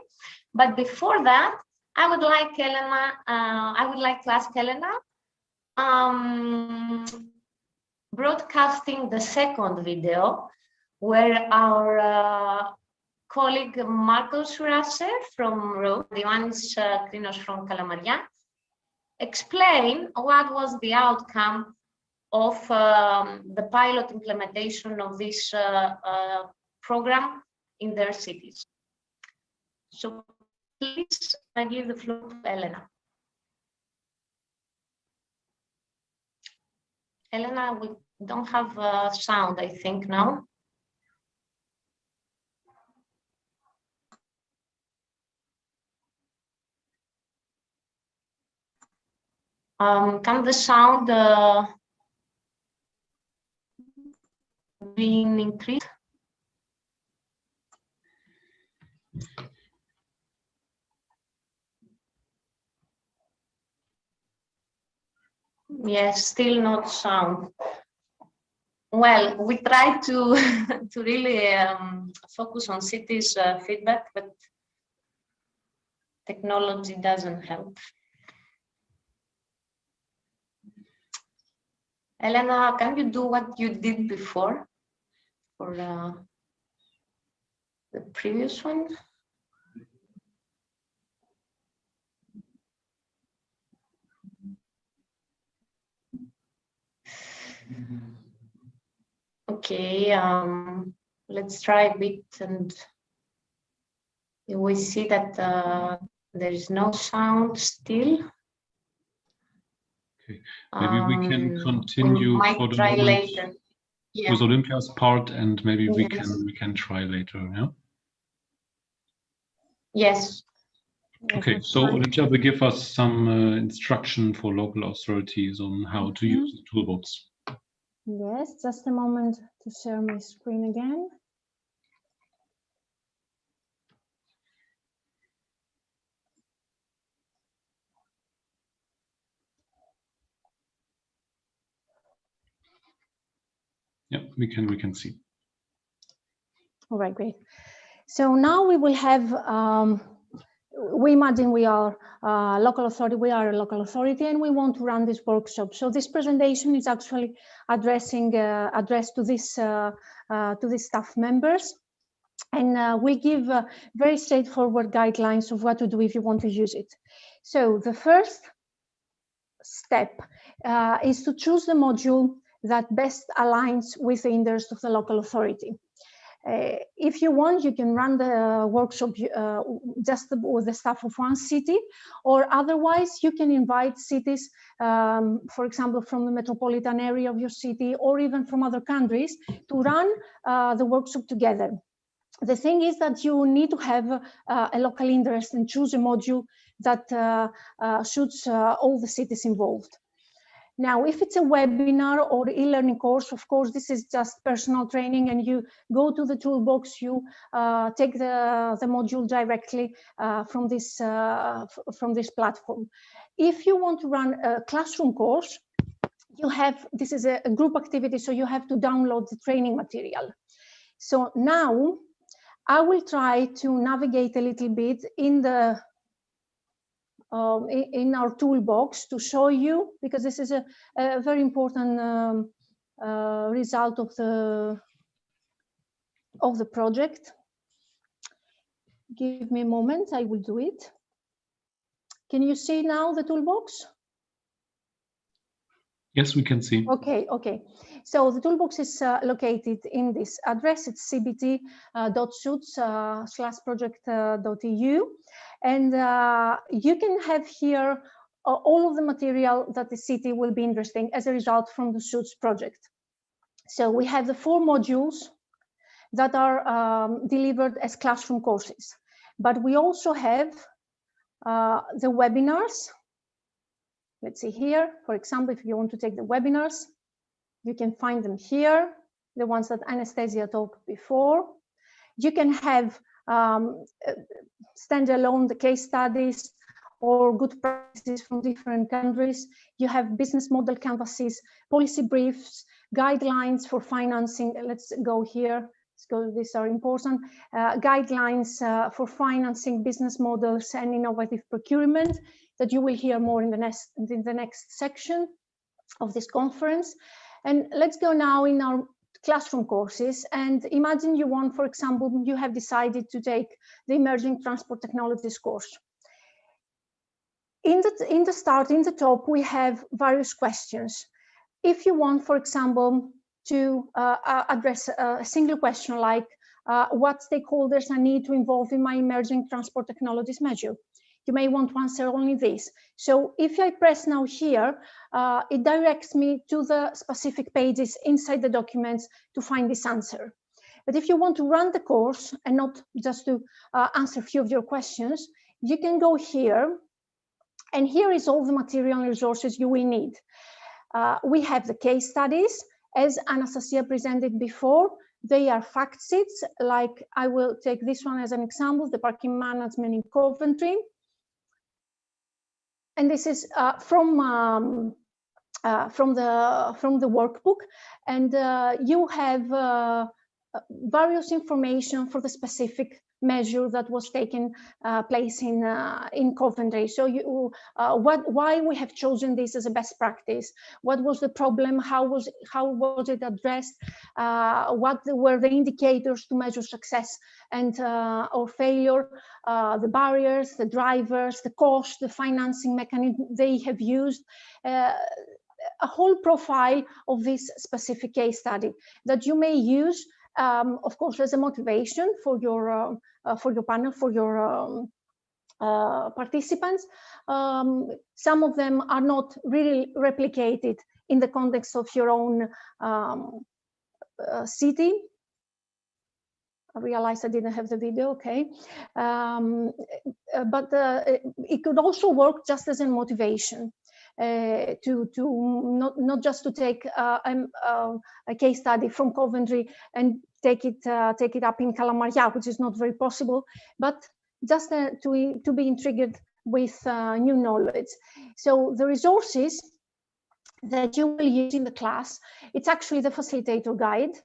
But before that, I would like to ask Elena, broadcasting the second video, where our colleague Marcos Rasser from Rome, Ioannis Krinos from Kalamaria, explain what was the outcome of the pilot implementation of this program in their cities. So please, I give the floor to Elena. Elena, we don't have sound, I think, now. Can the sound be increased? Yes, still not sound. Well, we try to to really focus on cities' feedback, but technology doesn't help. Elena, can you do what you did before for the previous one? Okay, let's try a bit, and we see that there is no sound still. Okay, maybe we can continue for the moment later. Yeah. with Olympia's part, and maybe we can try later. Yeah. Yes. Okay, so Olympia will give us some instruction for local authorities on how to use the toolbox. Yes, just a moment to share my screen again. Yeah, we can see. All right, great. So now we will have, we imagine we are local authority, we are a local authority, and we want to run this workshop. So this presentation is actually addressed to this staff members, and we give very straightforward guidelines of what to do if you want to use it. So the first step is to choose the module that best aligns with the interest of the local authority. If you want, you can run the workshop just with the staff of one city, or otherwise you can invite cities, for example, from the metropolitan area of your city, or even from other countries, to run the workshop together. The thing is that you need to have a local interest and choose a module that suits all the cities involved. Now, if it's a webinar or e-learning course, of course, this is just personal training, and you go to the toolbox, you take the module directly from this platform. If you want to run a classroom course, you have, this is a group activity, so you have to download the training material. So now I will try to navigate a little bit in the in our toolbox to show you, because this is a very important result of the project. Give me a moment, I will do it. Can you see now the toolbox? Yes, we can see. Okay, okay. So the toolbox is located in this address. It's cbt.suits/project.eu. And you can have here all of the material that the city will be interesting as a result from the Suits project. So we have the 4 modules that are delivered as classroom courses. But we also have the webinars. Let's see here, for example, if you want to take the webinars, you can find them here, the ones that Anastasia talked before. You can have standalone the case studies or good practices from different countries. You have business model canvases, policy briefs, guidelines for financing. Let's go here. Because these are important, guidelines for financing business models and innovative procurement that you will hear more in the next section of this conference. And let's go now in our classroom courses, and imagine you want, for example, you have decided to take the Emerging Transport Technologies course. In the top, we have various questions. If you want, for example, to address a single question like what stakeholders I need to involve in my Emerging Transport Technologies module, you may want to answer only this. So if I press now here, it directs me to the specific pages inside the documents to find this answer. But if you want to run the course and not just to answer a few of your questions, you can go here, and here is all the material and resources you will need. We have the case studies, as Anastasia presented before. They are fact sheets, like I will take this one as an example, the parking management in Coventry. And this is from the workbook, and you have various information for the specific measure that was taken place in Coventry. So why we have chosen this as a best practice? What was the problem? How was it addressed? What were the indicators to measure success and or failure? The barriers, the drivers, the cost, the financing mechanism they have used. A whole profile of this specific case study that you may use, of course, as a motivation for your panel, for your participants. Some of them are not really replicated in the context of your own city. I realized I didn't have the video, okay. But it could also work just as a motivation. To not just to take a case study from Coventry and take it up in Kalamaria, which is not very possible, but just to be intrigued with new knowledge. So the resources that you will use in the class, it's actually the facilitator guide.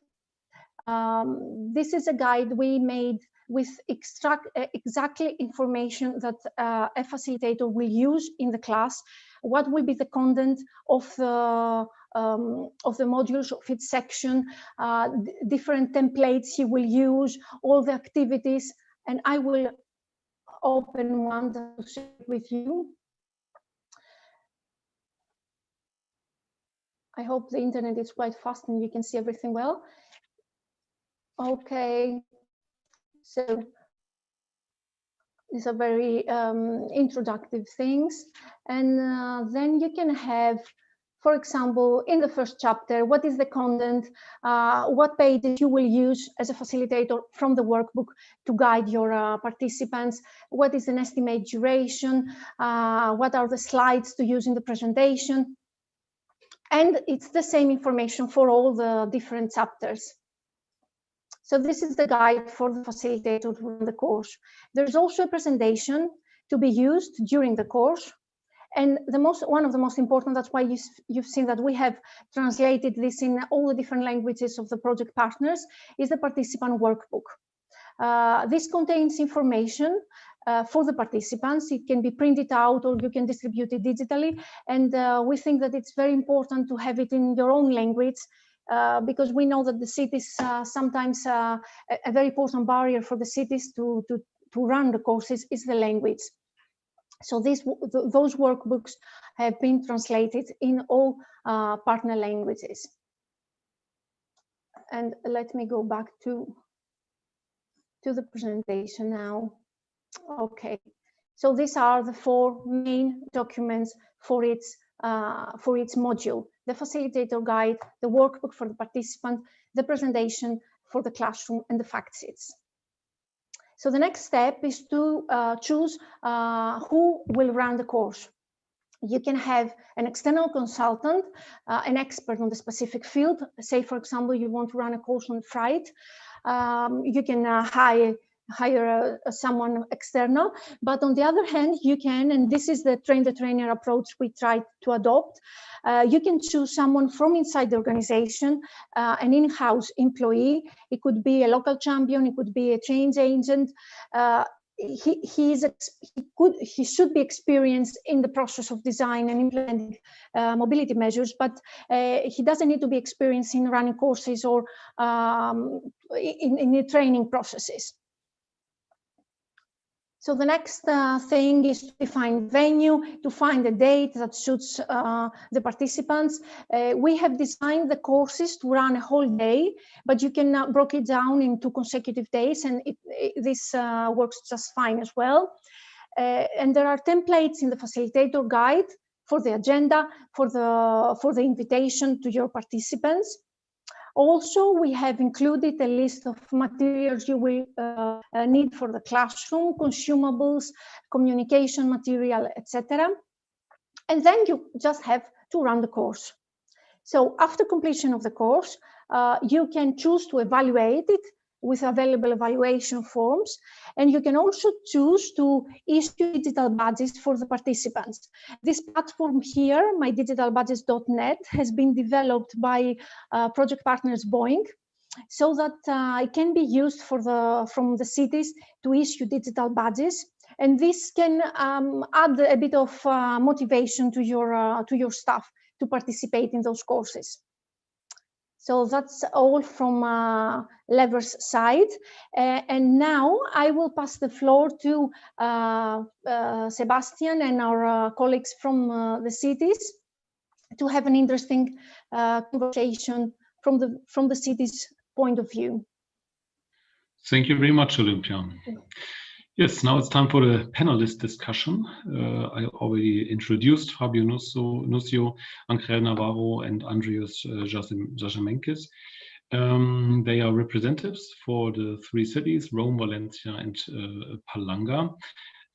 This is a guide we made with exactly information that a facilitator will use in the class. What will be the content of the modules of each section, different templates he will use, all the activities, and I will open one to share with you. I hope the internet is quite fast and you can see everything well. Okay, so these are very introductive things, and then you can have, for example, in the first chapter, what is the content, what pages you will use as a facilitator from the workbook to guide your participants, what is an estimate duration, what are the slides to use in the presentation, and it's the same information for all the different chapters. So this is the guide for the facilitator to run the course. There's also a presentation to be used during the course. And one of the most important, that's why you've seen that we have translated this in all the different languages of the project partners, is the participant workbook. This contains information for the participants. It can be printed out or you can distribute it digitally. And we think that it's very important to have it in your own language, because we know that the cities sometimes a very important barrier for the cities to run the courses is the language. So those workbooks have been translated in all partner languages. And let me go back to the presentation now. Okay, so these are the 4 main documents for its module: the facilitator guide, the workbook for the participant, the presentation for the classroom, and the fact sheets. So the next step is to choose who will run the course. You can have an external consultant, an expert on the specific field. Say, for example, you want to run a course on freight. You can hire someone external, but on the other hand, you can, and this is the train the trainer approach we try to adopt, you can choose someone from inside the organization, an in-house employee. It could be a local champion, it could be a change agent. He should be experienced in the process of design and implementing mobility measures, but he doesn't need to be experienced in running courses or in the training processes. So the next thing is to define venue, to find a date that suits the participants. We have designed the courses to run a whole day, but you can break it down into consecutive days, and this works just fine as well. And there are templates in the facilitator guide for the agenda, for the invitation to your participants. Also, we have included a list of materials you will need for the classroom, consumables, communication material, etc. And then you just have to run the course. So after completion of the course, you can choose to evaluate it with available evaluation forms, and you can also choose to issue digital badges for the participants. This platform here, mydigitalbadges.net, has been developed by project partners Boeing, so that it can be used from the cities to issue digital badges, and this can add a bit of motivation to your staff to participate in those courses. So that's all from Lever's side. And now I will pass the floor to Sebastian and our colleagues from the cities to have an interesting conversation from the city's point of view. Thank you very much, Olympia. Yes, now it's time for the panelist discussion. I already introduced Fabio Nucio, Ángel Navarro, and Andreas Jasamenkis. They are representatives for the 3 cities, Rome, Valencia, and Palanga.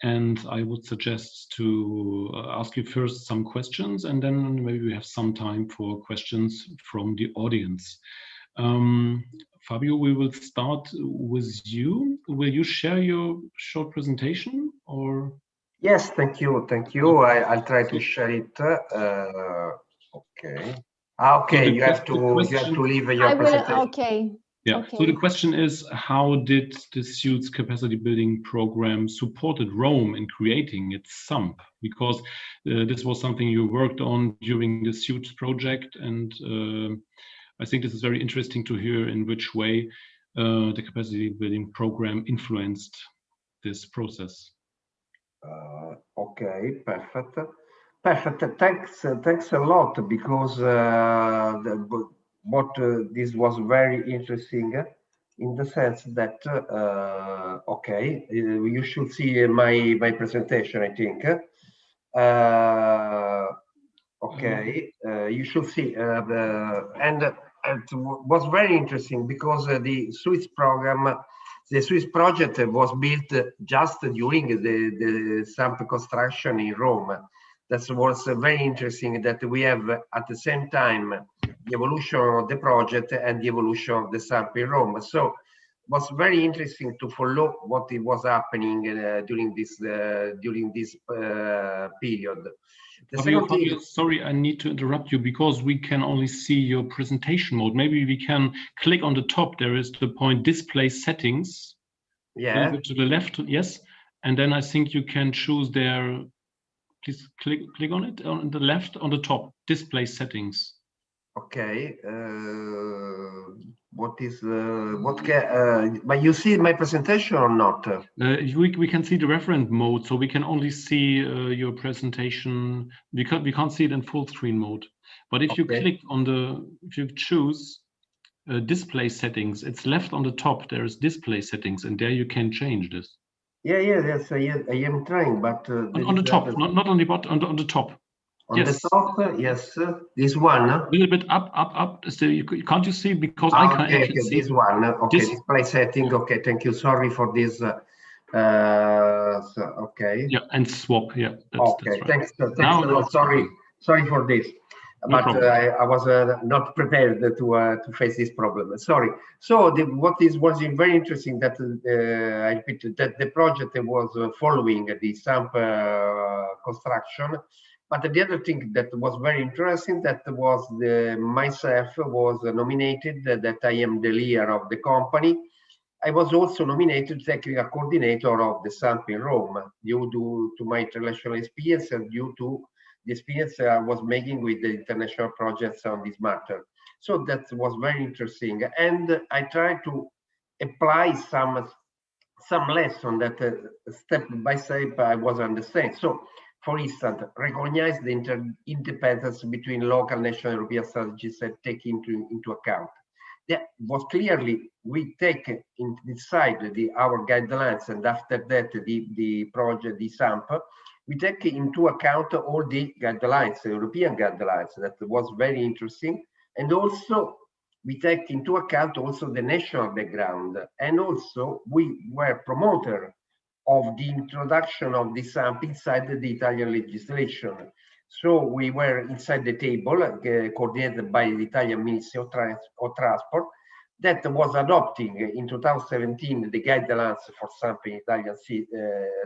And I would suggest to ask you first some questions, and then maybe we have some time for questions from the audience. Fabio, we will start with you. Will you share your short presentation, or? Yes, thank you. Thank you. I'll try to share it. Okay. Okay, you have to leave your presentation. Okay. Yeah. Okay. So the question is, how did the SUITS capacity building program supported Rome in creating its SUMP? Because this was something you worked on during the SUITS project, and I think this is very interesting to hear in which way the capacity building program influenced this process. Okay, perfect. Perfect. Thanks a lot, because this was very interesting in the sense that, okay, you should see my presentation, I think. Okay, you should see, and it was very interesting because the Swiss program, the Swiss project was built just during the SAMP construction in Rome. That was very interesting that we have at the same time the evolution of the project and the evolution of the SAMP in Rome. So it was very interesting to follow what it was happening during this period. Fabio, sorry, I need to interrupt you because we can only see your presentation mode. Maybe we can click on the top. There is the point display settings. Yeah. A little bit to the left, yes. And then I think you can choose there. Please click on it on the left on the top, display settings. Okay. But you see my presentation or not? We can see the reference mode, so we can only see your presentation. We can't see it in full screen mode. But if you click on if you choose display settings, it's left on the top. There is display settings, and there you can change this. Yeah, yes, I am trying, but on the top, not on the bottom, on the top. On the top, yes, this one. A little bit up. So can't you see? Because I can't actually see this one. Okay, display setting. Okay, thank you. Sorry for this. Okay. Yeah, and swap. Yeah. Okay, that's right. Thanks a lot. Sorry for this. No but I was not prepared to face this problem. Sorry. So what was very interesting that I repeated that the project was following the SAMP construction. But the other thing that was very interesting that was myself was nominated that I am the leader of the company. I was also nominated technical coordinator of the SAMP in Rome due to my international experience and due to the experience I was making with the international projects on this matter. So that was very interesting. And I tried to apply some lesson that step by step I was understanding. So, for instance, recognize the interdependence between local, national, European strategies and take into account. That was clearly, we take inside our guidelines, and after that, the project, the SAMP, we take into account all the guidelines, the European guidelines. That was very interesting. And also, we take into account also the national background. And also, we were promoter of the introduction of the SAMP inside the Italian legislation. So we were inside the table, coordinated by the Italian Ministry of Transport, that was adopting in 2017 the guidelines for SAMP in Italian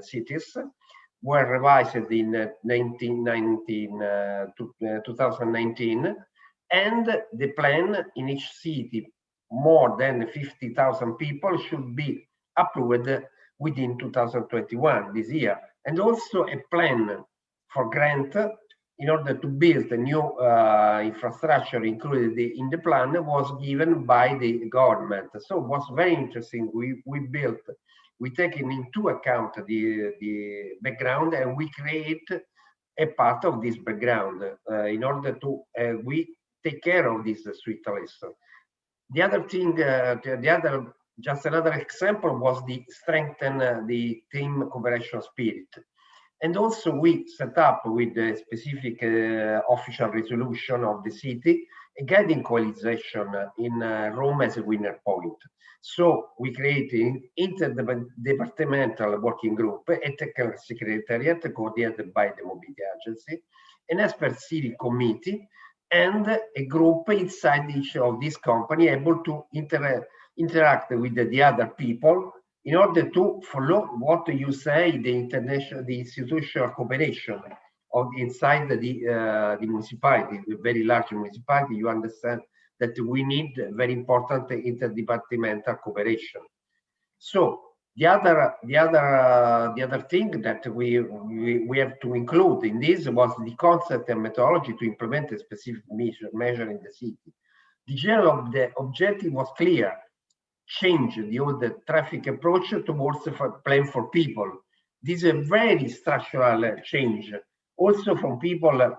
cities, were revised in 2019, and the plan in each city, more than 50,000 people, should be approved within 2021, this year. And also a plan for grant in order to build a new infrastructure included in the plan was given by the government. So it was very interesting. We taken into account the background, and we create a part of this background in order to we take care of this sweet lesson. The other thing, just another example was the strengthen the team cooperation spirit. And also we set up with the specific official resolution of the city, a guiding coalition in Rome as a winner point. So we created an interdepartmental working group, a technical secretariat coordinated by the mobility agency, an expert city committee, and a group inside each of these companies able to interact with the other people in order to follow what you say, the institutional cooperation of inside the municipality, the very large municipality. You understand that we need very important interdepartmental cooperation. So the other thing that we have to include in this was the concept and methodology to implement a specific measure in the city. The general objective was clear: change the old traffic approach towards a plan for people. This is a very structural change, also from people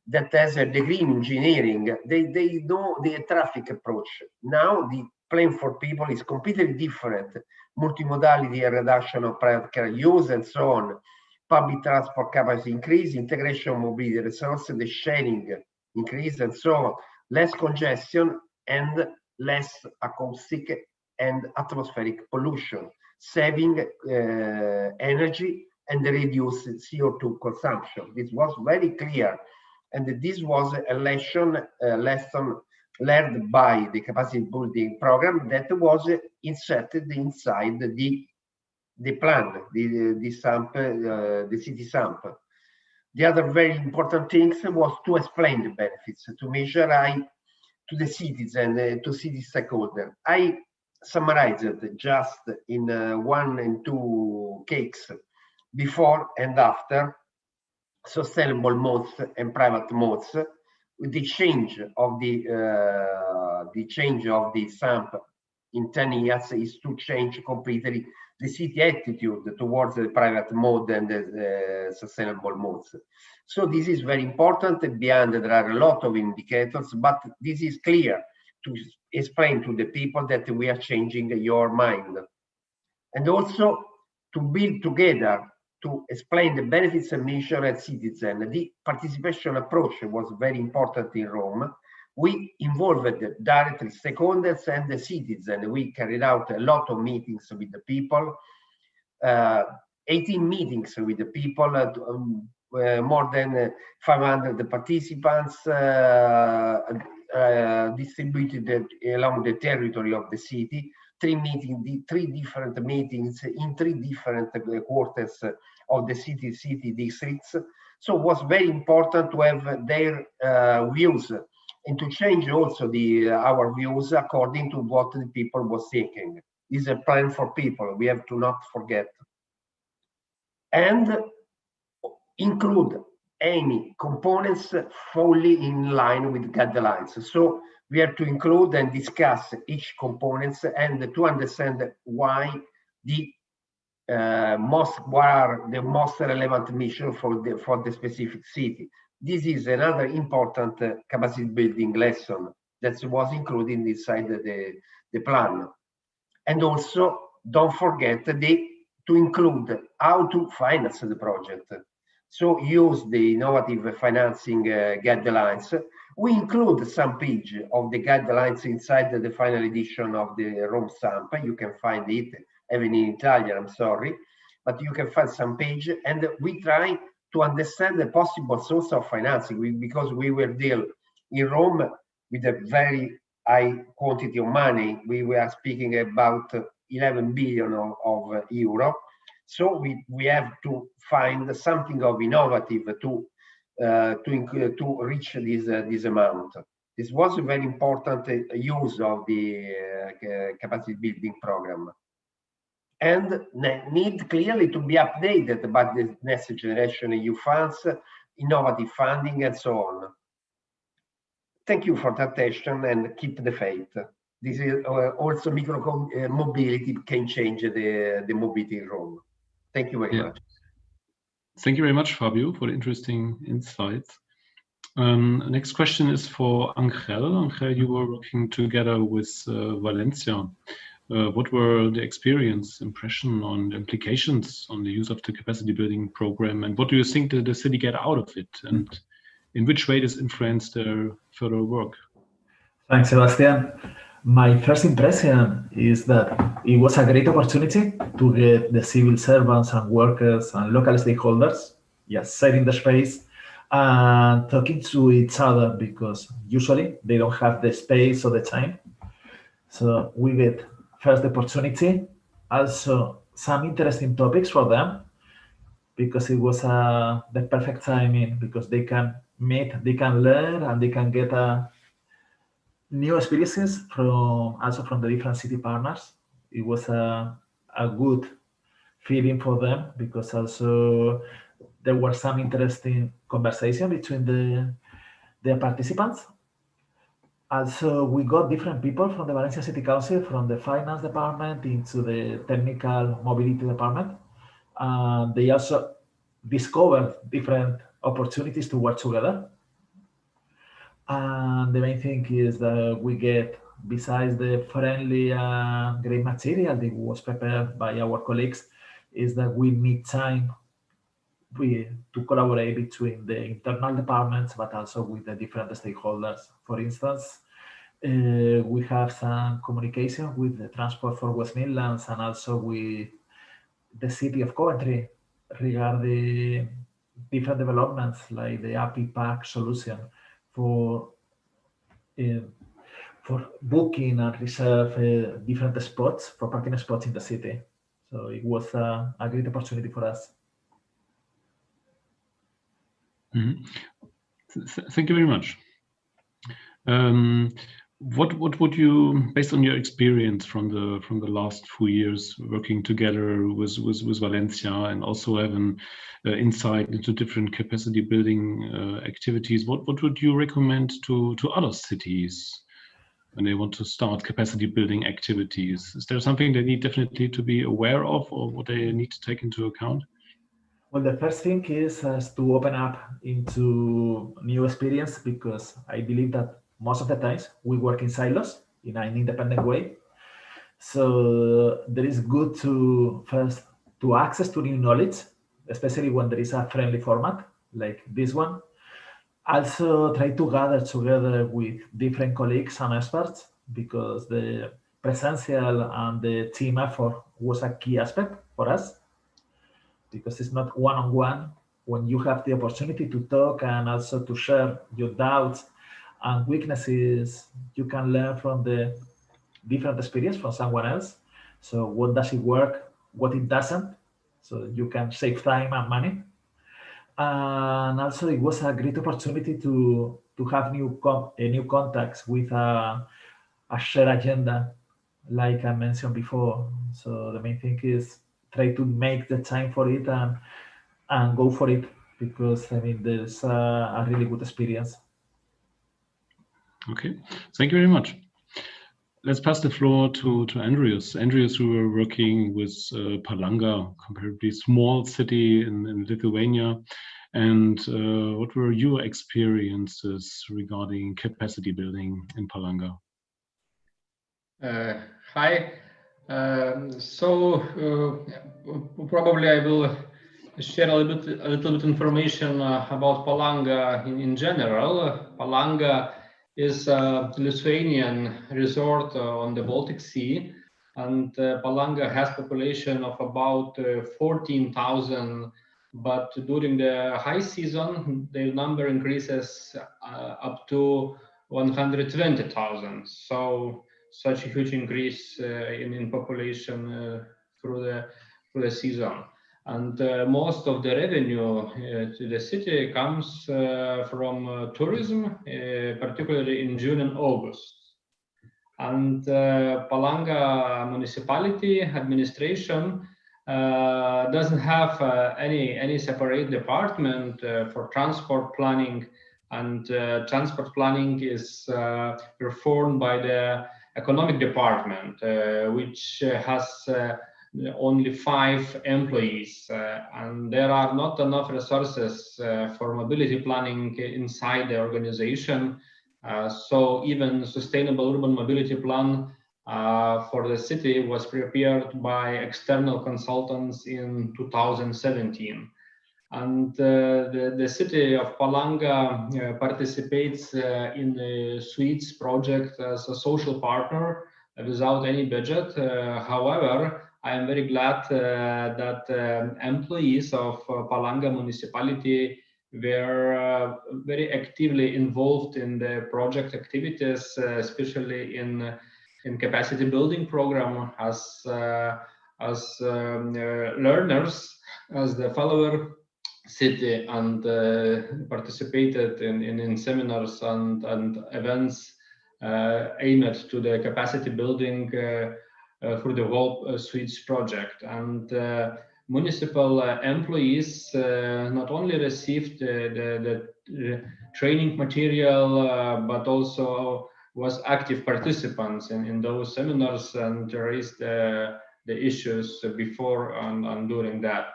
that has a degree in engineering. They know the traffic approach. Now plan for people is completely different. Multimodality and reduction of private car use and so on. Public transport capacity increase, integration of mobility resources, the sharing increase and so on. Less congestion and less acoustic and atmospheric pollution, saving energy and reduce CO2 consumption. This was very clear. And this was a lesson learned by the capacity building program that was inserted inside the plan, the SAMP, the city SAMP. The other very important thing was to explain the benefits, to measure to the citizen, to city stakeholder. I summarized it just in 1 and 2 cakes, before and after, sustainable modes and private modes, with the change of the SAMP in 10 years is to change completely the city attitude towards the private mode and the sustainable modes. So this is very important. Beyond, there are a lot of indicators, but this is clear to explain to the people that we are changing your mind. And also to build together, to explain the benefits and mission at citizen. The participation approach was very important in Rome. We involved directly stakeholders and the citizen. We carried out a lot of meetings with the people, 18 meetings with the people, more than 500 participants distributed along the territory of the city. 3 different meetings in 3 different quarters of the city districts. So it was very important to have their views and to change also our views according to what the people was thinking. This is a plan for people, we have to not forget. And include any components fully in line with guidelines. So we have to include and discuss each components and to understand why what are the most relevant mission for the specific city. This is another important capacity building lesson that was included inside the plan. And also don't forget to include how to finance the project. So use the innovative financing guidelines. We include some page of the guidelines inside the final edition of the Rome SAMP. You can find it, even in Italian, I'm sorry, but you can find some page, and we try to understand the possible source of financing because we will deal in Rome with a very high quantity of money. We were speaking about 11 billion of euro. So we have to find something of innovative to reach this amount. This was a very important use of the capacity building program, and need clearly to be updated by the next generation EU funds, innovative funding, and so on. Thank you for the attention and keep the faith. This is also micro mobility can change the mobility in Rome. Thank you very much. Thank you very much, Fabio, for the interesting insights. Next question is for Angel. Angel, you were working together with Valencia. What were the experience, impression on the implications on the use of the capacity building program, and what do you think that the city get out of it, and in which way does influence their further work? Thanks, Sebastian. My first impression is that it was a great opportunity to get the civil servants and workers and local stakeholders just sharing the space and talking to each other, because usually they don't have the space or the time. So we get first the opportunity, also some interesting topics for them, because it was the perfect timing, because they can meet, they can learn, and they can get new experiences from the different city partners. It was a good feeling for them, because also there were some interesting conversation between the participants. Also, we got different people from the Valencia City Council, from the finance department into the technical mobility department. They also discovered different opportunities to work together. And the main thing is that we get besides the friendly great material that was prepared by our colleagues, is that we need time to collaborate between the internal departments, but also with the different stakeholders. For instance, we have some communication with the Transport for West Midlands and also with the city of Coventry regarding different developments like the API Pack solution for booking and reserve different spots for parking spots in the city. So it was a great opportunity for us. Thank you very much. What would you, based on your experience from the last few years working together with Valencia and also having insight into different capacity building activities, what would you recommend to other cities when they want to start capacity building activities? Is there something they need definitely to be aware of, or what they need to take into account? Well, the first thing is to open up into new experience, because I believe that most of the times we work in silos in an independent way. So there is good to first to access to new knowledge, especially when there is a friendly format like this one. Also try to gather together with different colleagues and experts, because the presential and the team effort was a key aspect for us, because it's not one-on-one. When you have the opportunity to talk and also to share your doubts and weaknesses, you can learn from the different experience from someone else. So what does it work, what it doesn't, so you can save time and money. And also it was a great opportunity to have new contacts with a shared agenda, like I mentioned before. So the main thing is try to make the time for it and go for it, because I mean there's a really good experience. Okay, thank you very much. Let's pass the floor to Andreas. Andreas, who were working with Palanga, comparatively small city in Lithuania. And what were your experiences regarding capacity building in Palanga? Hi. Probably I will share a little bit information about Palanga in general. Palanga is a Lithuanian resort on the Baltic Sea, and Palanga has population of about 14,000, but during the high season, the number increases up to 120,000. So such a huge increase in population through the season. And most of the revenue to the city comes from tourism, particularly in June and August. And Palanga municipality administration doesn't have any separate department for transport planning, and transport planning is performed by the economic department, which has only 5 employees, and there are not enough resources for mobility planning inside the organization. So even sustainable urban mobility plan for the city was prepared by external consultants in 2017. And the city of Palanga participates in the Suites project as a social partner without any budget. However, I am very glad that employees of Palanga municipality were very actively involved in the project activities, especially in capacity building program as learners, as the follower city, and participated in seminars and events aimed to the capacity building through the whole Suites project. And municipal employees not only received the training material, but also was active participants in those seminars and raised the issues before and during that.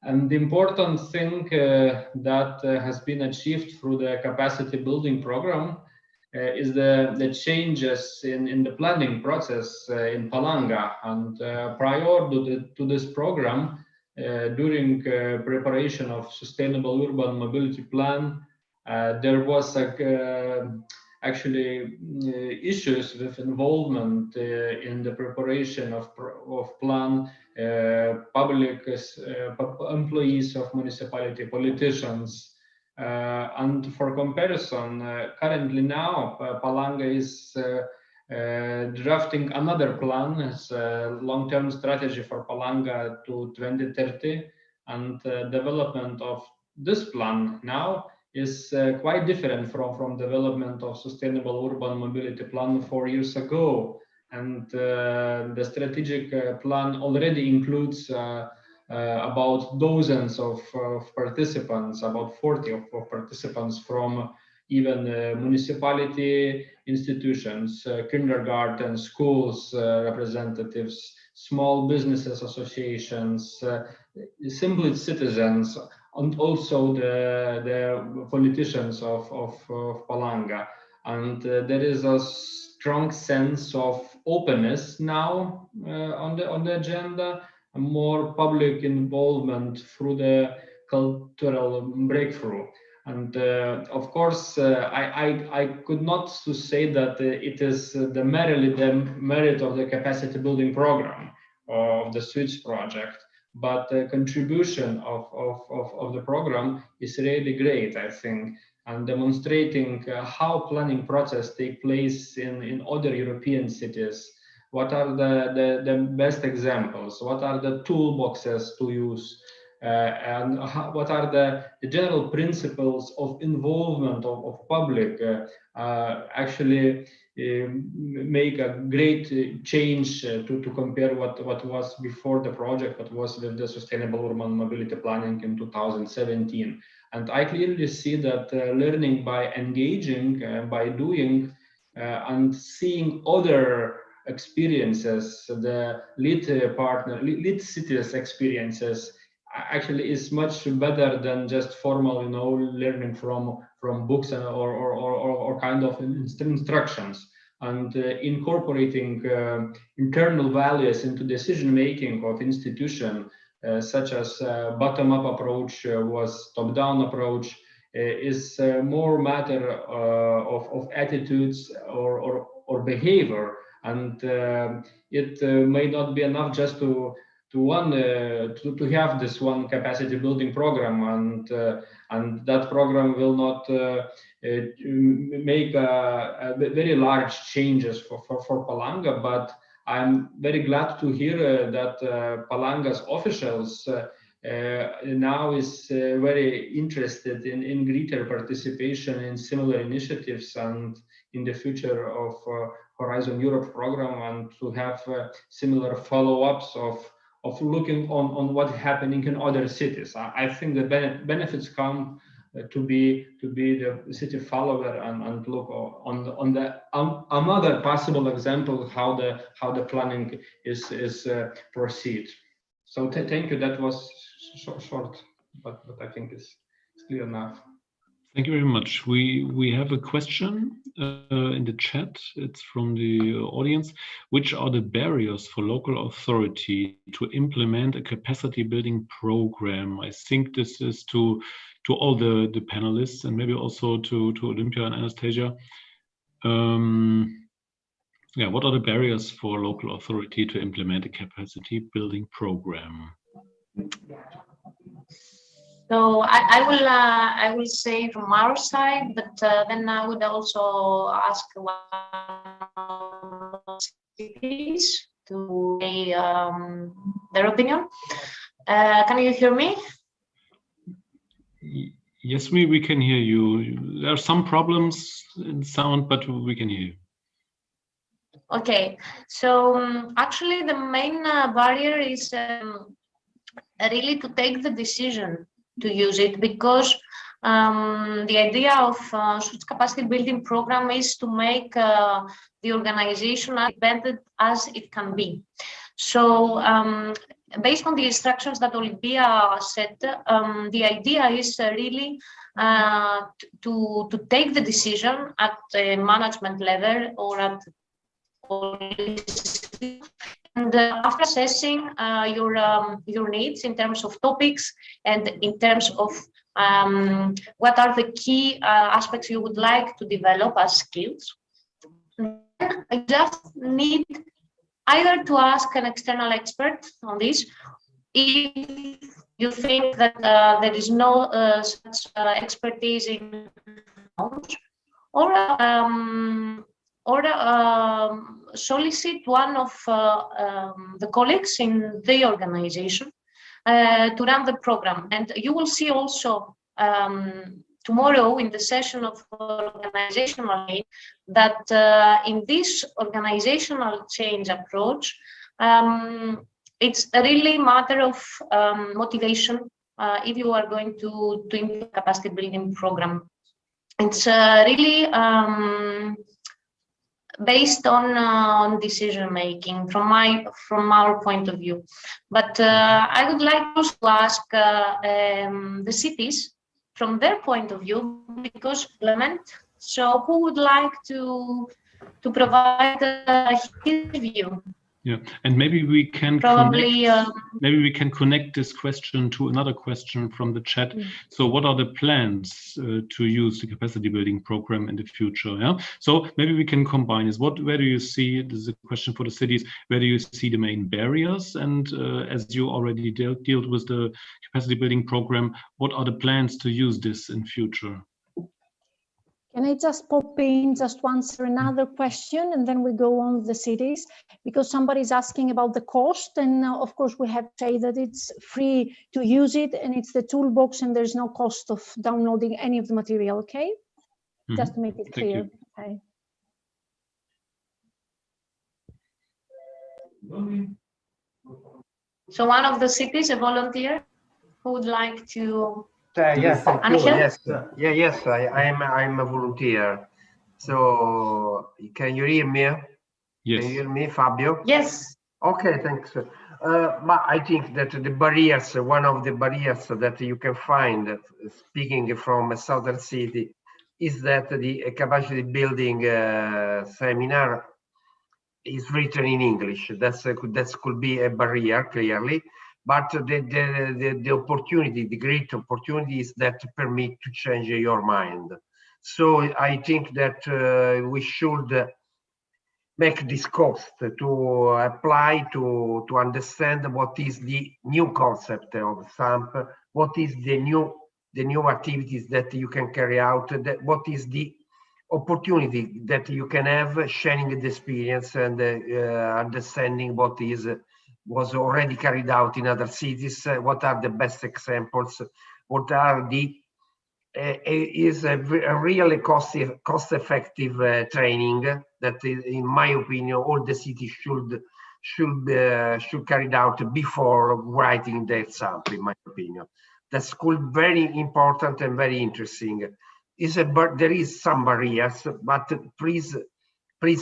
And the important thing that has been achieved through the capacity building program is the changes in the planning process in Palanga. And prior to this program, during preparation of Sustainable Urban Mobility Plan, there was actually issues with involvement in the preparation of plan, public employees of municipality, politicians. And for comparison, currently now Palanga is drafting another plan, as a long-term strategy for Palanga to 2030, and development of this plan now is quite different from development of Sustainable Urban Mobility Plan 4 years ago. And the strategic plan already includes about dozens of participants, about 40 of participants from even municipality institutions, kindergarten, schools, representatives, small businesses associations, simply citizens, and also the politicians of Palanga. And there is a strong sense of openness now on the agenda, a more public involvement through the cultural breakthrough. And of course, I could not to say that it is merely the merit of the capacity building program of the SWITCH project, but the contribution of the program is really great, I think, and demonstrating how planning process take place in other European cities. What are the best examples? What are the toolboxes to use? And what are the general principles of involvement of public actually make a great change to compare what was before the project, what was with the Sustainable Urban Mobility Planning in 2017. And I clearly see that learning by engaging, by doing, and seeing other experiences, the lead cities experiences, actually is much better than just formal, learning from books or kind of instructions. And incorporating internal values into decision making of institution, such as bottom-up approach was top-down approach, is more matter of attitudes or behavior. And it may not be enough just to have this one capacity building program, and that program will not make a very large changes for Palanga. But I'm very glad to hear that Palanga's officials now is very interested in greater participation in similar initiatives and in the future of Horizon Europe program, and to have similar follow-ups of looking on what's happening in other cities. I think the benefits come to be the city follower and look on the another possible example how the planning is proceed. So thank you. That was short, but I think it's clear enough. Thank you very much. We have a question in the chat. It's from the audience. Which are the barriers for local authority to implement a capacity building program? I think this is to all the panelists, and maybe also to Olympia and Anastasia. Yeah, what are the barriers for local authority to implement a capacity building program? So I will say from our side, but then I would also ask cities to say their opinion. Can you hear me? Yes, we can hear you. There are some problems in sound, but we can hear you. Okay, so actually the main barrier is really to take the decision to use it, because the idea of SWITCH capacity building program is to make the organization as independent as it can be. So based on the instructions that Olivia said, the idea is really to take the decision at a management level or at policy, and after assessing your needs in terms of topics and in terms of what are the key aspects you would like to develop as skills, I just need either to ask an external expert on this if you think that there is no such expertise in or solicit one of the colleagues in the organization to run the program. And you will see also tomorrow in the session of organizational change that in this organizational change approach, it's a really matter of motivation if you are going to implement a capacity building program. It's really based on decision making from our point of view. But I would like to ask the cities from their point of view, because implement. So who would like to provide his view? Yeah, and maybe we can connect this question to another question from the chat. So what are the plans to use the capacity building program in the future? Yeah, so maybe we can combine this. Where do you see, this is a question for the cities, where do you see the main barriers? And as you already dealt with the capacity building program, what are the plans to use this in future? Can I just pop in just to answer another question, and then we go on with the cities, because somebody's asking about the cost, and of course we have to say that it's free to use it, and it's the toolbox, and there's no cost of downloading any of the material. Okay, just to make it clear. Okay. So one of the cities, a volunteer, who would like to. Yes, yes, I'm a volunteer. So can you hear me? Yes. Can you hear me, Fabio? Yes. Okay, thanks. But I think that the barriers, one of the barriers that you can find, speaking from a southern city, is that the capacity building seminar is written in English. That could be a barrier, clearly. But the opportunity, the great opportunity is that permit to change your mind. So I think that we should make this cost to apply to understand what is the new concept of SAMP, what is the new activities that you can carry out, what is the opportunity that you can have sharing the experience and understanding what was already carried out in other cities, what are the best examples, what are the is a really cost-effective training that, in my opinion, all the cities should carry out before writing the SAMP, in my opinion. That's very important and very interesting. There is some barriers, but please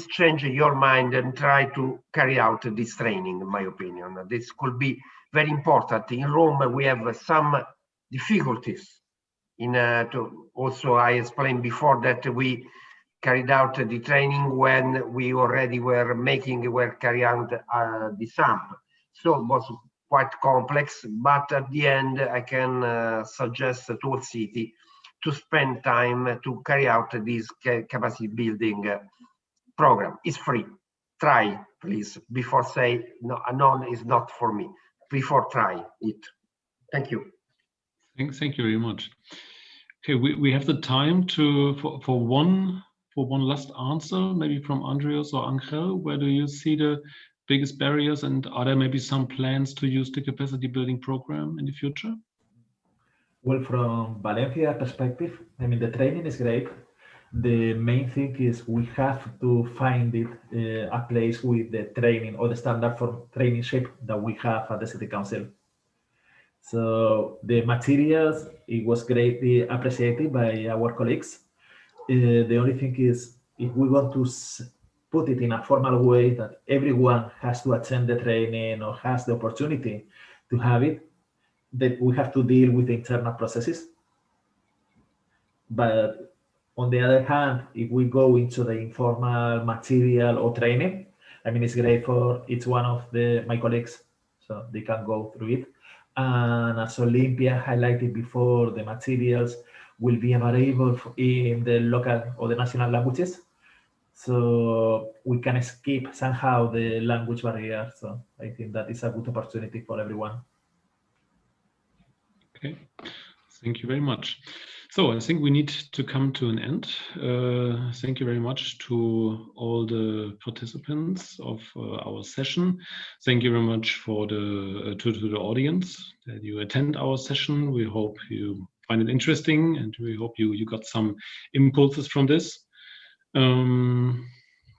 change your mind and try to carry out this training, in my opinion. This could be very important. In Rome, we have some difficulties. Also, I explained before that we carried out the training when we already were carrying out the SAMP. So it was quite complex, but at the end, I can suggest to all city to spend time to carry out this capacity building program. It's free. Try, please, before say no, none is not for me. Before try it. Thank you. Thank you very much. Okay, we have the time for one last answer, maybe from Andreas or Angel. Where do you see the biggest barriers, and are there maybe some plans to use the capacity building program in the future? Well, from Valencia perspective, I mean, the training is great. The main thing is we have to find it a place with the training or the standard for traineeship that we have at the City Council. So the materials, it was greatly appreciated by our colleagues. The only thing is, if we want to put it in a formal way that everyone has to attend the training or has the opportunity to have it, that we have to deal with the internal processes. But on the other hand, if we go into the informal material or training, I mean, it's great for each one of my colleagues, so they can go through it. And as Olympia highlighted before, the materials will be available in the local or the national languages. So we can skip somehow the language barrier. So I think that is a good opportunity for everyone. Okay, thank you very much. So I think we need to come to an end. Thank you very much to all the participants of our session. Thank you very much for to the audience that you attend our session. We hope you find it interesting, and we hope you got some impulses from this.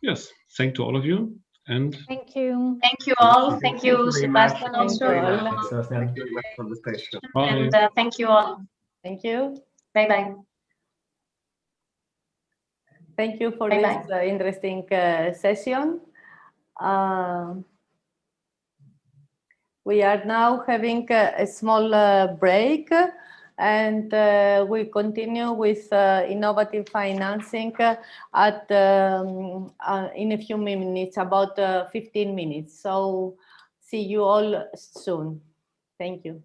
Yes, thank to all of you. And thank you. Thank you all. Thank you, very much. Sebastian, Thank you also. very much. Sebastian. Thank you very much for the session. bye. And thank you all. Thank you. Bye-bye. Thank you for Bye-bye. this interesting session. We are now having a small break, and we continue with innovative financing in a few minutes, about 15 minutes. So see you all soon. Thank you.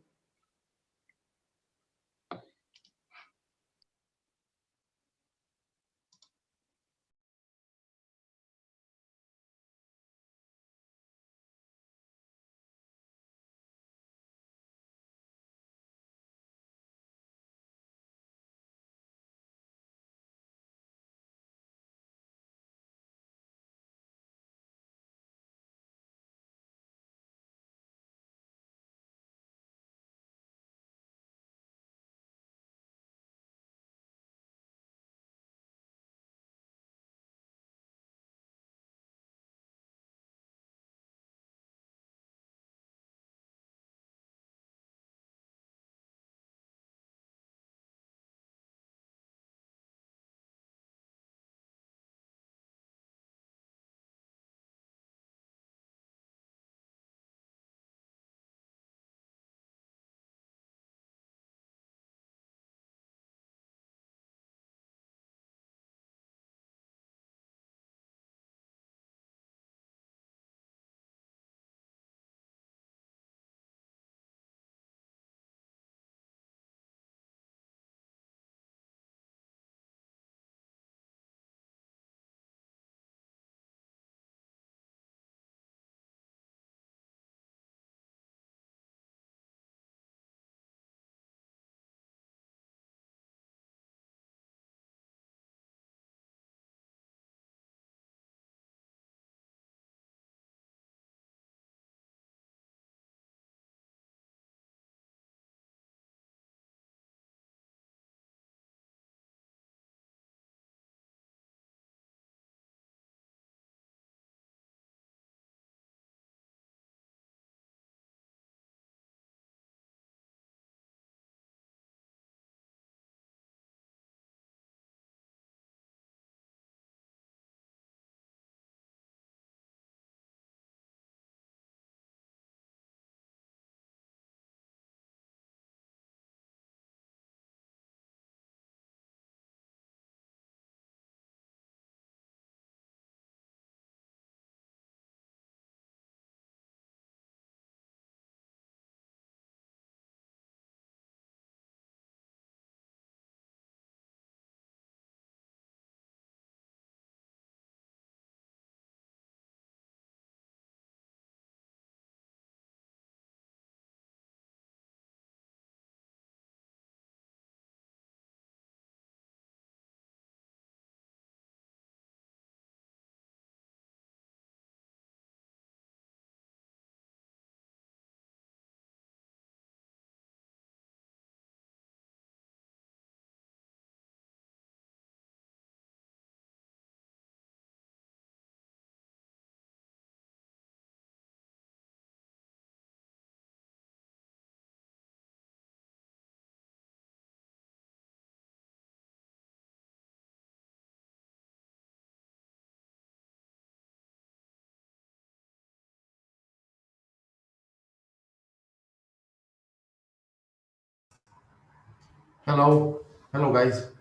Hello. Hello, guys.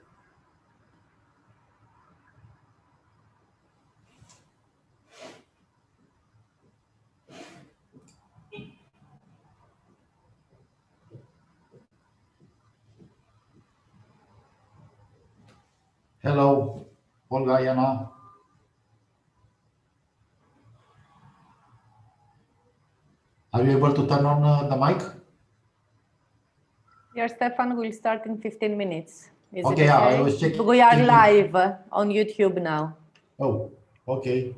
Hello, Olga, Jana. Are you able to turn on the mic? Yes, Stefan will start in 15 minutes. Is Okay, it yeah, okay? I was checking. We are live on YouTube now. Oh, okay.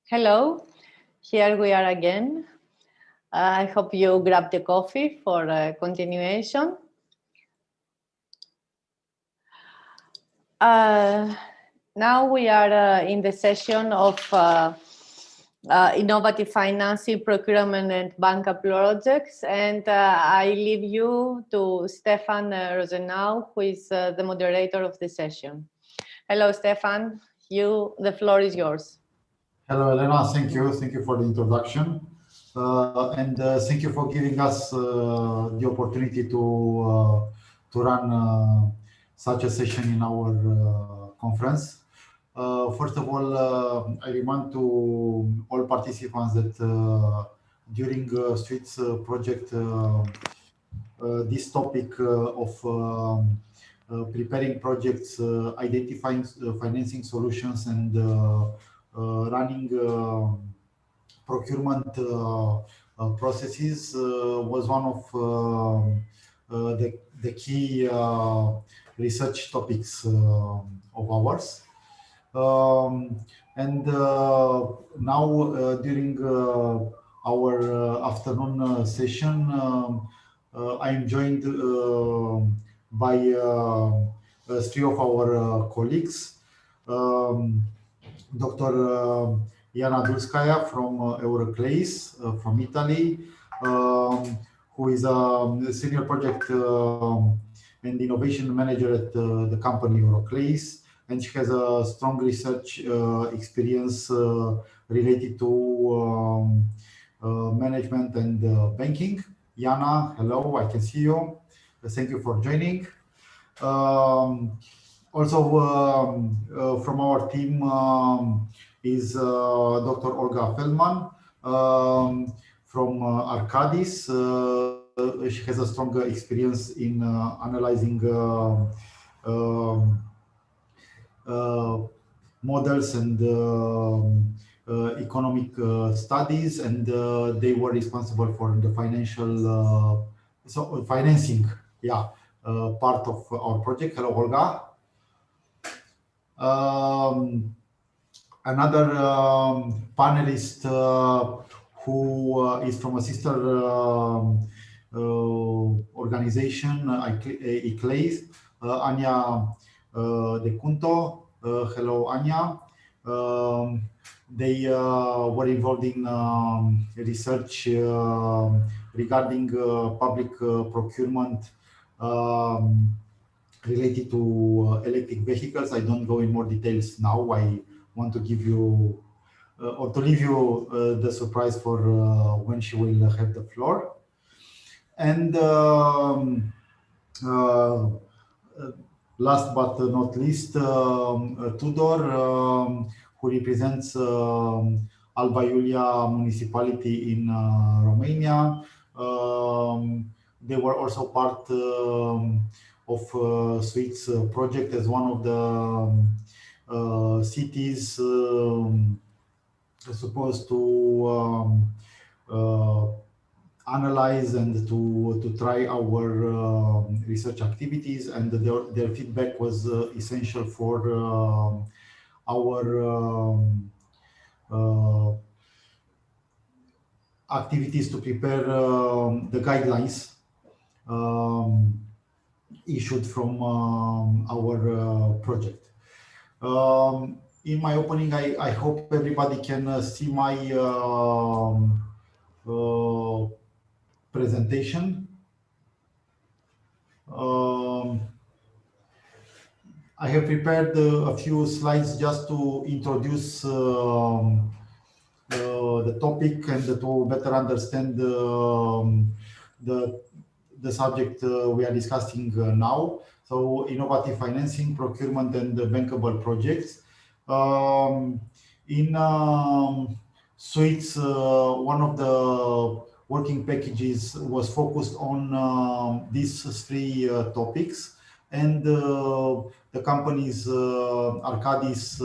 Hello, here we are again. I hope you grab the coffee for continuation. Now we are in the session of innovative financing, procurement, and banca projects, and I leave you to Stefan Rosenau, who is the moderator of the session. Hello, Stefan. The floor is yours. Hello, Elena. Thank you. Thank you for the introduction. And thank you for giving us the opportunity to run such a session in our conference. First of all, I remind to all participants that during SWIT's project, this topic of preparing projects, identifying financing solutions, and running procurement processes was one of the key research topics of ours. And now during our afternoon session, I am joined by three of our colleagues. Dr. Iana Dulskaya from Euroclase from Italy, who is a senior project and innovation manager at the company Euroclase, and she has a strong research experience related to management and banking. Iana, hello, I can see you. Thank you for joining. Also from our team is Dr. Olga Feldman from Arcadis. She has a strong experience in analyzing models and economic studies, and they were responsible for the financing part of our project. Hello, Olga. Another panelist who is from a sister organization, Eclase, Anya De Cunto. Hello, Anya. They were involved in research regarding public procurement related to electric vehicles. I don't go in more details now. I want to give you or to leave you the surprise for when she will have the floor. And last but not least, Tudor, who represents Alba Iulia municipality in Romania. They were also part of SWIT's project as one of the cities supposed to analyze and to try our research activities, and their feedback was essential for our activities to prepare the guidelines issued from our project. In my opening, I hope everybody can see my presentation. I have prepared a few slides just to introduce the topic and to better understand the subject we are discussing now. So, innovative financing, procurement, and bankable projects. In SWIT's, one of the working packages was focused on these three topics, and the companies Arcadis,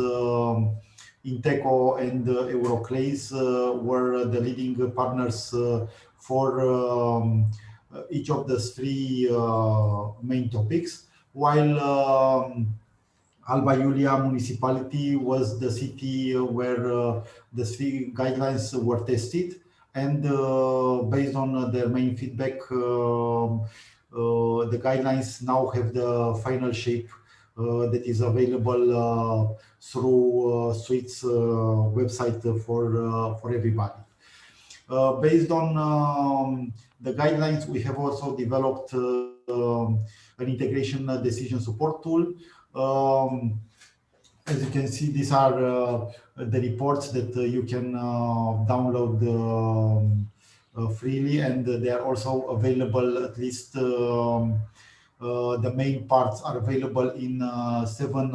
Inteco, and Euroclase were the leading partners for each of the three main topics, while Alba Iulia municipality was the city where the three guidelines were tested, and based on their main feedback, the guidelines now have the final shape that is available through SWIT's website for everybody. Based on the guidelines, we have also developed an integration decision support tool. As you can see, these are the reports that you can download freely, and they are also available, at least the main parts are available in the seven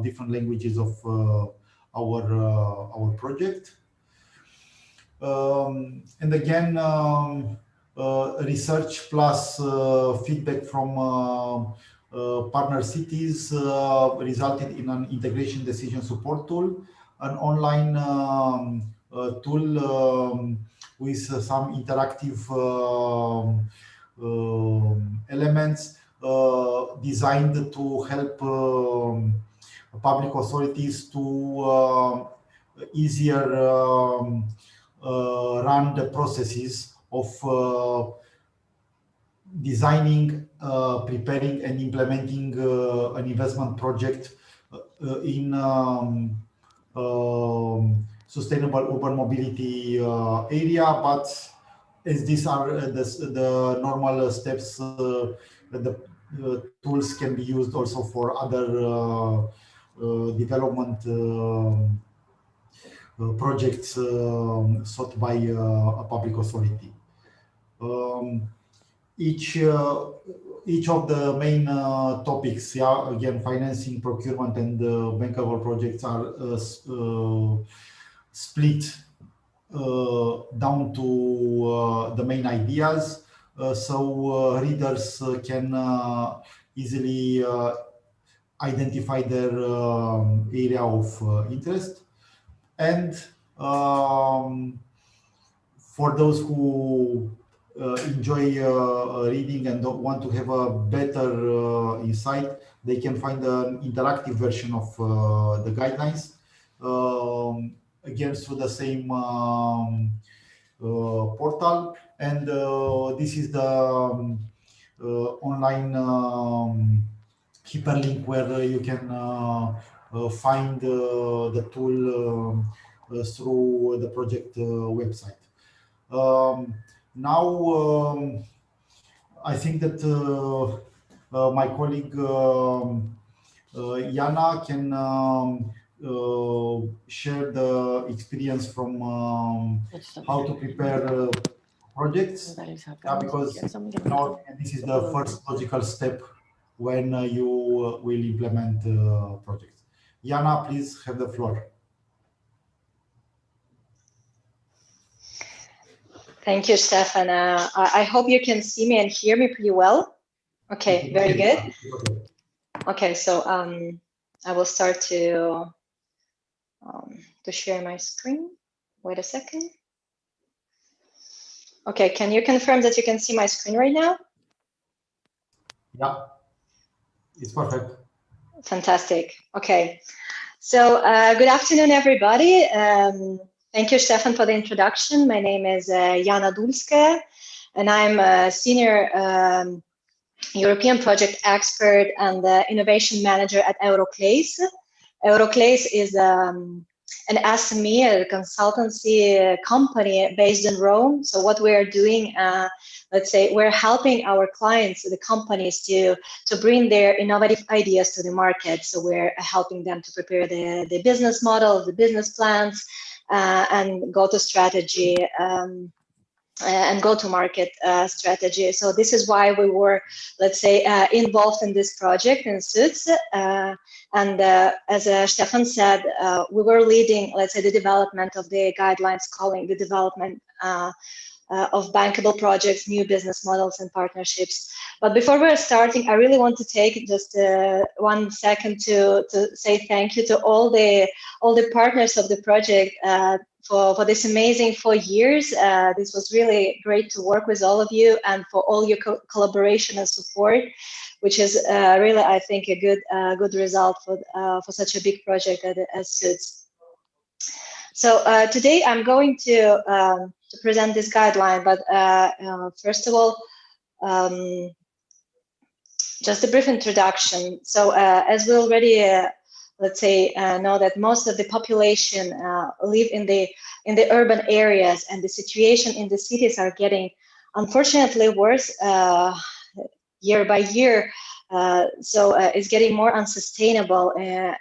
different languages of our project. And again, research plus feedback from partner cities resulted in an integration decision support tool, an online tool with some interactive elements designed to help public authorities to easier run the processes of designing, preparing and implementing an investment project in sustainable urban mobility area. But as these are the normal steps, the tools can be used also for other development projects sought by a public authority. Each of the main topics, again, financing, procurement, and bankable projects are split down to the main ideas, so readers can easily identify their area of interest. And for those who enjoy reading and want to have a better insight, they can find an interactive version of the guidelines, again through the same portal. And this is the online hyperlink where you can find the tool through the project website. Now, I think that my colleague Jana can share the experience from how to prepare projects, because this is the first logical step when you will implement projects. Jana, please have the floor. Thank you, Stefan. I hope you can see me and hear me pretty well. Okay, very good. Okay, so I will start to share my screen. Wait a second. Okay, can you confirm that you can see my screen right now? Yeah, it's perfect. Fantastic. Okay, so good afternoon, everybody. Thank you, Stefan, for the introduction. My name is Jana Dulska, and I'm a senior European project expert and innovation manager at Euroclase. Euroclase is an SME, a consultancy company based in Rome. So what we are doing, let's say, we're helping our clients, the companies, to bring their innovative ideas to the market. So we're helping them to prepare the business model, the business plans, and go to strategy and go-to-market strategy. So this is why we were, let's say, involved in this project in Suits. And as Stefan said, we were leading, let's say, the development of the guidelines, calling the development of bankable projects, new business models, and partnerships. But before we're starting, I really want to take just 1 second to say thank you to all the partners of the project. for this amazing 4 years. This was really great to work with all of you, and for all your collaboration and support, which is really, I think, a good result for such a big project as SUITS. So today I'm going to present this guideline, but first of all, just a brief introduction. So as we already let's say know that most of the population live in the urban areas, and the situation in the cities are getting unfortunately worse year by year. So it's getting more unsustainable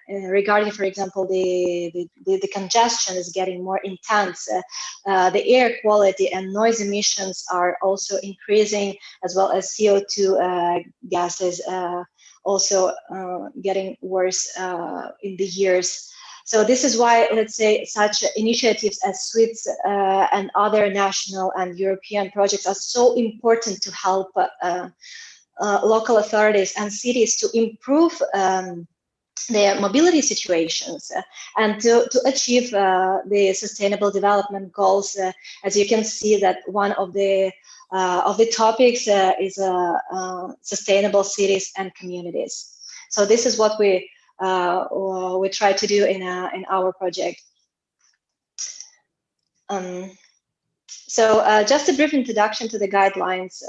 regarding, for example, the congestion is getting more intense. The air quality and noise emissions are also increasing, as well as CO2 gases also getting worse in the years. So this is why, let's say, such initiatives as SUITS and other national and European projects are so important to help local authorities and cities to improve their mobility situations and to achieve the sustainable development goals. As you can see, that one of the topics is sustainable cities and communities. So this is what we try to do in our project. So just a brief introduction to the guidelines.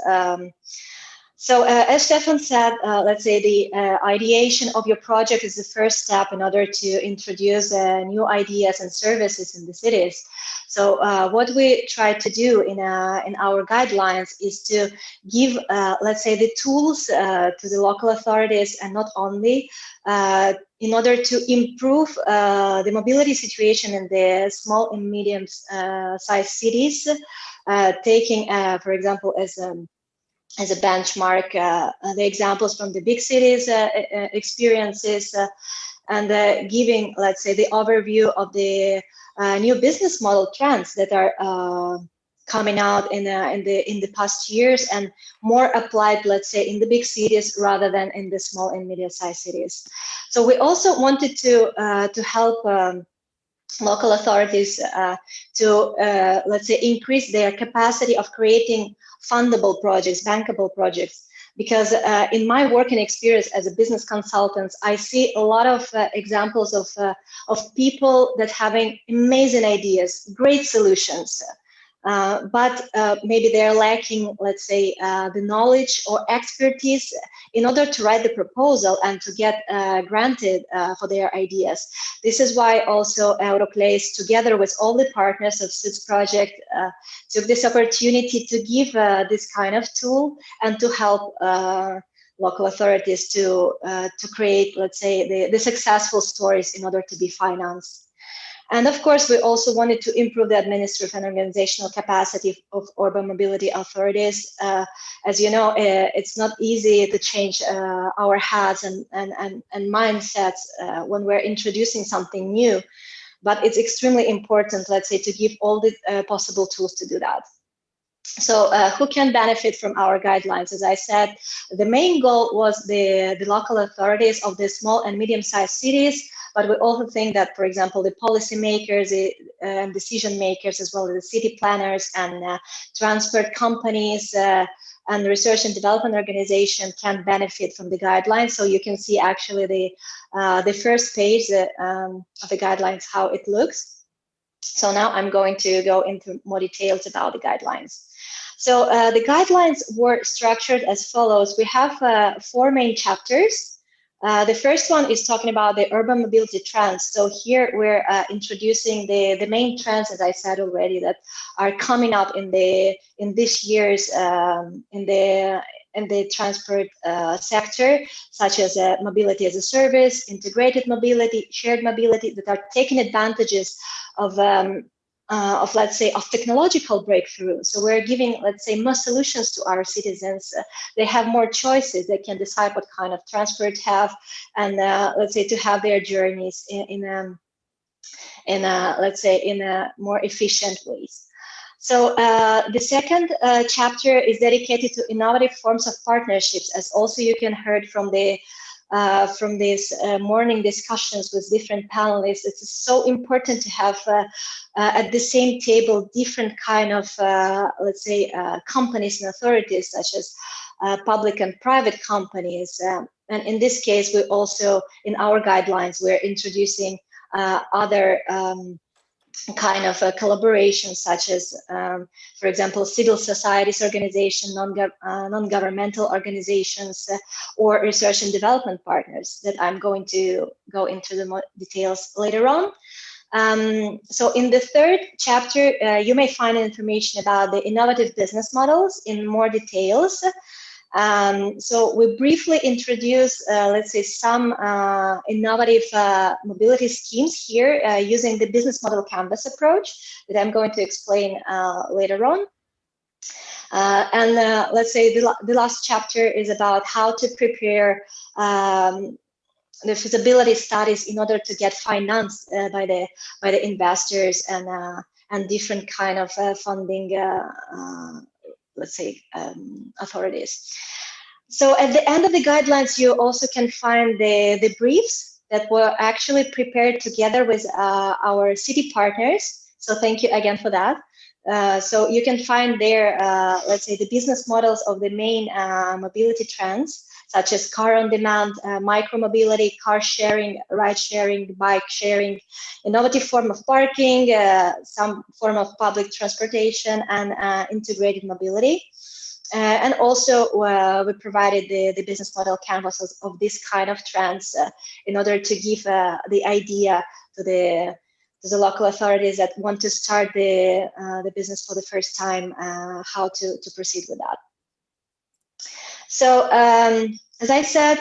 So as Stefan said, let's say the ideation of your project is the first step in order to introduce new ideas and services in the cities. So what we try to do in our guidelines is to give, let's say, the tools to the local authorities, and not only, in order to improve the mobility situation in the small and medium sized cities, taking, for example, as a benchmark the examples from the big cities experiences, and giving, let's say, the overview of the new business model trends that are coming out in the past years, and more applied, let's say, in the big cities rather than in the small and medium-sized cities. So we also wanted to help local authorities to, let's say, increase their capacity of creating fundable projects, bankable projects, because in my working experience as a business consultant, I see a lot of examples of people that having amazing ideas, great solutions, but maybe they're lacking, let's say, the knowledge or expertise in order to write the proposal and to get granted for their ideas. This is why also Euroclase, together with all the partners of SUITS project, took this opportunity to give this kind of tool and to help local authorities to create, let's say, the successful stories in order to be financed. And of course, we also wanted to improve the administrative and organizational capacity of urban mobility authorities. As you know, it's not easy to change our hats and mindsets when we're introducing something new, but it's extremely important, let's say, to give all the possible tools to do that. So who can benefit from our guidelines? As I said, the main goal was the local authorities of the small and medium-sized cities, but we also think that, for example, the policymakers, decision makers, as well as the city planners and transport companies and research and development organization can benefit from the guidelines. So you can see actually the first page of the guidelines, how it looks. So now I'm going to go into more details about the guidelines. So the guidelines were structured as follows. We have 4 main chapters. The first one is talking about the urban mobility trends. So here we're introducing the main trends, as I said already, that are coming up in this year's in the transport sector, such as mobility as a service, integrated mobility, shared mobility, that are taking advantages of let's say, of technological breakthrough. So we're giving, let's say, more solutions to our citizens. They have more choices. They can decide what kind of transport have, and let's say, to have their journeys in let's say, in a more efficient ways. So the second chapter is dedicated to innovative forms of partnerships, as also you can heard from the from these morning discussions with different panelists, it's so important to have at the same table different kind of, let's say, companies and authorities, such as public and private companies. And in this case, we also, in our guidelines, we're introducing other kind of collaboration, such as, for example, civil societies organization, non-governmental organizations, or research and development partners that I'm going to go into the more details later on. So in the third chapter, you may find information about the innovative business models in more details. So we briefly introduce, let's say, some innovative mobility schemes here using the business model canvas approach that I'm going to explain later on. And let's say the last chapter is about how to prepare the feasibility studies in order to get financed by the investors and different kind of funding, let's say, authorities. So at the end of the guidelines, you also can find the briefs that were actually prepared together with our city partners. So thank you again for that. So you can find there, let's say, the business models of the main mobility trends, such as car on demand, micromobility, car sharing, ride sharing, bike sharing, innovative form of parking, some form of public transportation, and integrated mobility. And also we provided the business model canvases of this kind of trends in order to give the idea to the local authorities that want to start the business for the first time, how to proceed with that. So as I said,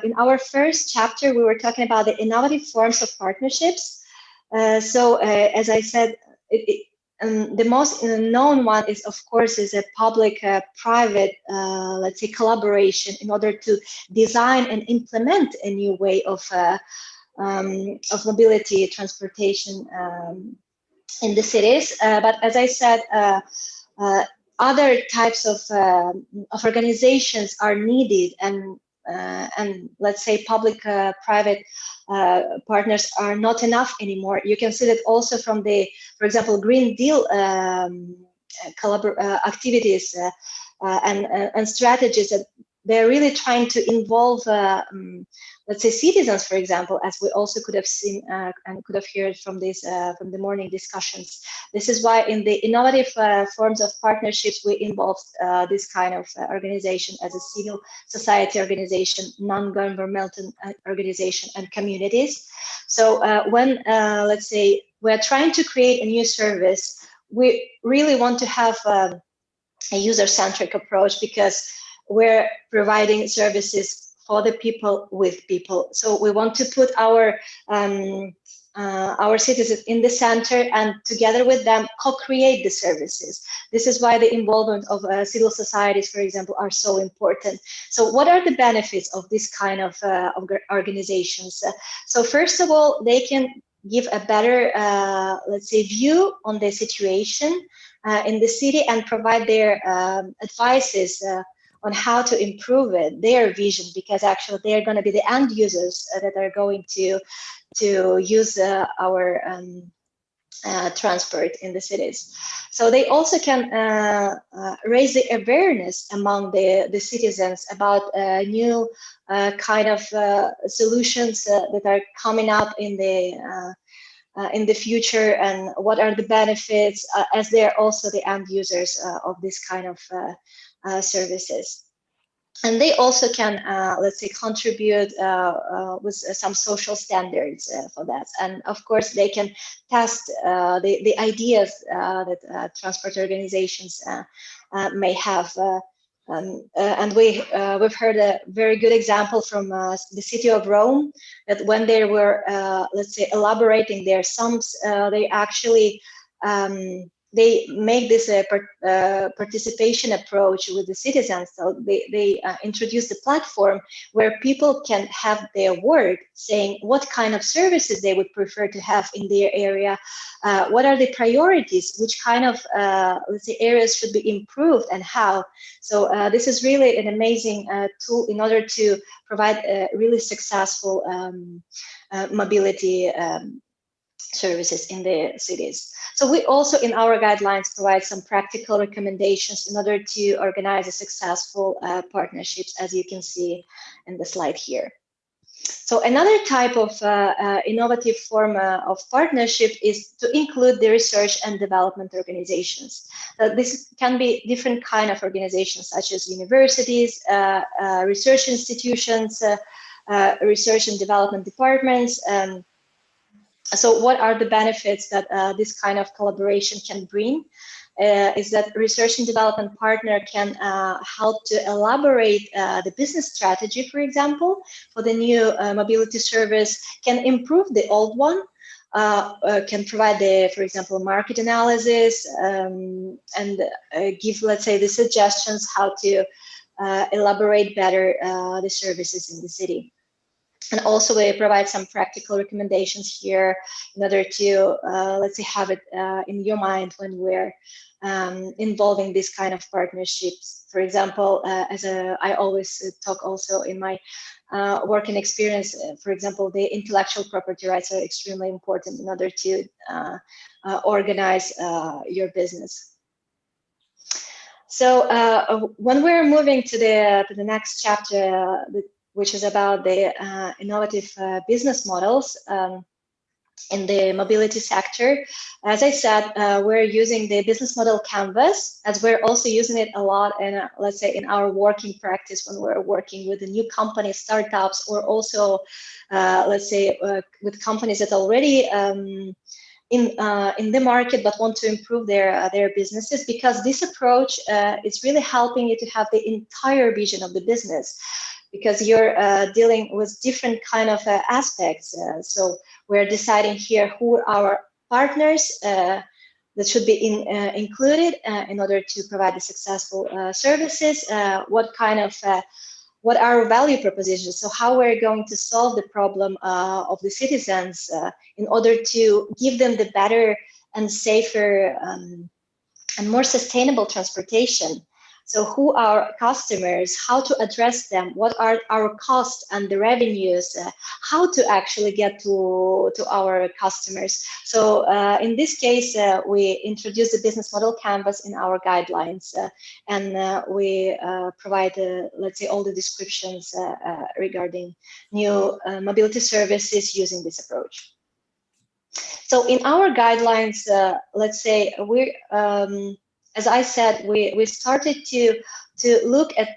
in our first chapter, we were talking about the innovative forms of partnerships. So as I said, the most known one is, of course, is a public-private, let's say, collaboration in order to design and implement a new way of mobility, transportation in the cities. But as I said, other types of organizations are needed, and let's say public-private partners are not enough anymore. You can see that also from the, for example, Green Deal activities and strategies that they're really trying to involve, let's say, citizens, for example, as we also could have seen and could have heard from this from the morning discussions. This is why in the innovative forms of partnerships, we involved this kind of organization as a civil society organization, non-governmental organization, and communities. So when, let's say, we're trying to create a new service, we really want to have a user-centric approach, because we're providing services for the people, with people. So we want to put our citizens in the center, and together with them co-create the services. This is why the involvement of civil societies, for example, are so important. So what are the benefits of this kind of organizations? So first of all, they can give a better, let's say, view on the situation in the city and provide their advices on how to improve it, their vision, because actually they're going to be the end users that are going to use our transport in the cities. So they also can raise the awareness among the citizens about new kind of solutions that are coming up in the future, and what are the benefits, as they're also the end users of this kind of services. And they also can, let's say, contribute with some social standards for that. And of course, they can test the ideas that transport organizations may have. And we've heard a very good example from the city of Rome, that when they were, let's say, elaborating their sums, they actually they make this participation approach with the citizens. So they introduce the platform where people can have their word saying what kind of services they would prefer to have in their area, what are the priorities, which kind of let's say areas should be improved and how. So this is really an amazing tool in order to provide a really successful mobility services in the cities. So we also in our guidelines provide some practical recommendations in order to organize a successful partnerships, as you can see in the slide here. So another type of innovative form of partnership is to include the research and development organizations. This can be different kind of organizations such as universities, research institutions, research and development departments. So what are the benefits that this kind of collaboration can bring? Is that research and development partner can help to elaborate the business strategy, for example, for the new mobility service, can improve the old one, can provide the, for example, market analysis and give, let's say, the suggestions how to elaborate better the services in the city. And also we provide some practical recommendations here in order to, let's say, have it in your mind when we're involving this kind of partnerships. For example, I always talk also in my working experience, for example, the intellectual property rights are extremely important in order to organize your business. So when we're moving to the next chapter, which is about the innovative business models in the mobility sector. As I said, we're using the business model canvas, as we're also using it a lot in, let's say, in our working practice when we're working with the new companies, startups, or also, let's say, with companies that already in the market but want to improve their businesses, because this approach is really helping you to have the entire vision of the business, because you're dealing with different kind of aspects. So we're deciding here who are our partners that should be included in order to provide the successful services, what are our value propositions, so how we're going to solve the problem of the citizens in order to give them the better and safer and more sustainable transportation. So who are our customers, how to address them, what are our costs and the revenues, how to actually get to our customers. So in this case, we introduce the business model canvas in our guidelines, and we provide, let's say, all the descriptions regarding new mobility services using this approach. So in our guidelines, let's say we're as I said, we started to look at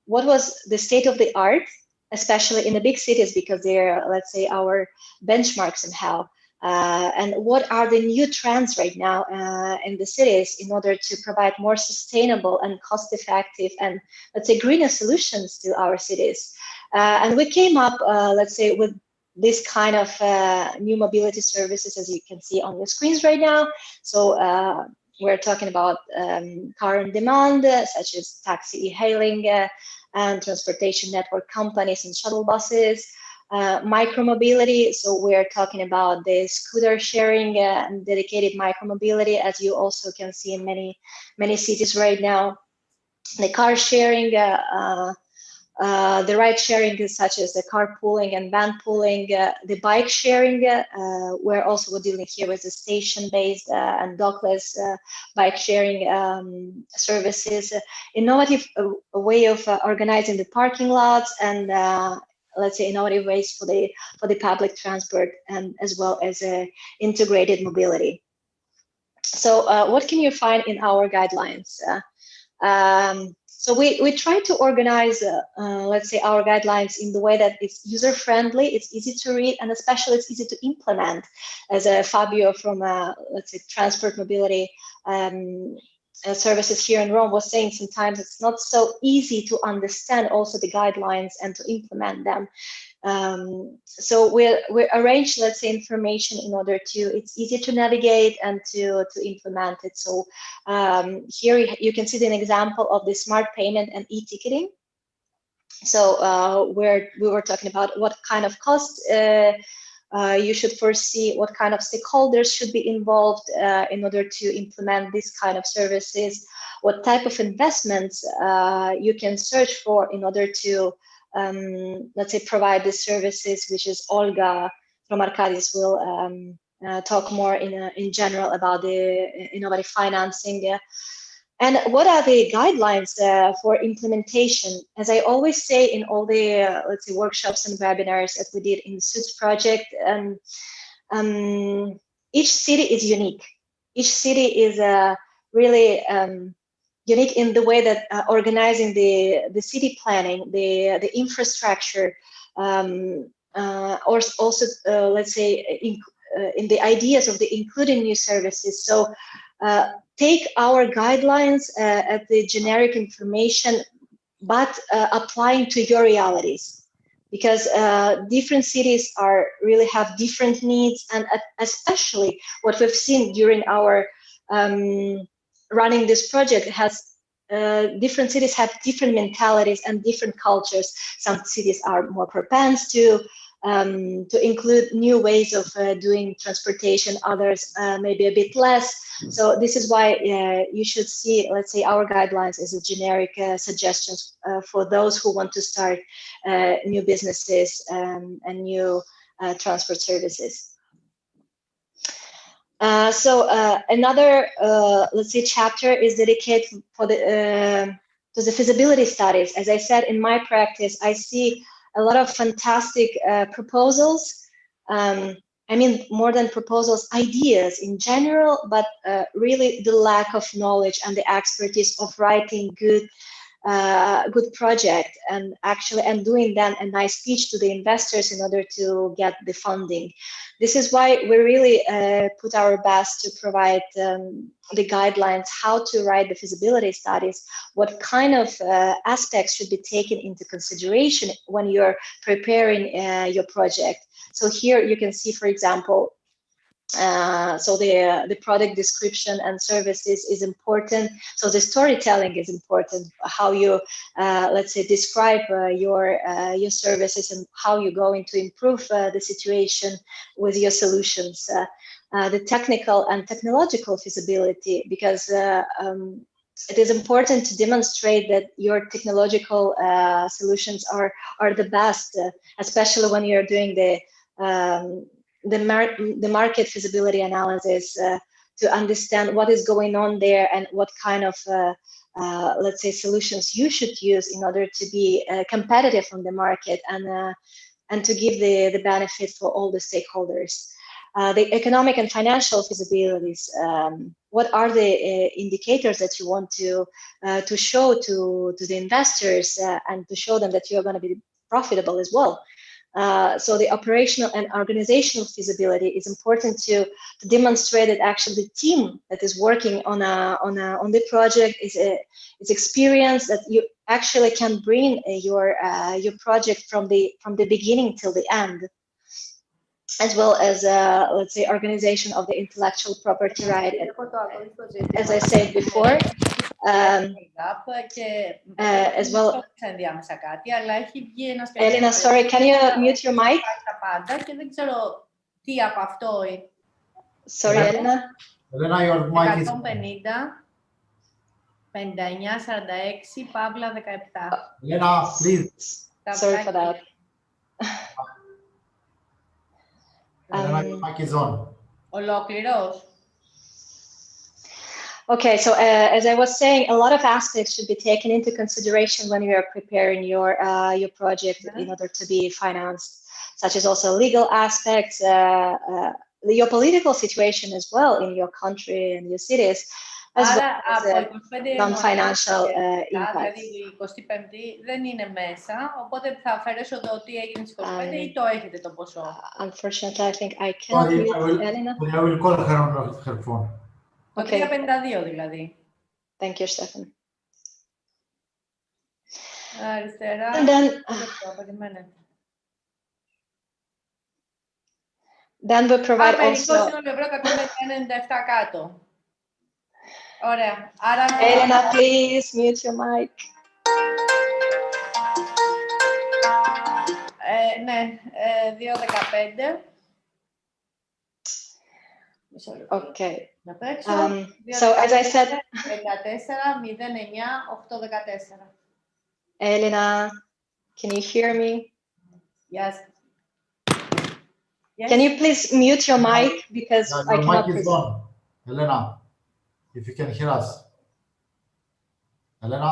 what was the state of the art, especially in the big cities, because they're, let's say, our benchmarks somehow, and what are the new trends right now in the cities in order to provide more sustainable and cost-effective and, let's say, greener solutions to our cities. And we came up, let's say, with this kind of new mobility services, as you can see on your screens right now. So we're talking about car on demand, such as taxi e-hailing and transportation network companies and shuttle buses, micromobility. So we're talking about the scooter sharing and dedicated micromobility, as you also can see in many cities right now. The car sharing, the ride sharing, such as the carpooling and van pooling, the bike sharing. We're also dealing here with the station-based and dockless bike sharing services. Innovative way of organizing the parking lots, and let's say innovative ways for the public transport, and as well as integrated mobility. So what can you find in our guidelines? So we try to organize, let's say, our guidelines in the way that it's user-friendly, it's easy to read, and especially it's easy to implement. As Fabio from, let's say, Transport Mobility services here in Rome was saying sometimes it's not so easy to understand also the guidelines and to implement them. So we arrange, let's say, information in order to, it's easier to navigate and to implement it. So here you can see an example of the smart payment and e-ticketing. So where we were talking about what kind of costs you should foresee, what kind of stakeholders should be involved in order to implement this kind of services, what type of investments you can search for in order to, let's say, provide these services, which is Olga from Arcadis will talk more in general about the innovative financing. And what are the guidelines for implementation? As I always say in all the, let's say, workshops and webinars that we did in the SUITS project, each city is unique. Each city is really unique in the way that organizing the city planning, the infrastructure, or also, let's say, in the ideas of the including new services. So take our guidelines at the generic information, but applying to your realities, because different cities really have different needs, and especially what we've seen during our running this project has different cities have different mentalities and different cultures. Some cities are more propense to include new ways of doing transportation, others maybe a bit less. So this is why you should see, let's say, our guidelines as a generic suggestions for those who want to start new businesses and new transport services. So another, let's say, chapter is dedicated for to the feasibility studies. As I said, in my practice, I see a lot of fantastic proposals. I mean, more than proposals, ideas in general, but really the lack of knowledge and the expertise of writing good project and doing then a nice pitch to the investors in order to get the funding. This is why we really put our best to provide the guidelines, how to write the feasibility studies, what kind of aspects should be taken into consideration when you're preparing your project. So here you can see, for example, so the product description and services is important. So the storytelling is important. How you, let's say, describe your services and how you're going to improve the situation with your solutions. The technical and technological feasibility, because it is important to demonstrate that your technological solutions are the best, especially when you're doing the market feasibility analysis to understand what is going on there and what kind of, let's say, solutions you should use in order to be competitive on the market and to give the benefit for all the stakeholders. The economic and financial feasibilities. What are the indicators that you want to show to the investors and to show them that you're going to be profitable as well? So the operational and organizational feasibility is important to demonstrate that actually the team that is working on the project is experienced, that you actually can bring your project from the beginning till the end, as well as let's say, organization of the intellectual property right. As I said before. As well. Elena, sorry, can you mute your mic? Sorry, Elena. Elena, your mic is... 59-46, Παύλα 17. Elena, please. Sorry for that. Elena, your mic is on. Ολόκληρος. Okay, so as I was saying, a lot of aspects should be taken into consideration when you are preparing your project in order to be financed, such as also legal aspects, your political situation as well in your country and your cities, as well as non-financial impact. Δηλαδή, η 25η δεν είναι μέσα, οπότε θα αφαιρέσω το τι έγινε στις 25 ή το έχετε το ποσό. Unfortunately, I think I cannot mute Elena. I will call her on her phone. Το 352 δηλαδή. Thank you, Stefan. Αριστερά. And then we provide also. κάτω. Ωραία. Άρα... Elena, please mute your mic. Ναι, 2.15. Okay. So as I said, 14, 09, 814. Elena, can you hear me? Yes. Can you please mute your mic because I cannot. Mic is on. Elena, if you can hear us. Elena?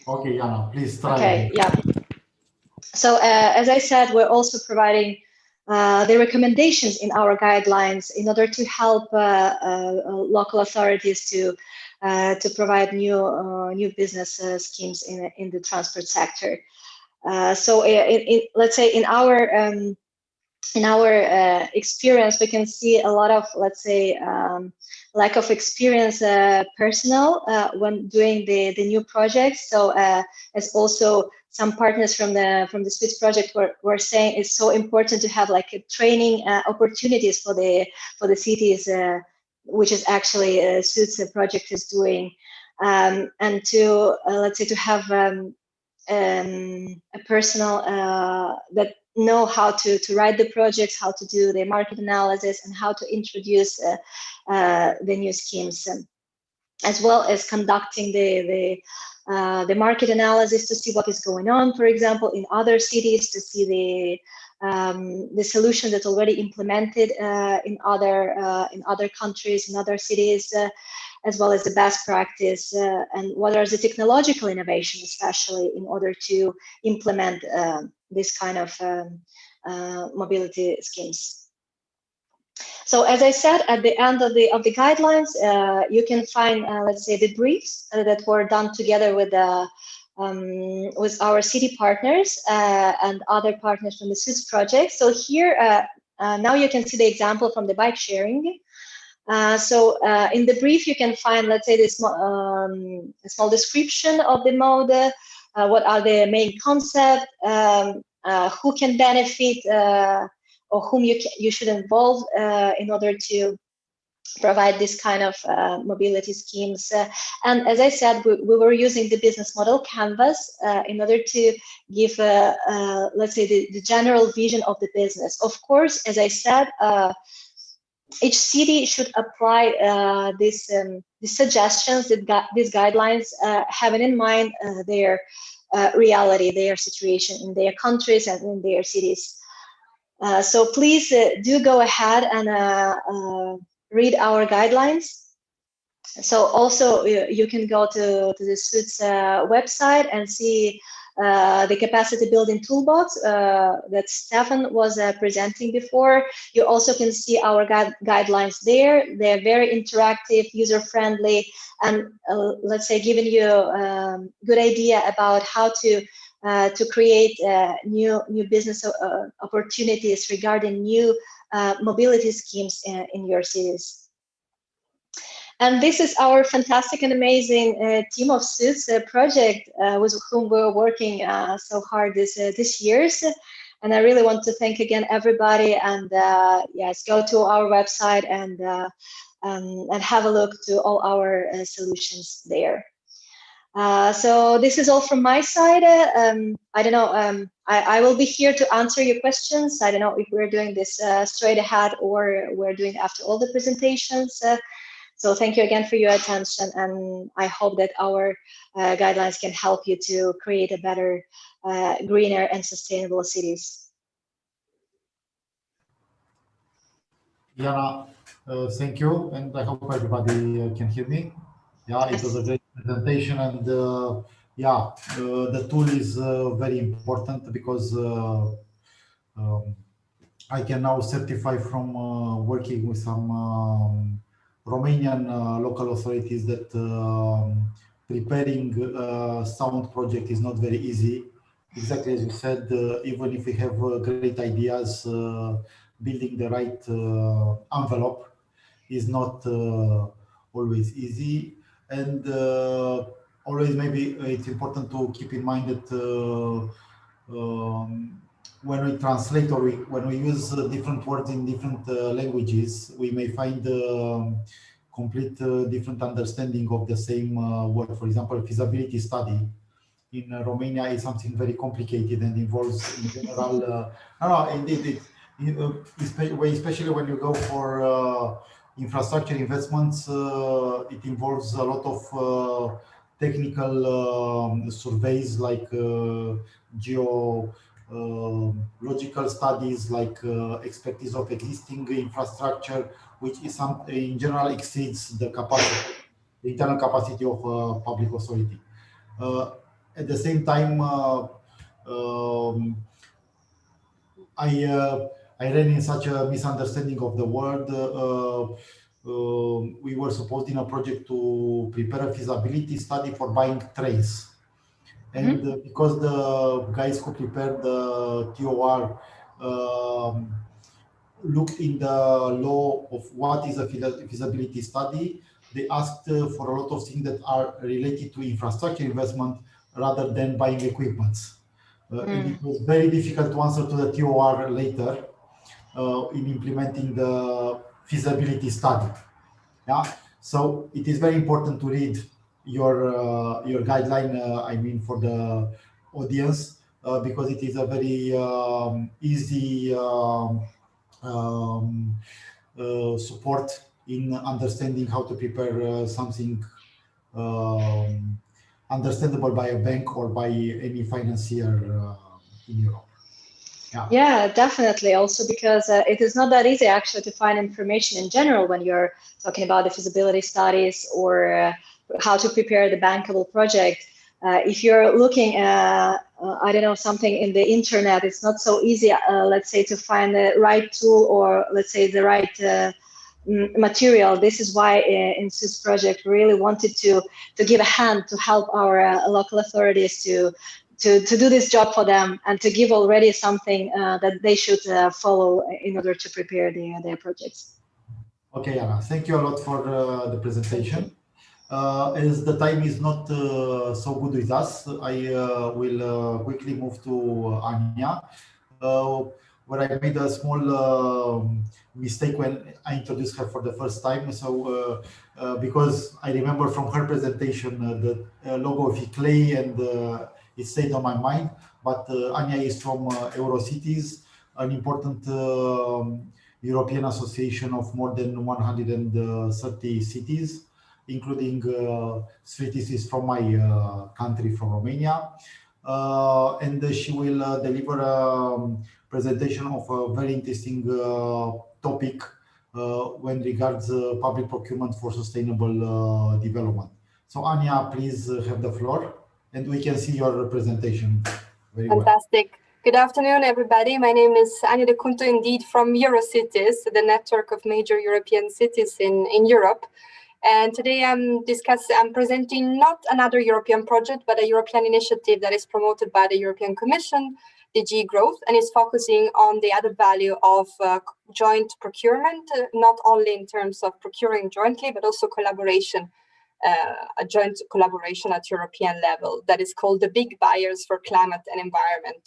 Okay, Jana, please try. Okay, yeah. So as I said, we're also providing the recommendations in our guidelines in order to help local authorities to provide new business schemes in the transport sector. So let's say in our experience, we can see a lot of, let's say, lack of experience personnel when doing the new projects. So as also some partners from the SWITS project were saying, it's so important to have like a training opportunities for the cities, which is actually SWITS project is doing, and to let's say to have a personnel that know how to write the projects, how to do the market analysis, and how to introduce the new schemes, as well as conducting the market analysis to see what is going on, for example, in other cities, to see the solution that's already implemented in other countries, in other cities, as well as the best practice, and what are the technological innovations, especially in order to implement this kind of mobility schemes. So as I said, at the end of the guidelines, you can find, let's say, the briefs that were done together with our city partners and other partners from the SWITS project. So here, now you can see the example from the bike sharing. So in the brief, you can find, let's say, this a small description of the mode, what are the main concepts, who can benefit, or whom you should involve in order to provide this kind of mobility schemes. And as I said, we were using the business model Canvas in order to give, let's say, the general vision of the business. Of course, as I said, each city should apply these suggestions, these guidelines, having in mind their reality, their situation in their countries and in their cities. So please do go ahead and read our guidelines. So also you can go to the SWITS website and see the capacity building toolbox that Stefan was presenting before. You also can see our guidelines there. They're very interactive, user-friendly, and let's say giving you a good idea about how to create new business opportunities regarding new mobility schemes in your cities. And this is our fantastic and amazing team of SWITS project with whom we're working so hard this years. And I really want to thank again everybody. And yes, go to our website and have a look to all our solutions there. So this is all from my side. I don't know, I will be here to answer your questions. I don't know if we're doing this straight ahead or we're doing after all the presentations. So thank you again for your attention, and I hope that our guidelines can help you to create a better, greener and sustainable cities. Jana, thank you, and I hope everybody can hear me. Yeah, it was a great presentation, and yeah, the tool is very important because I can now certify from working with some Romanian local authorities that preparing sound project is not very easy. Exactly as you said, even if we have great ideas, building the right envelope is not always easy. And always maybe it's important to keep in mind that when we translate or when we use different words in different languages, we may find complete different understanding of the same word. For example, feasibility study in Romania is something very complicated and involves in general, indeed, especially when you go for infrastructure investments, it involves a lot of technical surveys like geological studies, like expertise of existing infrastructure, which is in general exceeds the capacity, the internal capacity of public authority. At the same time, I ran in such a misunderstanding of the word. We were supposed in a project to prepare a feasibility study for buying trains. And because the guys who prepared the TOR looked in the law of what is a feasibility study, they asked for a lot of things that are related to infrastructure investment rather than buying equipments. And it was very difficult to answer to the TOR later in implementing the feasibility study. Yeah, so it is very important to read your guideline. I mean, for the audience, because it is a very easy support in understanding how to prepare something understandable by a bank or by any financier in Europe. Yeah, definitely. Also because it is not that easy actually to find information in general when you're talking about the feasibility studies or how to prepare the bankable project. If you're looking at, I don't know, something in the internet, it's not so easy, let's say, to find the right tool or let's say the right material. This is why in SUITS project we really wanted to give a hand to help our local authorities to do this job for them and to give already something that they should follow in order to prepare their projects. Okay, Anna, thank you a lot for the presentation. As the time is not so good with us, I will quickly move to Anya, where I made a small mistake when I introduced her for the first time. So, because I remember from her presentation the logo of ICLEI and it stayed on my mind, but Anya is from Eurocities, an important European association of more than 130 cities, including 3 cities from my country, from Romania. And she will deliver a presentation of a very interesting topic when regards public procurement for sustainable development. So Anya, please have the floor. And we can see your presentation very well. Fantastic. Good afternoon, everybody. My name is Anya De Cunto, indeed, from Eurocities, the network of major European cities in Europe. And today I'm presenting not another European project, but a European initiative that is promoted by the European Commission, DG Growth, and is focusing on the added value of joint procurement, not only in terms of procuring jointly, but also collaboration. A joint collaboration at European level that is called the Big Buyers for Climate and Environment.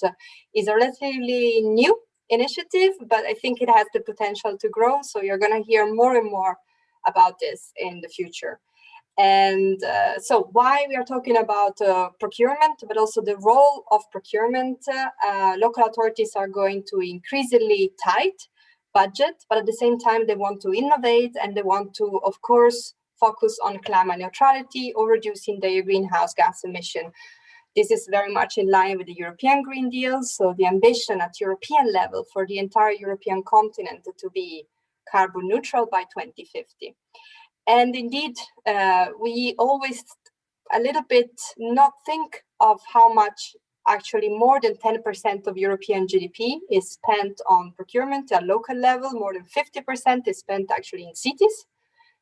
Is a relatively new initiative, but I think it has the potential to grow. So you're going to hear more and more about this in the future. And so why we are talking about procurement, but also the role of procurement. Local authorities are going to increasingly tight budget, but at the same time, they want to innovate and they want to, of course, focus on climate neutrality or reducing their greenhouse gas emission. This is very much in line with the European Green Deal. So the ambition at European level for the entire European continent to be carbon neutral by 2050. And indeed, we always a little bit not think of how much actually more than 10% of European GDP is spent on procurement at local level. More than 50% is spent actually in cities.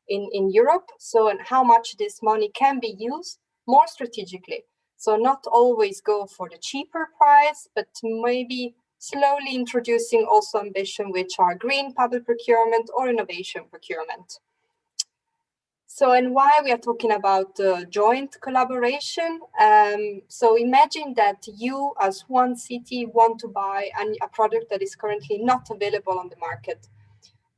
In Europe, so and how much this money can be used more strategically. So not always go for the cheaper price, but maybe slowly introducing also ambition which are green public procurement or innovation procurement. So, and why we are talking about joint collaboration? So imagine that you as one city want to buy a product that is currently not available on the market.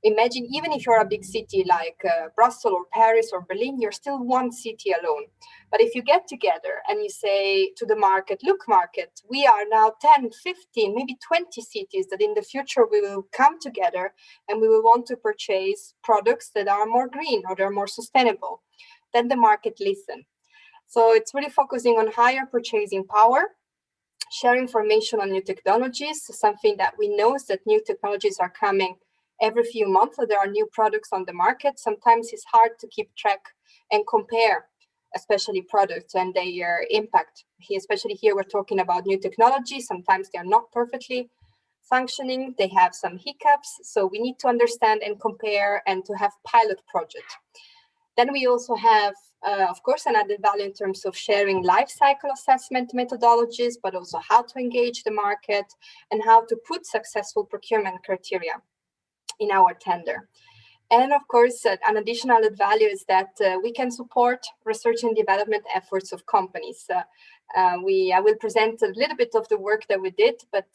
Imagine even if you're a big city like Brussels or Paris or Berlin, you're still one city alone. But if you get together and you say to the market, look market, we are now 10, 15, maybe 20 cities that in the future we will come together and we will want to purchase products that are more green or they're more sustainable, then the market listen. So it's really focusing on higher purchasing power, share information on new technologies, something that we know is that new technologies are coming every few months. So there are new products on the market. Sometimes it's hard to keep track and compare, especially products and their impact. Especially here, we're talking about new technology. Sometimes they are not perfectly functioning. They have some hiccups. So we need to understand and compare and to have pilot projects. Then we also have, of course, an added value in terms of sharing life cycle assessment methodologies, but also how to engage the market and how to put successful procurement criteria in our tender. And of course, an additional added value is that we can support research and development efforts of companies. I will present a little bit of the work that we did, but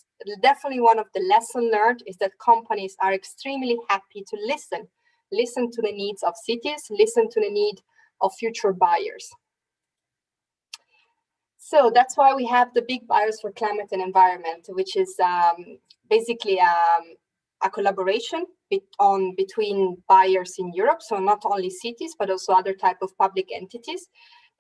definitely one of the lessons learned is that companies are extremely happy to listen to the needs of cities, listen to the need of future buyers. So that's why we have the big buyers for climate and environment, which is basically a collaboration between buyers in Europe, so not only cities, but also other type of public entities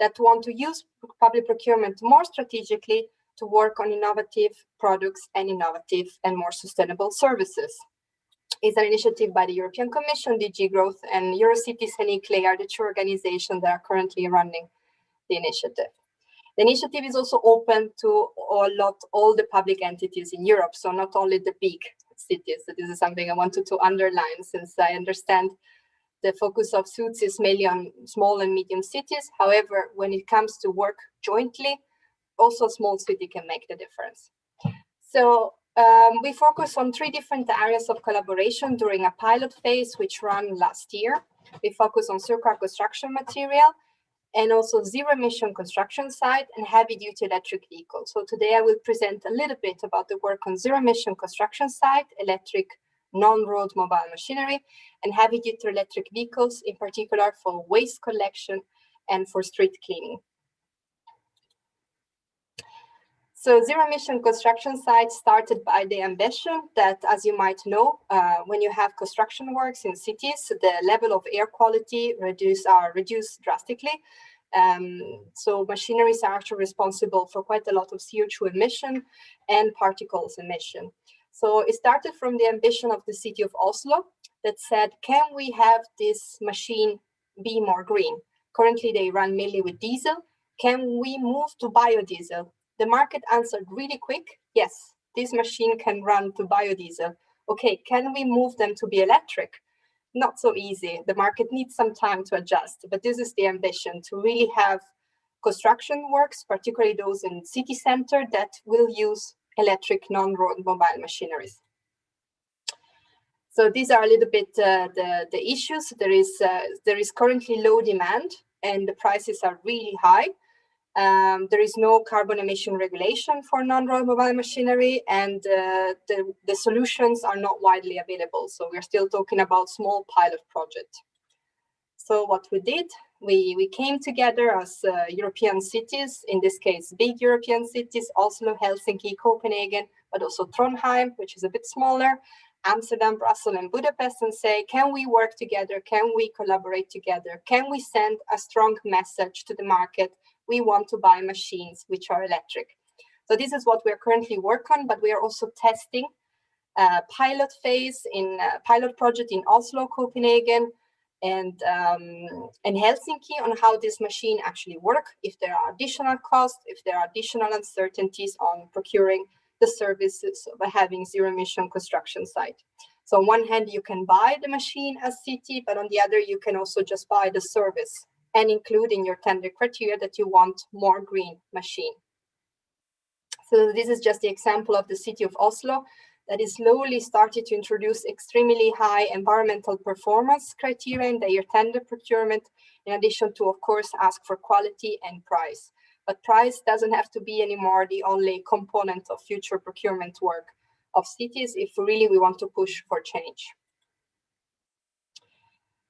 that want to use public procurement more strategically to work on innovative products and innovative and more sustainable services. It's an initiative by the European Commission, DG Growth, and Eurocities and ICLEI are the two organizations that are currently running the initiative. The initiative is also open to all the public entities in Europe, so not only the big cities. So this is something I wanted to underline, since I understand the focus of SUITS is mainly on small and medium cities. However, when it comes to work jointly, also a small city can make the difference. So we focus on 3 different areas of collaboration during a pilot phase, which ran last year. We focus on circular construction material, and also zero-emission construction site and heavy-duty electric vehicles. So today I will present a little bit about the work on zero-emission construction site, electric non-road mobile machinery, and heavy-duty electric vehicles, in particular for waste collection and for street cleaning. So zero-emission construction sites started by the ambition that, as you might know, when you have construction works in cities, the level of air quality are reduced drastically. So machineries are actually responsible for quite a lot of CO2 emission and particles emission. So it started from the ambition of the city of Oslo that said, can we have this machine be more green? Currently, they run mainly with diesel. Can we move to biodiesel? The market answered really quick, yes, this machine can run to biodiesel. Okay, can we move them to be electric? Not so easy. The market needs some time to adjust, but this is the ambition, to really have construction works, particularly those in city center, that will use electric non-road mobile machineries. So these are a little bit the issues. There is currently low demand and the prices are really high. There is no carbon emission regulation for non-road mobile machinery, and the solutions are not widely available. So we're still talking about small pilot projects. So what we did, we came together as European cities, in this case, big European cities, Oslo, Helsinki, Copenhagen, but also Trondheim, which is a bit smaller, Amsterdam, Brussels, and Budapest, and say, can we work together? Can we collaborate together? Can we send a strong message to the market? We want to buy machines which are electric. So this is what we are currently working on, but we are also testing a pilot phase in a pilot project in Oslo, Copenhagen, and Helsinki on how this machine actually works, if there are additional costs, if there are additional uncertainties on procuring the services of having zero-emission construction site. So on one hand, you can buy the machine as city, but on the other, you can also just buy the service and include in your tender criteria that you want more green machine. So this is just the example of the city of Oslo that is slowly started to introduce extremely high environmental performance criteria in their tender procurement, in addition to, of course, ask for quality and price. But price doesn't have to be anymore the only component of future procurement work of cities if really we want to push for change.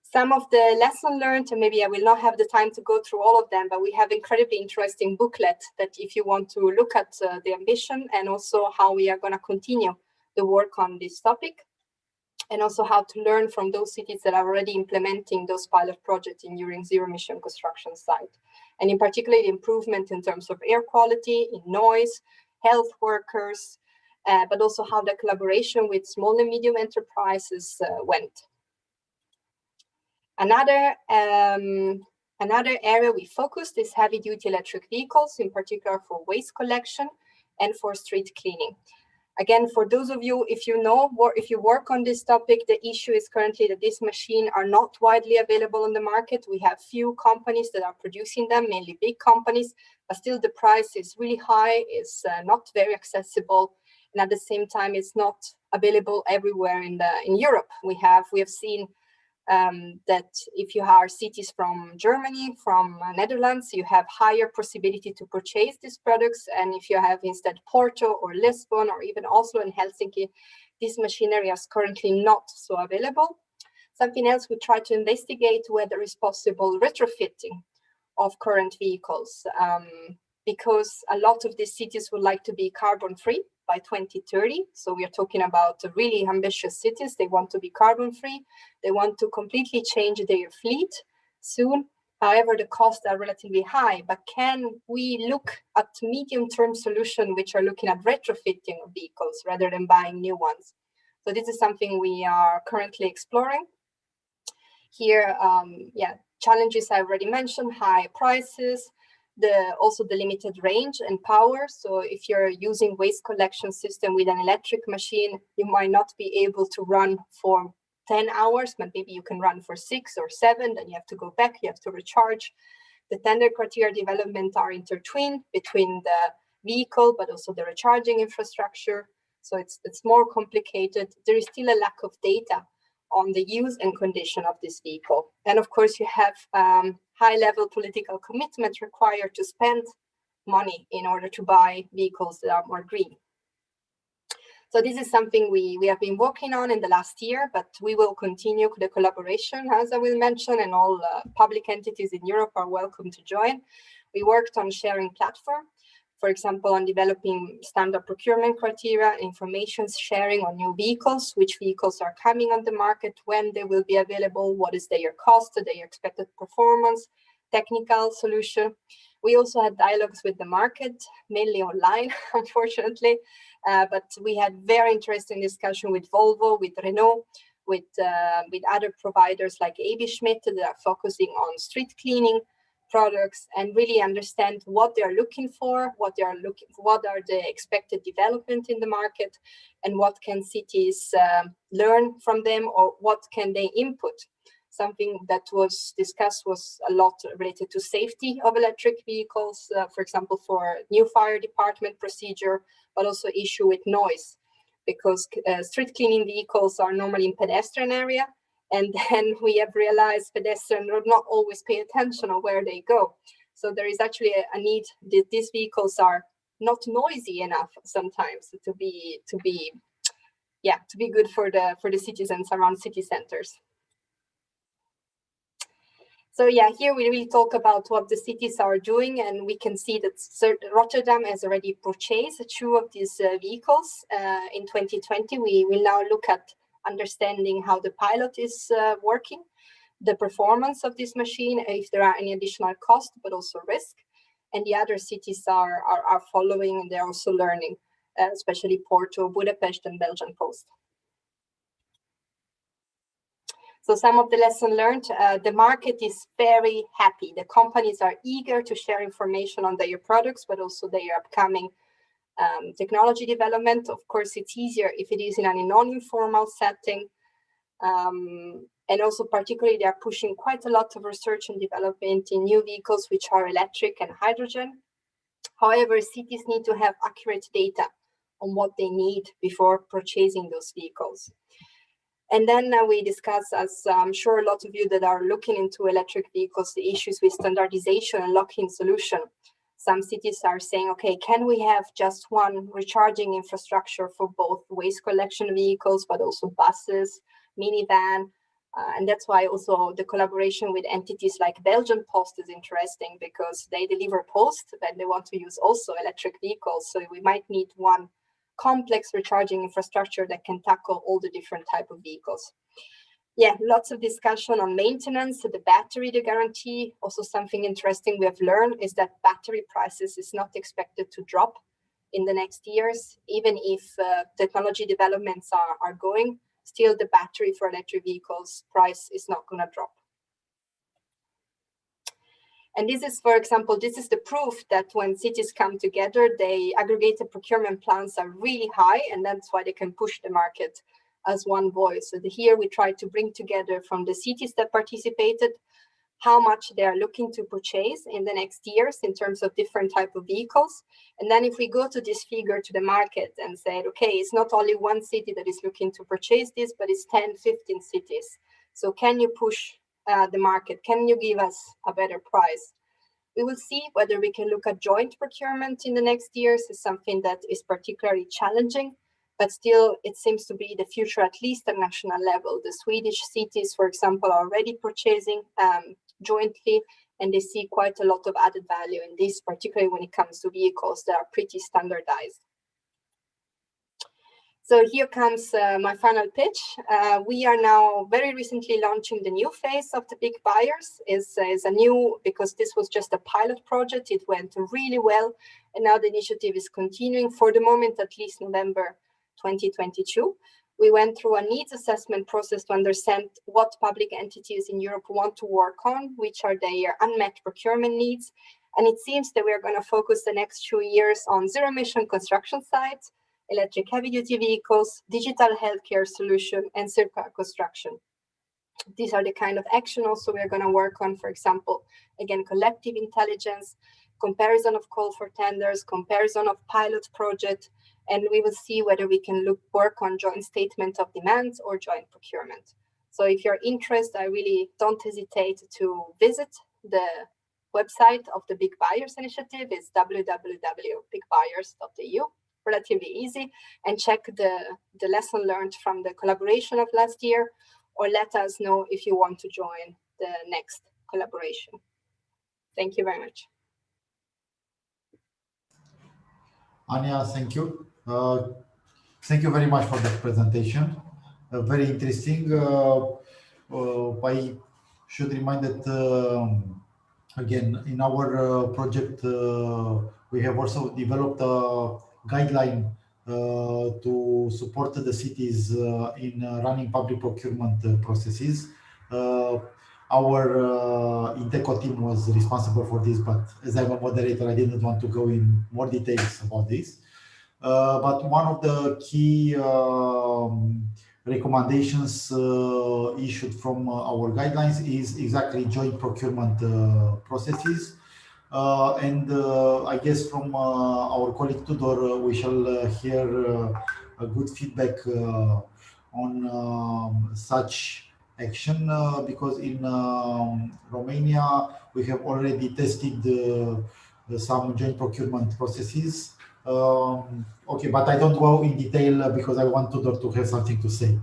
Some of the lessons learned, and maybe I will not have the time to go through all of them, but we have incredibly interesting booklet that if you want to look at the ambition and also how we are going to continue the work on this topic, and also how to learn from those cities that are already implementing those pilot projects in during zero emission construction site. And in particular, the improvement in terms of air quality, in noise, health workers, but also how the collaboration with small and medium enterprises went. Another area we focused is heavy-duty electric vehicles, in particular for waste collection and for street cleaning. Again, for those of you, if you know, or if you work on this topic, the issue is currently that these machines are not widely available on the market. We have few companies that are producing them, mainly big companies, but still the price is really high, it's not very accessible, and at the same time, it's not available everywhere in Europe. We have seen that if you are cities from Germany, from Netherlands, you have higher possibility to purchase these products. And if you have instead Porto or Lisbon or even Oslo and Helsinki, this machinery is currently not so available. Something else, we try to investigate whether it's possible retrofitting of current vehicles, because a lot of these cities would like to be carbon free by 2030. So we are talking about really ambitious cities. They want to be carbon free. They want to completely change their fleet soon. However, the costs are relatively high, but can we look at medium-term solutions which are looking at retrofitting of vehicles rather than buying new ones? So this is something we are currently exploring. Here, challenges I already mentioned, high prices, also the limited range and power. So if you're using waste collection system with an electric machine, you might not be able to run for 10 hours, but maybe you can run for 6 or 7, then you have to go back, you have to recharge. The tender criteria development are intertwined between the vehicle, but also the recharging infrastructure. So it's more complicated. There is still a lack of data on the use and condition of this vehicle. And of course, you have high-level political commitment required to spend money in order to buy vehicles that are more green. So this is something we have been working on in the last year, but we will continue the collaboration, as I will mention, and all public entities in Europe are welcome to join. We worked on sharing platform, for example, on developing standard procurement criteria, information sharing on new vehicles, which vehicles are coming on the market, when they will be available, what is their cost, their expected performance, technical solution. We also had dialogues with the market, mainly online, unfortunately, but we had very interesting discussion with Volvo, with Renault, with other providers like AB Schmidt that are focusing on street cleaning products and really understand what they are looking for, what are the expected development in the market, and what can cities learn from them, or what can they input. Something that was discussed was a lot related to safety of electric vehicles, for example, for new fire department procedure, but also issue with noise, because street cleaning vehicles are normally in pedestrian area. And then we have realized pedestrians do not always pay attention on where they go. So there is actually a need that these vehicles are not noisy enough sometimes to be good for the citizens around city centers. So yeah, here we really talk about what the cities are doing, and we can see that Rotterdam has already purchased 2 of these vehicles in 2020. We will now look at understanding how the pilot is working, the performance of this machine, if there are any additional costs, but also risk. And the other cities are following, and they're also learning, especially Porto, Budapest, and Belgian Post. So some of the lessons learned, the market is very happy. The companies are eager to share information on their products, but also their upcoming technology development. Of course, it's easier if it is in a non-informal setting. And also particularly, they are pushing quite a lot of research and development in new vehicles, which are electric and hydrogen. However, cities need to have accurate data on what they need before purchasing those vehicles. And then we discuss, as I'm sure a lot of you that are looking into electric vehicles, the issues with standardization and lock-in solution. Some cities are saying, okay, can we have just one recharging infrastructure for both waste collection vehicles, but also buses, minivan? And that's why also the collaboration with entities like Belgian Post is interesting, because they deliver post, but they want to use also electric vehicles. So we might need one complex recharging infrastructure that can tackle all the different type of vehicles. Yeah, lots of discussion on maintenance, the battery, the guarantee. Also something interesting we have learned is that battery prices is not expected to drop in the next years, even if technology developments are going, still the battery for electric vehicles price is not going to drop. And this is, for example, this is the proof that when cities come together, they aggregated procurement plans are really high, and that's why they can push the market as one voice. So here we try to bring together from the cities that participated, how much they are looking to purchase in the next years in terms of different type of vehicles. And then if we go to this figure to the market and say, okay, it's not only one city that is looking to purchase this, but it's 10, 15 cities. So can you push the market? Can you give us a better price? We will see whether we can look at joint procurement in the next years. Is something that is particularly challenging, but still it seems to be the future, at least at national level. The Swedish cities, for example, are already purchasing jointly, and they see quite a lot of added value in this, particularly when it comes to vehicles that are pretty standardized. So here comes my final pitch. We are now very recently launching the new phase of the big buyers. Is a new, because this was just a pilot project, it went really well, and now the initiative is continuing for the moment, at least November 2022. We went through a needs assessment process to understand what public entities in Europe want to work on, which are their unmet procurement needs. And it seems that we are going to focus the next 2 years on zero-emission construction sites, electric heavy-duty vehicles, digital healthcare solution, and circular construction. These are the kind of action also we are going to work on, for example, again, collective intelligence, comparison of call for tenders, comparison of pilot project, and we will see whether we can work on joint statement of demands or joint procurement. So if you're interested, I really don't hesitate to visit the website of the Big Buyers Initiative. It's www.bigbuyers.eu. Relatively easy, and check the lesson learned from the collaboration of last year, or let us know if you want to join the next collaboration. Thank you very much. Anya, thank you. Thank you very much for the presentation. Very interesting. I should remind that again, in our project, we have also developed a guideline to support the cities in running public procurement processes. Our Inteco team was responsible for this, but as I'm a moderator, I didn't want to go in more details about this. But one of the key recommendations issued from our guidelines is exactly joint procurement processes. And I guess from our colleague Tudor, we shall hear a good feedback on such action, because in Romania, we have already tested some joint procurement processes. Okay, but I don't go in detail because I want Tudor to have something to say.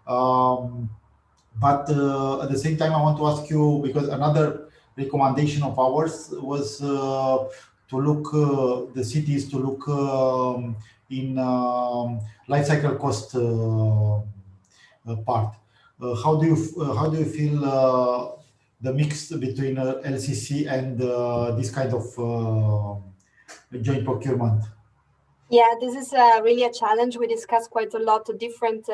But at the same time, I want to ask you, because another recommendation of ours was to look, the cities to look in life cycle cost part. How do you feel the mix between LCC and this kind of joint procurement? Yeah, this is really a challenge. We discussed quite a lot of different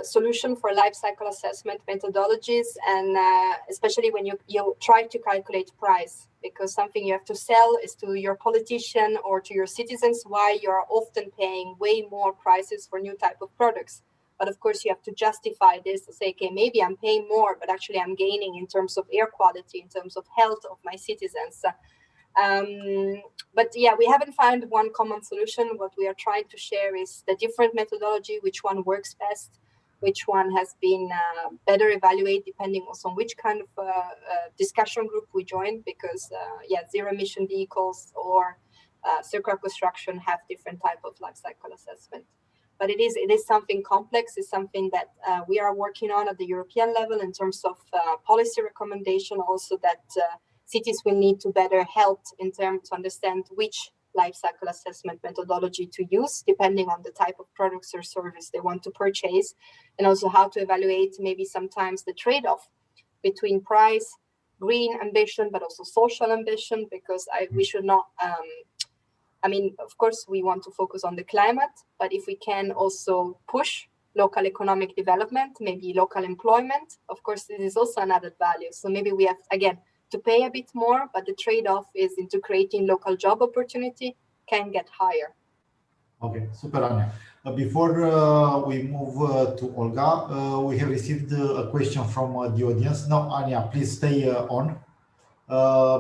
solutions for life cycle assessment methodologies, and especially when you try to calculate price, because something you have to sell is to your politician or to your citizens, why you are often paying way more prices for new type of products. But of course, you have to justify this to say, okay, maybe I'm paying more, but actually I'm gaining in terms of air quality, in terms of health of my citizens. But yeah, we haven't found one common solution. What we are trying to share is the different methodology, which one works best, which one has been better evaluated depending also on which kind of discussion group we join, because zero emission vehicles or circular construction have different type of life cycle assessment. But it is something complex. It's something that we are working on at the European level in terms of policy recommendation, also that cities will need to better help in terms to understand which life cycle assessment methodology to use, depending on the type of products or service they want to purchase, and also how to evaluate maybe sometimes the trade-off between price, green ambition, but also social ambition, because we should not, of course, we want to focus on the climate, but if we can also push local economic development, maybe local employment, of course, this is also an added value. So maybe we have, again, to pay a bit more, but the trade-off is into creating local job opportunity can get higher. Okay, super, Anya. Before we move to Olga, we have received a question from the audience. Now, Anya, please stay on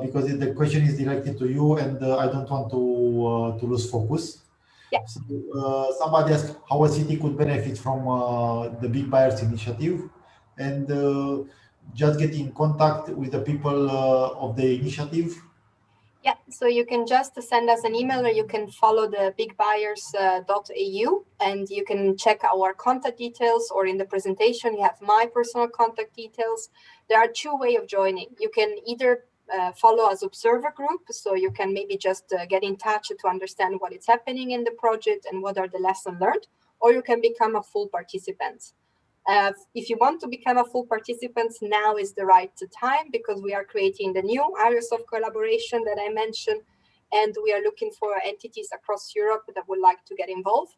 because the question is directed to you, and I don't want to lose focus. Yeah. So, somebody asked how a city could benefit from the Big Buyers Initiative, and just get in contact with the people of the initiative. Yeah, so you can just send us an email, or you can follow the bigbuyers.eu, and you can check our contact details, or in the presentation you have my personal contact details. There are two ways of joining. You can either follow as observer group, so you can maybe just get in touch to understand what is happening in the project and what are the lessons learned, or you can become a full participant. If you want to become a full participant, now is the right time, because we are creating the new areas of collaboration that I mentioned, and we are looking for entities across Europe that would like to get involved.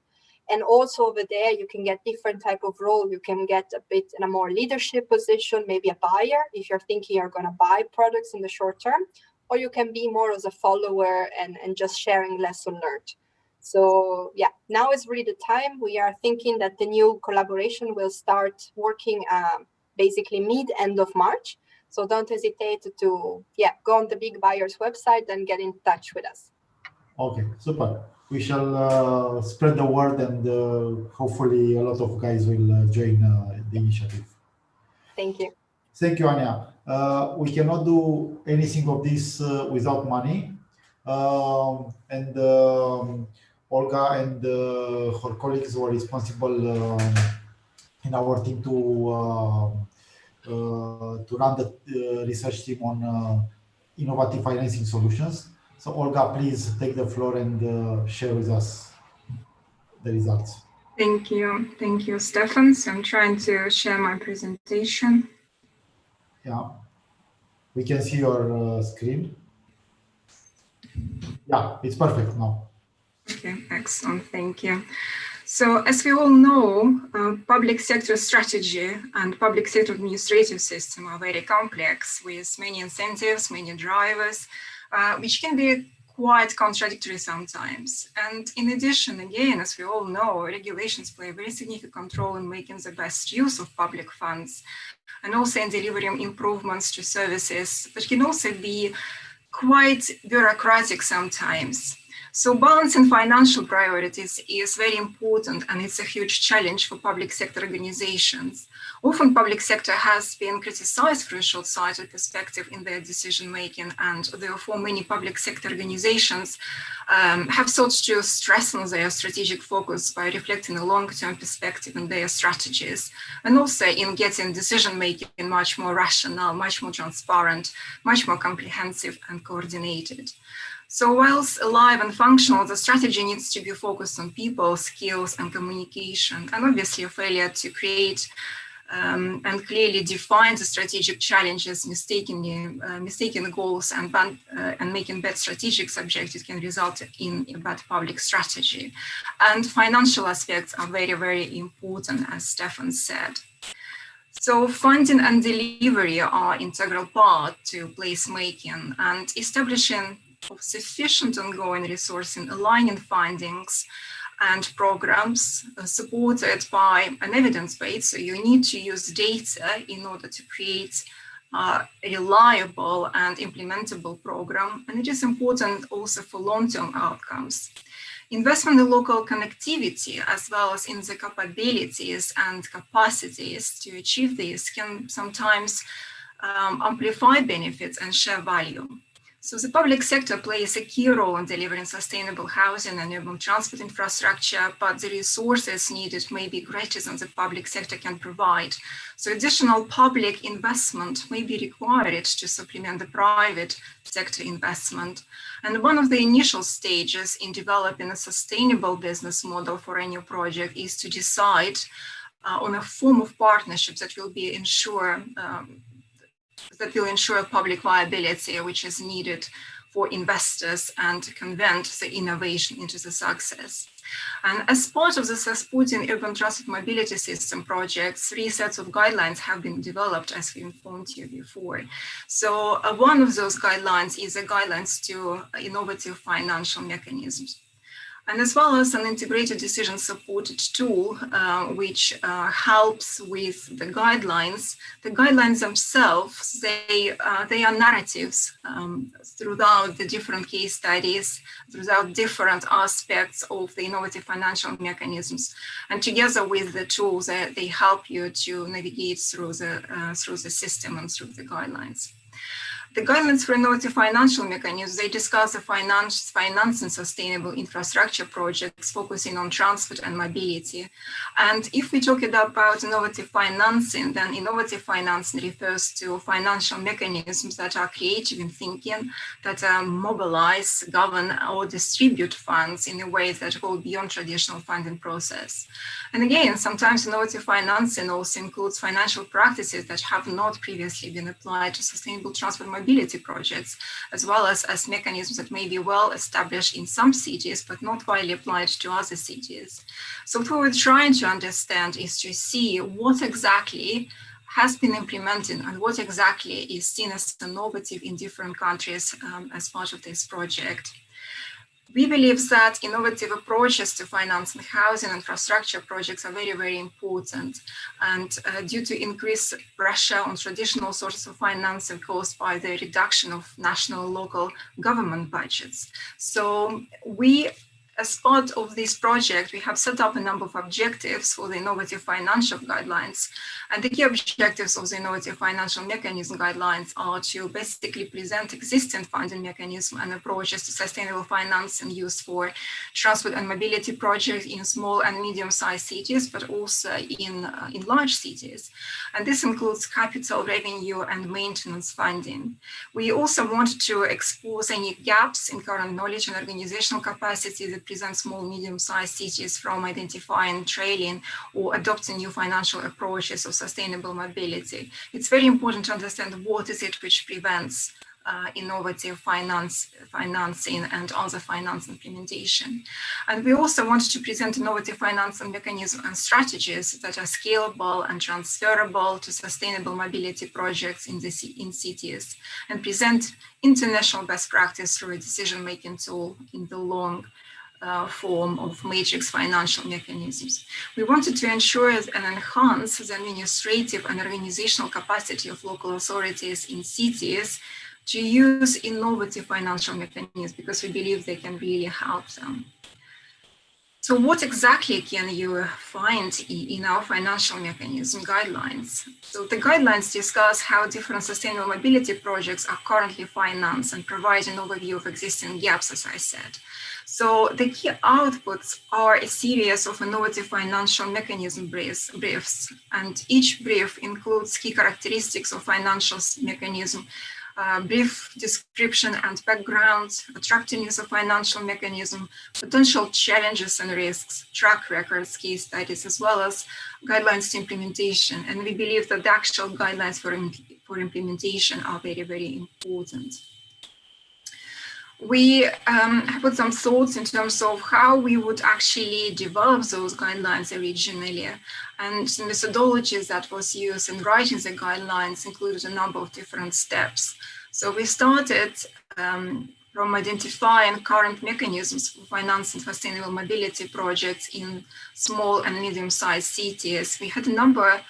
And also over there, you can get different type of role. You can get a bit in a more leadership position, maybe a buyer, if you're thinking you're going to buy products in the short term, or you can be more as a follower and just sharing lesson learned. So yeah, now is really the time. We are thinking that the new collaboration will start working basically mid-end of March. So don't hesitate to go on the Big Buyers website and get in touch with us. Okay, super. We shall spread the word, and hopefully a lot of guys will join the initiative. Thank you. Thank you, Anya. We cannot do anything of this without money. Olga and her colleagues were responsible in our team to run the research team on innovative financing solutions. So Olga, please take the floor and share with us the results. Thank you, Stefan. So I'm trying to share my presentation. Yeah, we can see your screen. Yeah, it's perfect now. Okay, excellent, thank you. So as we all know, public sector strategy and public sector administrative system are very complex, with many incentives, many drivers, which can be quite contradictory sometimes. And in addition, again, as we all know, regulations play a very significant role in making the best use of public funds, and also in delivering improvements to services that can also be quite bureaucratic sometimes. So balancing financial priorities is very important, and it's a huge challenge for public sector organizations. Often public sector has been criticized for a short-sighted perspective in their decision-making, and therefore many public sector organizations have sought to strengthen their strategic focus by reflecting a long-term perspective in their strategies, and also in getting decision-making much more rational, much more transparent, much more comprehensive and coordinated. So whilst alive and functional, the strategy needs to be focused on people, skills, and communication, and obviously a failure to create and clearly define the strategic challenges, mistaking goals and making bad strategic objectives can result in a bad public strategy. And financial aspects are very, very important, as Stefan said. So funding and delivery are integral part to placemaking, and establishing of sufficient ongoing resourcing, aligning findings and programs supported by an evidence base. So you need to use data in order to create reliable and implementable program, and it is important also for long-term outcomes. Investment in local connectivity, as well as in the capabilities and capacities to achieve this, can sometimes amplify benefits and share value. So the public sector plays a key role in delivering sustainable housing and urban transport infrastructure, but the resources needed may be greater than the public sector can provide. So additional public investment may be required to supplement the private sector investment. And one of the initial stages in developing a sustainable business model for a new project is to decide on a form of partnership that will ensure public viability, which is needed for investors and convert the innovation into the success. And as part of the supporting urban transport mobility system projects, 3 sets of guidelines have been developed, as we informed you before. So one of those guidelines is the guidelines to innovative financial mechanisms. And as well as an integrated decision supported tool, which helps with the guidelines. The guidelines themselves, they are narratives throughout the different case studies, throughout different aspects of the innovative financial mechanisms. And together with the tools, they help you to navigate through the system and through the guidelines. The guidelines for innovative financial mechanisms, they discuss the financing sustainable infrastructure projects focusing on transport and mobility. And if we talk about innovative financing, then innovative financing refers to financial mechanisms that are creative in thinking, that mobilize, govern, or distribute funds in a way that go beyond traditional funding process. And again, sometimes innovative financing also includes financial practices that have not previously been applied to sustainable transport mobility projects, as well as mechanisms that may be well established in some cities, but not widely applied to other cities. So what we're trying to understand is to see what exactly has been implemented and what exactly is seen as innovative in different countries as part of this project. We believe that innovative approaches to financing housing infrastructure projects are very, very important. And due to increased pressure on traditional sources of financing caused by the reduction of national and local government budgets. So we, as part of this project, we have set up a number of objectives for the innovative financial guidelines. And the key objectives of the innovative financial mechanism guidelines are to basically present existing funding mechanisms and approaches to sustainable financing used for transport and mobility projects in small and medium-sized cities, but also in large cities. And this includes capital, revenue, and maintenance funding. We also want to expose any gaps in current knowledge and organizational capacity that present small, medium-sized cities from identifying, trailing, or adopting new financial approaches of sustainable mobility. It's very important to understand what is it which prevents innovative financing and other finance implementation. And we also want to present innovative financing mechanisms and strategies that are scalable and transferable to sustainable mobility projects in cities, and present international best practice through a decision-making tool in the long form of matrix financial mechanisms. We wanted to ensure and enhance the administrative and organizational capacity of local authorities in cities to use innovative financial mechanisms, because we believe they can really help them. So what exactly can you find in our financial mechanism guidelines? So the guidelines discuss how different sustainable mobility projects are currently financed and provide an overview of existing gaps, as I said. So the key outputs are a series of innovative financial mechanism briefs, and each brief includes key characteristics of financial mechanism, brief description and background, attractiveness of financial mechanism, potential challenges and risks, track records, case studies, as well as guidelines to implementation. And we believe that the actual guidelines for implementation are very, very important. We put some thoughts in terms of how we would actually develop those guidelines originally, and the methodologies that was used in writing the guidelines included a number of different steps. So we started from identifying current mechanisms for financing sustainable mobility projects in small and medium-sized cities. We had a number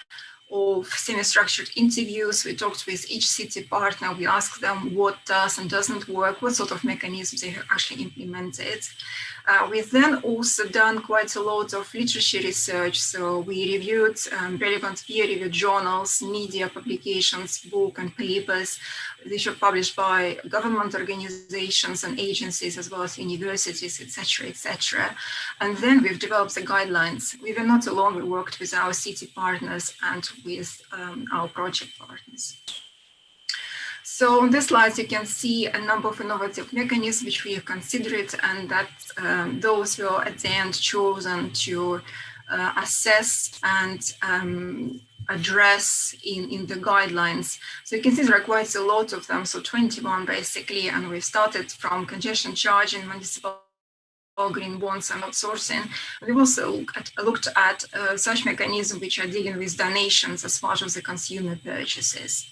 of semi-structured interviews. We talked with each city partner. We asked them what does and doesn't work, what sort of mechanisms they have actually implemented. We've then also done quite a lot of literature research. So we reviewed relevant peer-reviewed journals, media publications, books and papers, which are published by government organizations and agencies, as well as universities, etc., etc. And then we've developed the guidelines. We were not alone. We worked with our city partners and with our project partners. So on this slide, you can see a number of innovative mechanisms which we have considered, and that those were at the end chosen to assess and address in the guidelines. So you can see there are quite a lot of them, so 21 basically, and we started from congestion charging, municipal green bonds and outsourcing. We've also looked at such mechanisms which are dealing with donations as part of the consumer purchases.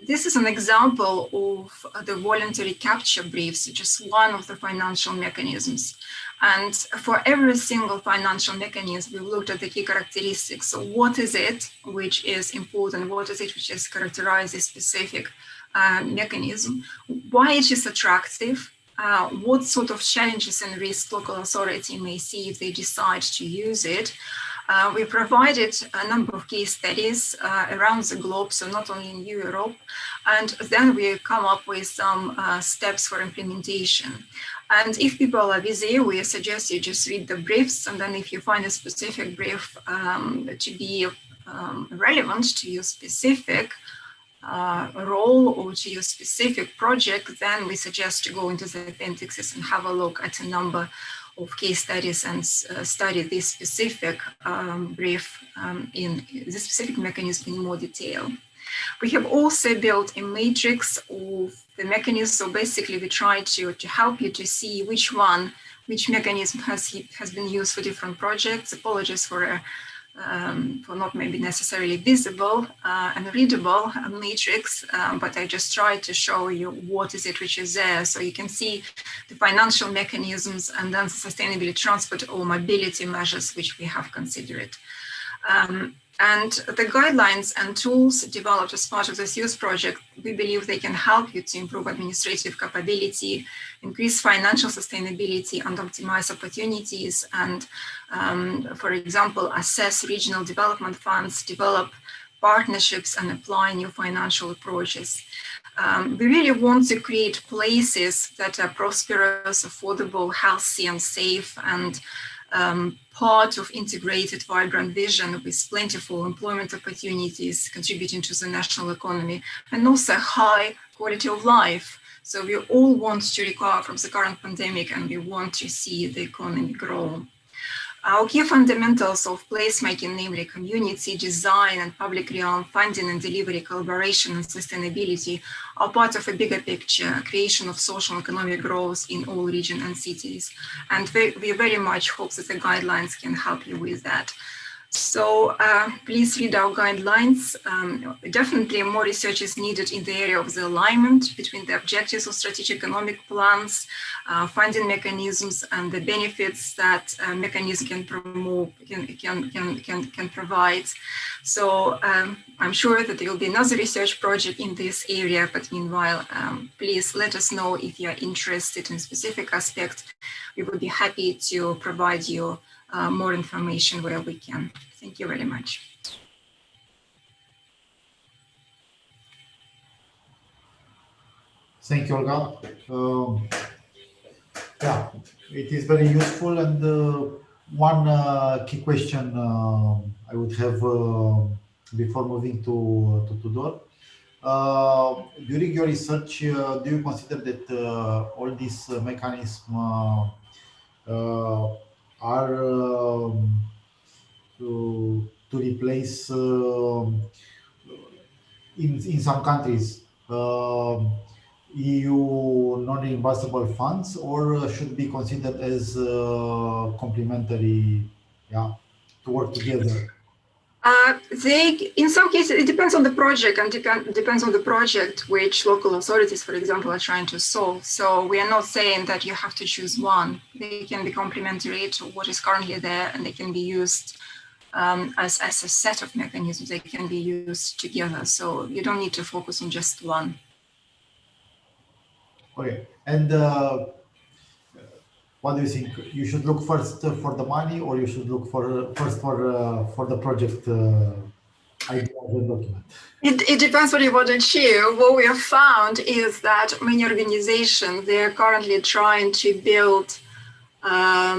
This is an example of the voluntary capture briefs, which is one of the financial mechanisms. And for every single financial mechanism, we looked at the key characteristics. So what is it which is important? What is it which is characterized a specific mechanism? Why it is attractive? What sort of challenges and risks local authority may see if they decide to use it? We provided a number of case studies around the globe, so not only in Europe, and then we come up with some steps for implementation. And if people are busy, we suggest you just read the briefs, and then if you find a specific brief to be relevant to your specific role or to your specific project, then we suggest to go into the appendixes and have a look at a number of case studies and study this specific brief in this specific mechanism in more detail. We have also built a matrix of the mechanism. So basically we try to help you to see which mechanism has been used for different projects. Apologies for not maybe necessarily visible and readable matrix, but I just tried to show you what is it which is there. So you can see the financial mechanisms and then the sustainability, transport or mobility measures which we have considered. And the guidelines and tools developed as part of this youth project, we believe they can help you to improve administrative capability, increase financial sustainability and optimize opportunities, and for example, assess regional development funds, develop partnerships and apply new financial approaches. We really want to create places that are prosperous, affordable, healthy and safe, and part of integrated, vibrant vision with plentiful employment opportunities contributing to the national economy, and also high quality of life. So we all want to recover from the current pandemic, and we want to see the economy grow. Our key fundamentals of placemaking, namely community, design, and public realm funding and delivery, collaboration, and sustainability, are part of a bigger picture, creation of social and economic growth in all regions and cities. And we very much hope that the guidelines can help you with that. So please read our guidelines. Definitely more research is needed in the area of the alignment between the objectives of strategic economic plans, funding mechanisms, and the benefits that mechanism can promote, can provide. So I'm sure that there will be another research project in this area, but meanwhile, please let us know if you are interested in specific aspects. We would be happy to provide you more information where we can. Thank you very much. Thank you, Olga. Yeah, it is very useful. And one key question I would have before moving to Tudor. During your research, do you consider that all these mechanisms are to replace in some countries EU non-reimbursable funds, or should be considered as complementary, to work together? In some cases, it depends on the project and depends on the project which local authorities, for example, are trying to solve. So we are not saying that you have to choose one. They can be complementary to what is currently there, and they can be used as a set of mechanisms that can be used together. So you don't need to focus on just one. Okay, and what do you think? You should look first for the money, or you should look first for the project idea of the document? It depends what you want to achieve. What we have found is that many organizations, they are currently trying to build a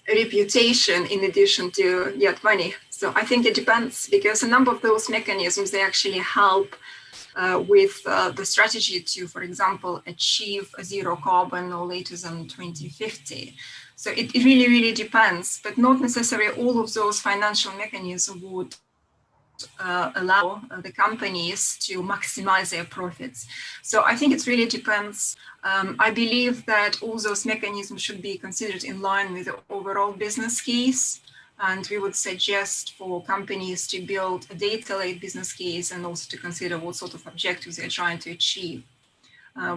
reputation in addition to get money. So I think it depends, because a number of those mechanisms, they actually help with the strategy to, for example, achieve a zero carbon no later than 2050. So it really, really depends, but not necessarily all of those financial mechanisms would allow the companies to maximize their profits. So I think it really depends. I believe that all those mechanisms should be considered in line with the overall business case. And we would suggest for companies to build a data-led business case and also to consider what sort of objectives they're trying to achieve.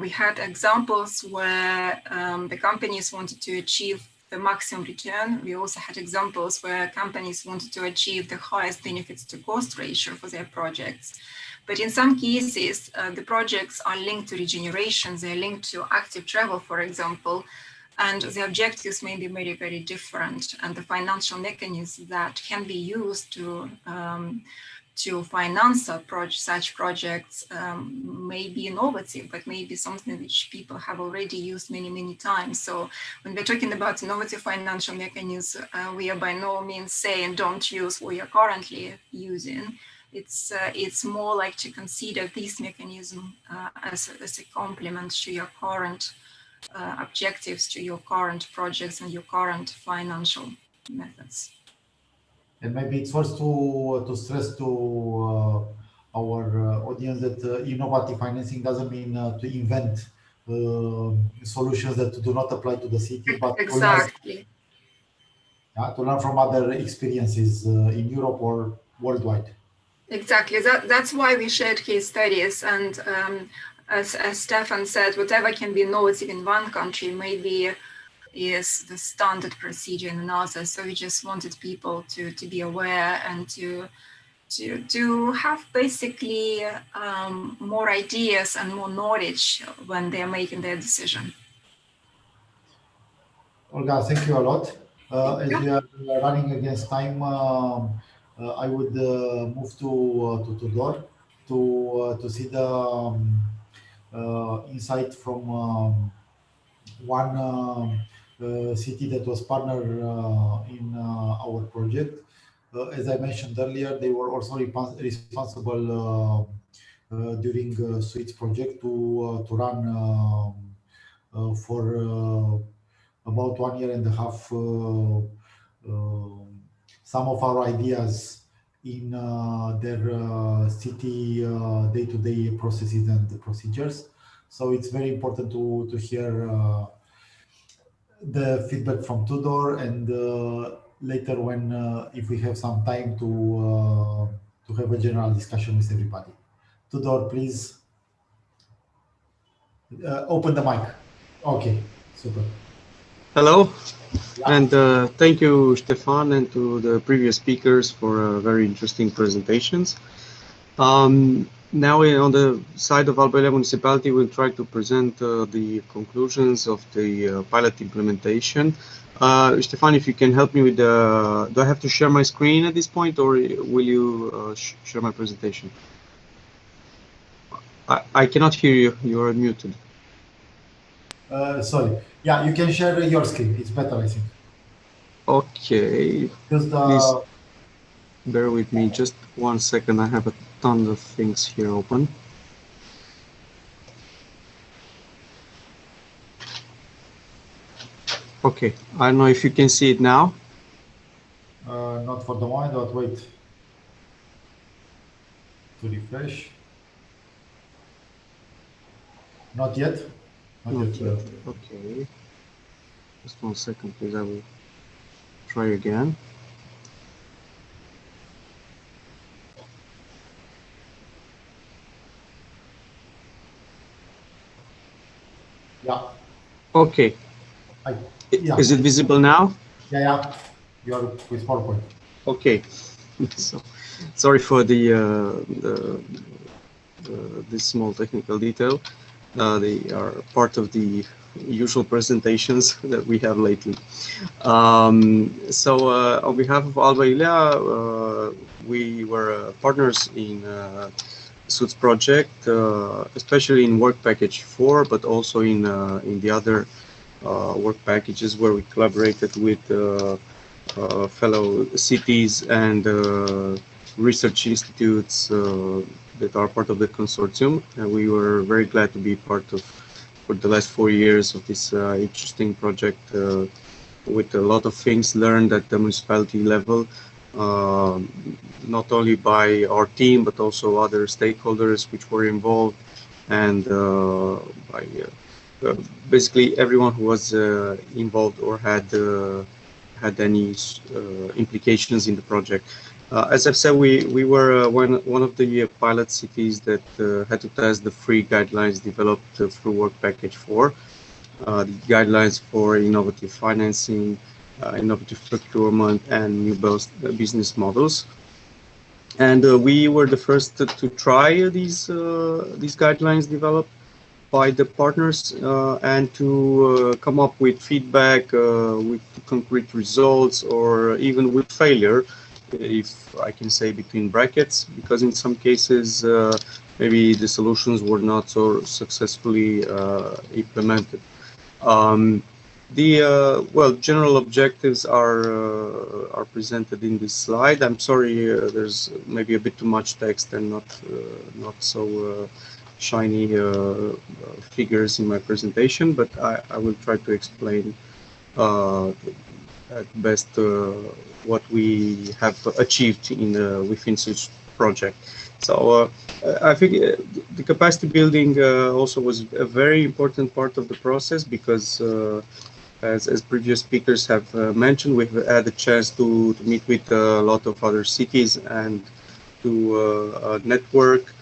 We had examples where the companies wanted to achieve the maximum return. We also had examples where companies wanted to achieve the highest benefits to cost ratio for their projects. But in some cases, the projects are linked to regeneration, they're linked to active travel, for example, and the objectives may be very, very different. And the financial mechanisms that can be used to finance such projects may be innovative, but may be something which people have already used many, many times. So when we're talking about innovative financial mechanisms, we are by no means saying don't use what you're currently using. It's more like to consider this mechanism as a complement to your current objectives, to your current projects and your current financial methods. And maybe it's worth to stress to our audience that innovative financing doesn't mean to invent solutions that do not apply to the city, but exactly. To learn from other experiences in Europe or worldwide. Exactly. That's why we shared case studies. And as Stefan said, whatever can be innovative in one country maybe is the standard procedure in another. So we just wanted people to be aware and to have basically more ideas and more knowledge when they're making their decision. Olga, thank you a lot. As we are running against time, I would move to Tudor to see the insight from one city that was partner in our project. As I mentioned earlier, they were also responsible during SWITS project to run for about 1.5 years some of our ideas in their city day-to-day processes and procedures. So it's very important to hear the feedback from Tudor, and later when if we have some time to have a general discussion with everybody. Tudor, please open the mic. Okay, super. Hello, and thank you, Stefan, and to the previous speakers for very interesting presentations. Now on the side of Albania Municipality, we'll try to present the conclusions of the pilot implementation. Stefan, if you can help me with the, do I have to share my screen at this point, or will you share my presentation? I cannot hear you, you are muted. Sorry. Yeah, you can share your screen. It's better, I think. Okay. Please bear with me just 1 second. I have a ton of things here open. Okay. I don't know if you can see it now. Not for the moment, but wait. To refresh. Not yet. Not yet. Okay. Just 1 second, please. I will try again. Yeah. Okay. Yeah. Is it visible now? Yeah. You are with PowerPoint. Okay. So sorry for this small technical detail. They are part of the usual presentations that we have lately. On behalf of Alba Ilia, we were partners in Suits project, especially in work package 4, but also in the other work packages where we collaborated with fellow cities and research institutes that are part of the consortium. And we were very glad to be part of, for the last 4 years, of this interesting project with a lot of things learned at the municipality level, not only by our team, but also other stakeholders which were involved, and by basically everyone who was involved or had any implications in the project. As I've said, we were one of the pilot cities that had to test the free guidelines developed through Work Package 4, the guidelines for innovative financing, innovative procurement, and new business models. And we were the first to try these guidelines developed by the partners and to come up with feedback, with concrete results, or even with failure, if I can say between brackets, because in some cases maybe the solutions were not so successfully implemented. General objectives are presented in this slide. I'm sorry, there's maybe a bit too much text and not so shiny figures in my presentation, but I will try to explain at best what we have achieved within such project. So I think the capacity building also was a very important part of the process, because as previous speakers have mentioned, we've had a chance to meet with a lot of other cities and to network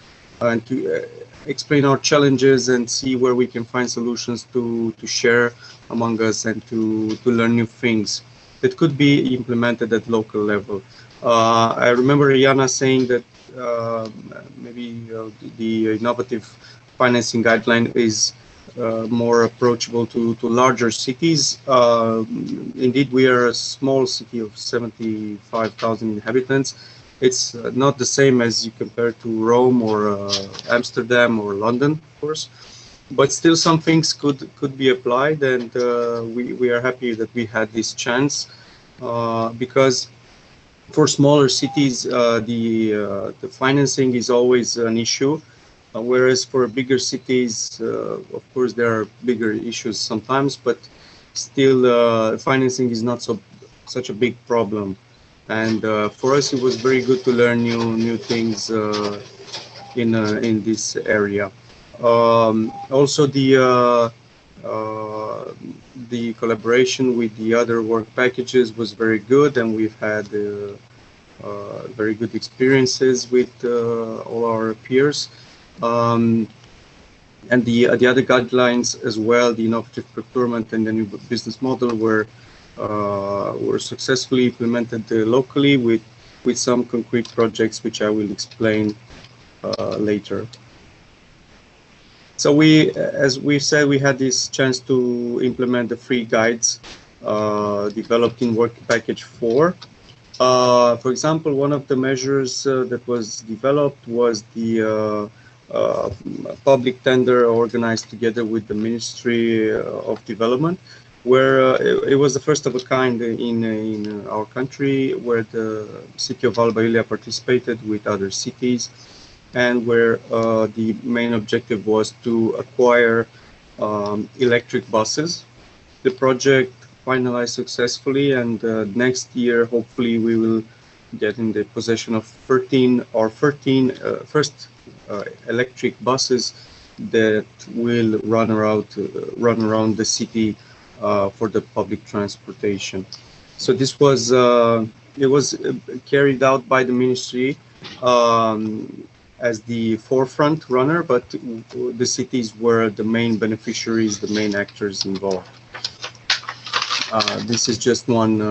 and to explain our challenges and see where we can find solutions to share among us and to learn new things that could be implemented at local level. I remember Jana saying that maybe the innovative financing guideline is more approachable to larger cities. Indeed, we are a small city of 75,000 inhabitants. It's not the same as you compare to Rome or Amsterdam or London, of course, but still some things could be applied, and we are happy that we had this chance, because for smaller cities the financing is always an issue, whereas for bigger cities, of course, there are bigger issues sometimes, but still financing is not such a big problem. And for us, it was very good to learn new things in this area. Also, the collaboration with the other work packages was very good, and we've had very good experiences with all our peers. And the other guidelines as well, the innovative procurement and the new business model, were successfully implemented locally with some concrete projects, which I will explain later. So as we said, we had this chance to implement the free guides developed in Work Package 4. For example, one of the measures that was developed was the public tender organized together with the Ministry of Development, where it was the first of a kind in our country, where the city of Alba Iulia participated with other cities, and where the main objective was to acquire electric buses. The project finalized successfully, and next year, hopefully, we will get in the possession of 13 first electric buses that will run around the city for the public transportation. So this was it was carried out by the ministry as the forefront runner, but the cities were the main beneficiaries, the main actors involved. This is just one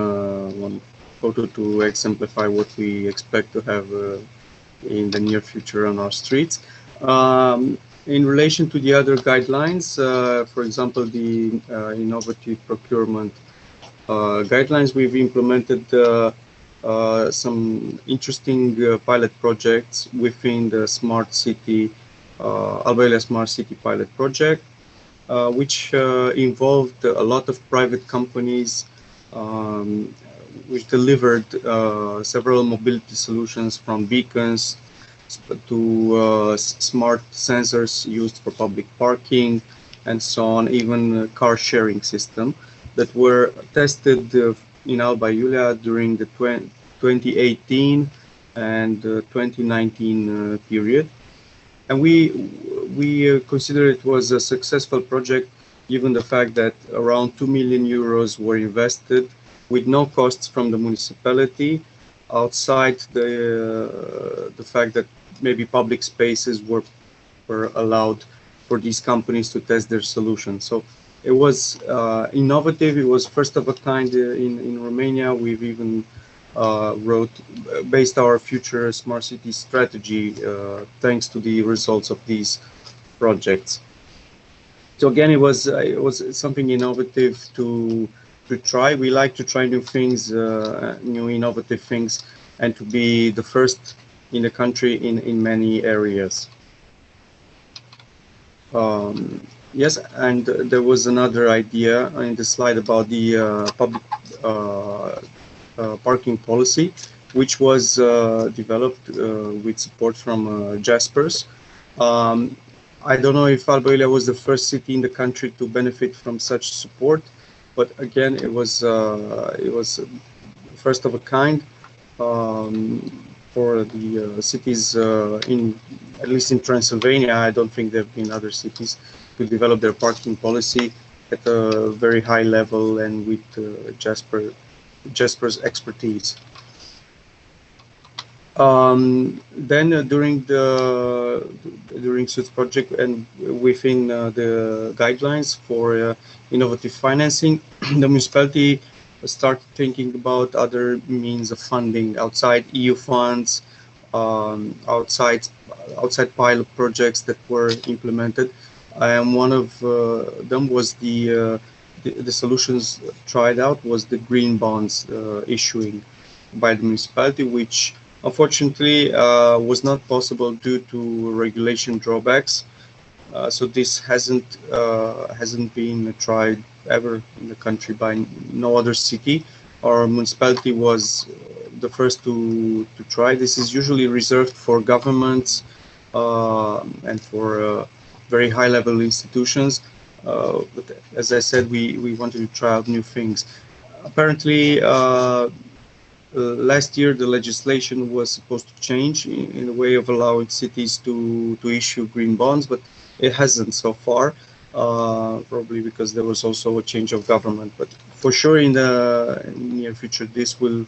photo to exemplify what we expect to have in the near future on our streets. In relation to the other guidelines, for example, the innovative procurement guidelines, we've implemented some interesting pilot projects within the Smart City, Albania Smart City pilot project, which involved a lot of private companies which delivered several mobility solutions, from beacons to smart sensors used for public parking and so on, even a car sharing system that were tested in Alba Iulia during the 2018 and 2019 period. And we consider it was a successful project, given the fact that around 2 million euros were invested with no costs from the municipality, outside the fact that maybe public spaces were allowed for these companies to test their solution. So it was innovative. It was first of a kind in Romania. We've even based our future smart city strategy thanks to the results of these projects. So again, it was something innovative to try. We like to try new things, new innovative things, and to be the first in the country in many areas. Yes, and there was another idea in the slide about the public parking policy, which was developed with support from Jaspers. I don't know if Alba Iulia was the first city in the country to benefit from such support, but again, it was first of a kind for the cities at least in Transylvania. I don't think there have been other cities to develop their parking policy at a very high level and with Jasper's expertise. Then during SUITS project and within the guidelines for innovative financing, the municipality started thinking about other means of funding outside EU funds, outside pilot projects that were implemented, and one of them was the solutions tried out was the green bonds issuing by the municipality, which unfortunately was not possible due to regulation drawbacks. So this hasn't been tried ever in the country by no other city. Our municipality was the first to try. This is usually reserved for governments and for very high-level institutions. But as I said, we wanted to try out new things. Apparently, last year the legislation was supposed to change in a way of allowing cities to issue green bonds, but it hasn't so far, probably because there was also a change of government. But for sure in the near future this will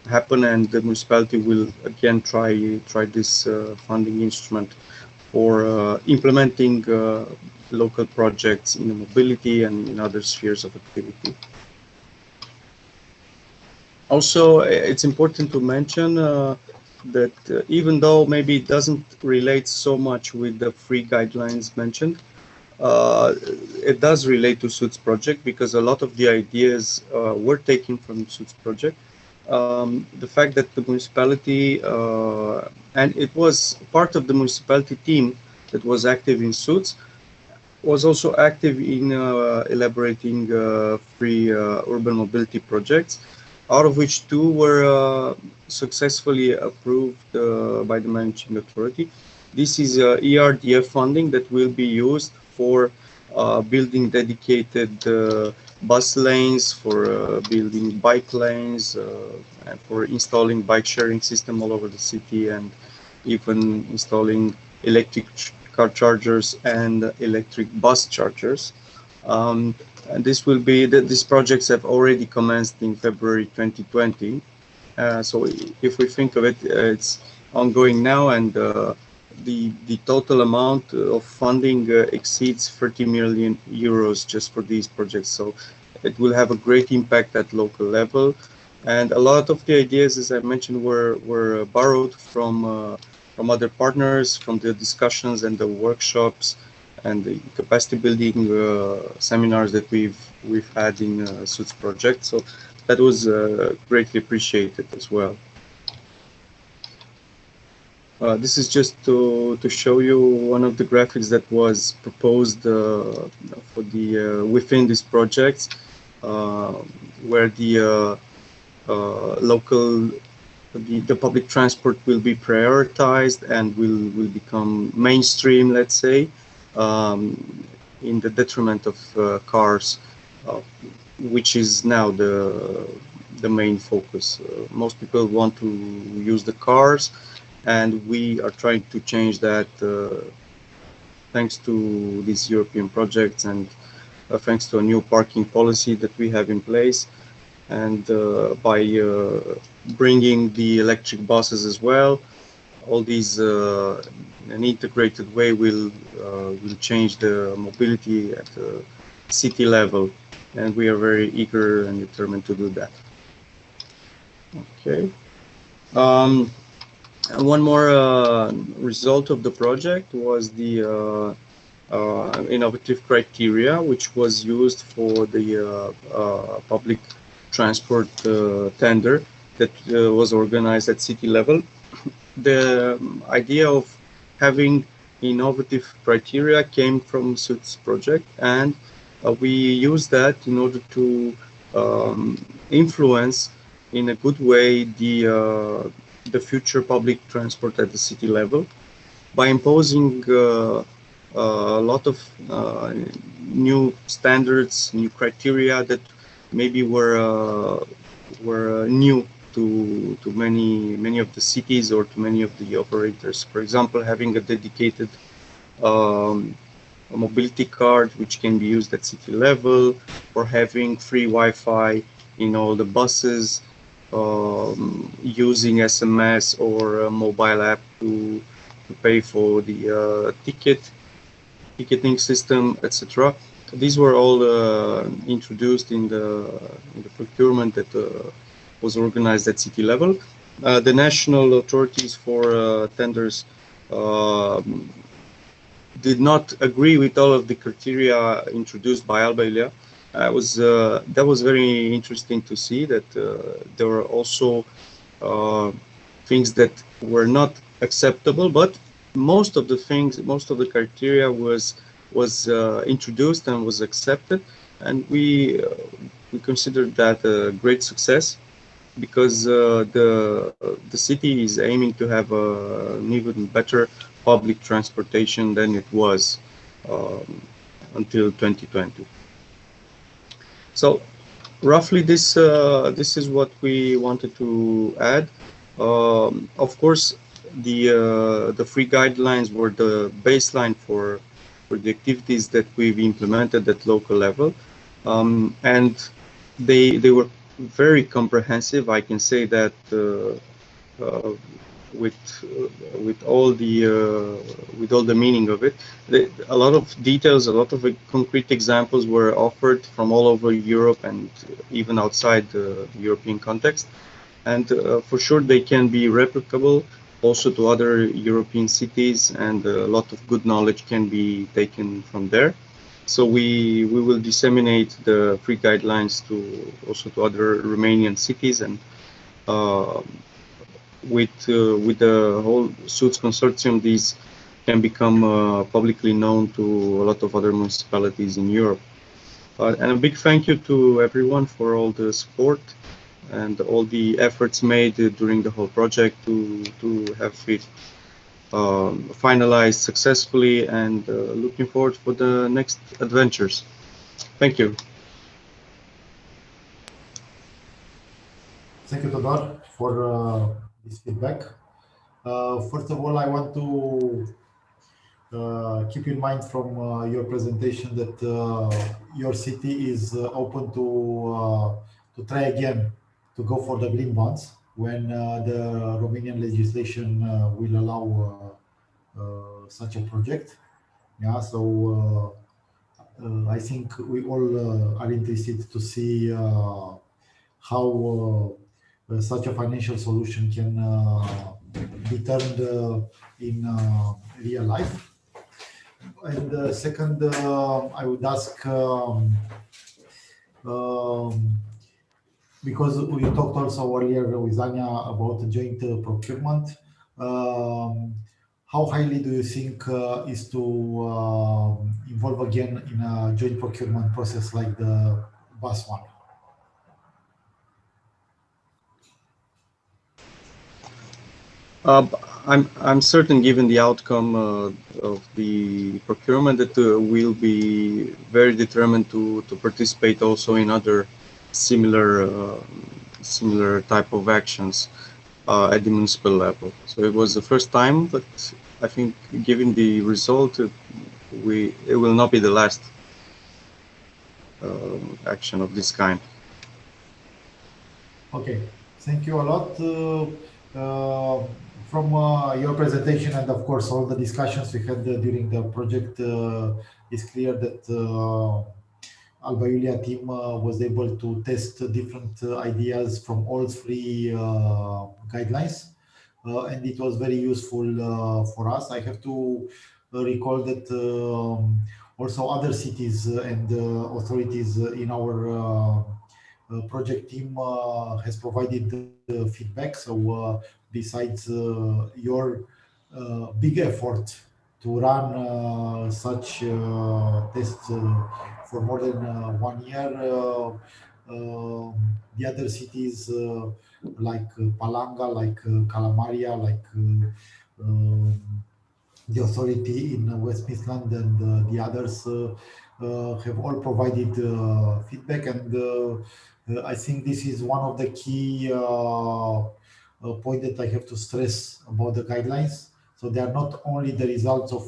happen, and the municipality will again try this funding instrument for implementing local projects in the mobility and in other spheres of activity. Also, it's important to mention that even though maybe it doesn't relate so much with the free guidelines mentioned, it does relate to SUITS project, because a lot of the ideas were taken from SUITS project. The fact that the municipality, and it was part of the municipality team that was active in SUITS, was also active in elaborating free urban mobility projects, out of which 2 were successfully approved by the managing authority. This is ERDF funding that will be used for building dedicated bus lanes, for building bike lanes, and for installing bike sharing system all over the city, and even installing electric car chargers and electric bus chargers. And this will be, these projects have already commenced in February 2020. So if we think of it, it's ongoing now, and the total amount of funding exceeds 30 million euros just for these projects. So it will have a great impact at local level. And a lot of the ideas, as I mentioned, were borrowed from other partners, from the discussions and the workshops and the capacity building seminars that we've had in SUITS project. So that was greatly appreciated as well. This is just to show you one of the graphics that was proposed for the within this project, where the the public transport will be prioritized and will become mainstream, let's say, in the detriment of cars, which is now the main focus. Most people want to use the cars, and we are trying to change that thanks to these European projects and thanks to a new parking policy that we have in place, and by bringing the electric buses as well. All these an integrated way will change the mobility at the city level, and we are very eager and determined to do that. Okay. One more result of the project was the innovative criteria, which was used for the public transport tender that was organized at city level. The idea of having innovative criteria came from SUITS project, and we used that in order to influence in a good way the future public transport at the city level by imposing a lot of new standards, new criteria that maybe were new to many of the cities or to many of the operators. For example, having a dedicated mobility card which can be used at city level, or having free Wi-Fi in all the buses, using SMS or a mobile app to pay for the ticketing system, etc. These were all introduced in the procurement that was organized at city level. The national authorities for tenders did not agree with all of the criteria introduced by Alba Iulia. That was very interesting to see that there were also things that were not acceptable, but most of the criteria was introduced and was accepted, and we considered that a great success, because the city is aiming to have an even better public transportation than it was until 2020. So roughly this is what we wanted to add. Of course, the free guidelines were the baseline for the activities that we've implemented at local level, and they were very comprehensive. I can say that with all the meaning of it, a lot of details, a lot of concrete examples were offered from all over Europe and even outside the European context, and for sure they can be replicable also to other European cities, and a lot of good knowledge can be taken from there. So we will disseminate the free guidelines also to other Romanian cities, and with the whole SUITS consortium, these can become publicly known to a lot of other municipalities in Europe. And a big thank you to everyone for all the support and all the efforts made during the whole project to have it finalized successfully, and looking forward for the next adventures. Thank you. Thank you, Todor, for this feedback. First of all, I want to keep in mind from your presentation that your city is open to try again to go for the green bonds when the Romanian legislation will allow such a project. Yeah, so I think we all are interested to see how such a financial solution can be turned in real life. And second, I would ask, because we talked also earlier with Anya about the joint procurement, how highly do you think is to involve again in a joint procurement process like the bus one? I'm certain, given the outcome of the procurement, that we'll be very determined to participate also in other similar type of actions at the municipal level. So it was the first time, but I think, given the result, it will not be the last action of this kind. Okay, thank you a lot. From your presentation and of course all the discussions we had during the project, it's clear that Alba Iulia team was able to test different ideas from all three guidelines, and it was very useful for us. I have to recall that also other cities and authorities in our project team has provided feedback. So besides your big effort to run such tests for more than 1 year, the other cities like Palanga, like Calamaria, like the authority in West Midlands and the others have all provided feedback, and I think this is one of the key point that I have to stress about the guidelines. So they are not only the results of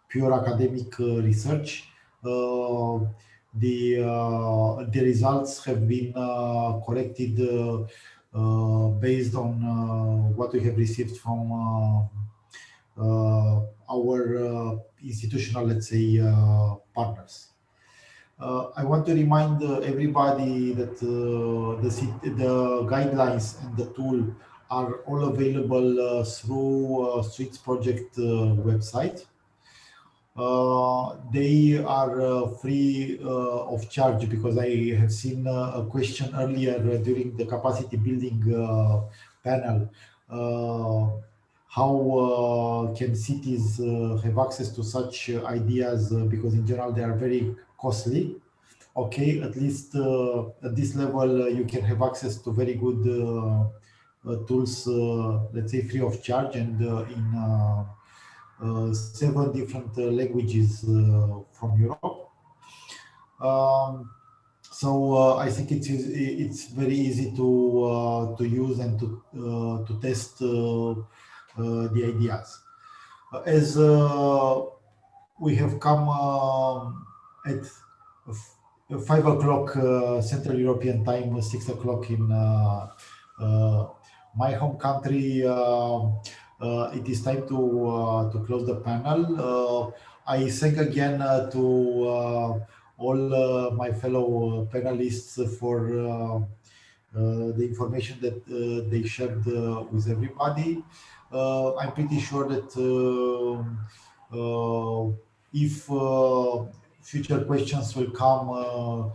pure academic research. The results have been corrected based on what we have received from our institutional, let's say, partners. I want to remind everybody that the guidelines and the tool are all available through SWITS project website. They are free of charge, because I have seen a question earlier during the capacity building panel. How can cities have access to such ideas, because in general they are very costly. Okay, at least at this level you can have access to very good tools, let's say free of charge, and in 7 different languages from Europe. So I think it's very easy to use and to test the ideas. As we have come at 5 o'clock Central European time, 6 o'clock in my home country, it is time to close the panel. I thank again to all my fellow panelists for the information that they shared with everybody. I'm pretty sure that if future questions will come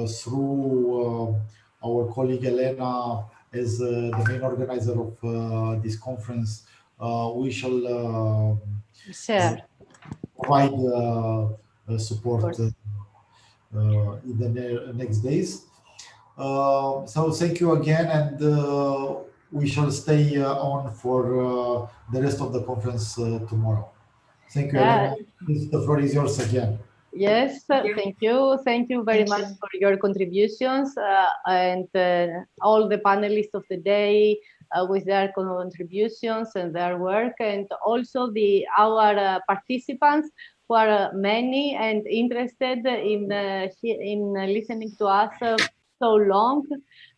through our colleague Elena as the main organizer of this conference, we shall provide support in the next days. So thank you again, and we shall stay on for the rest of the conference tomorrow. Thank you, Elena. The floor is yours again. Yes, thank you. Thank you very much for your contributions, and all the panelists of the day with their contributions and their work, and also our participants who are many and interested in listening to us so long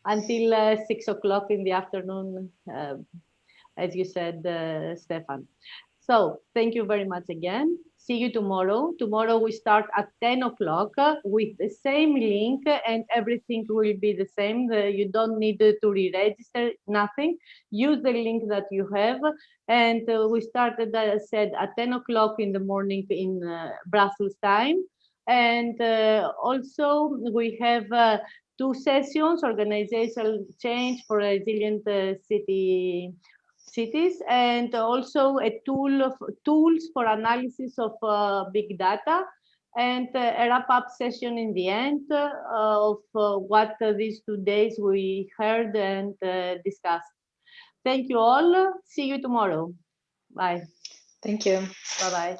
until 6 o'clock in the afternoon, as you said, Stefan. So thank you very much again. see you tomorrow. Tomorrow we start at 10 o'clock with the same link, and everything will be the same. You don't need to re-register, nothing. Use the link that you have. And we started, as I said, at 10 o'clock in the morning in Brussels time. And also we have 2 sessions, organizational change for resilient cities, and also a tools for analysis of big data, and a wrap-up session in the end of what these 2 days we heard and discussed. Thank you all. See you tomorrow. Bye. Thank you. Bye-bye.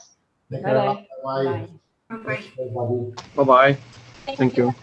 Thank you. Bye-bye. Bye. Bye-bye. Bye-bye. Thank you.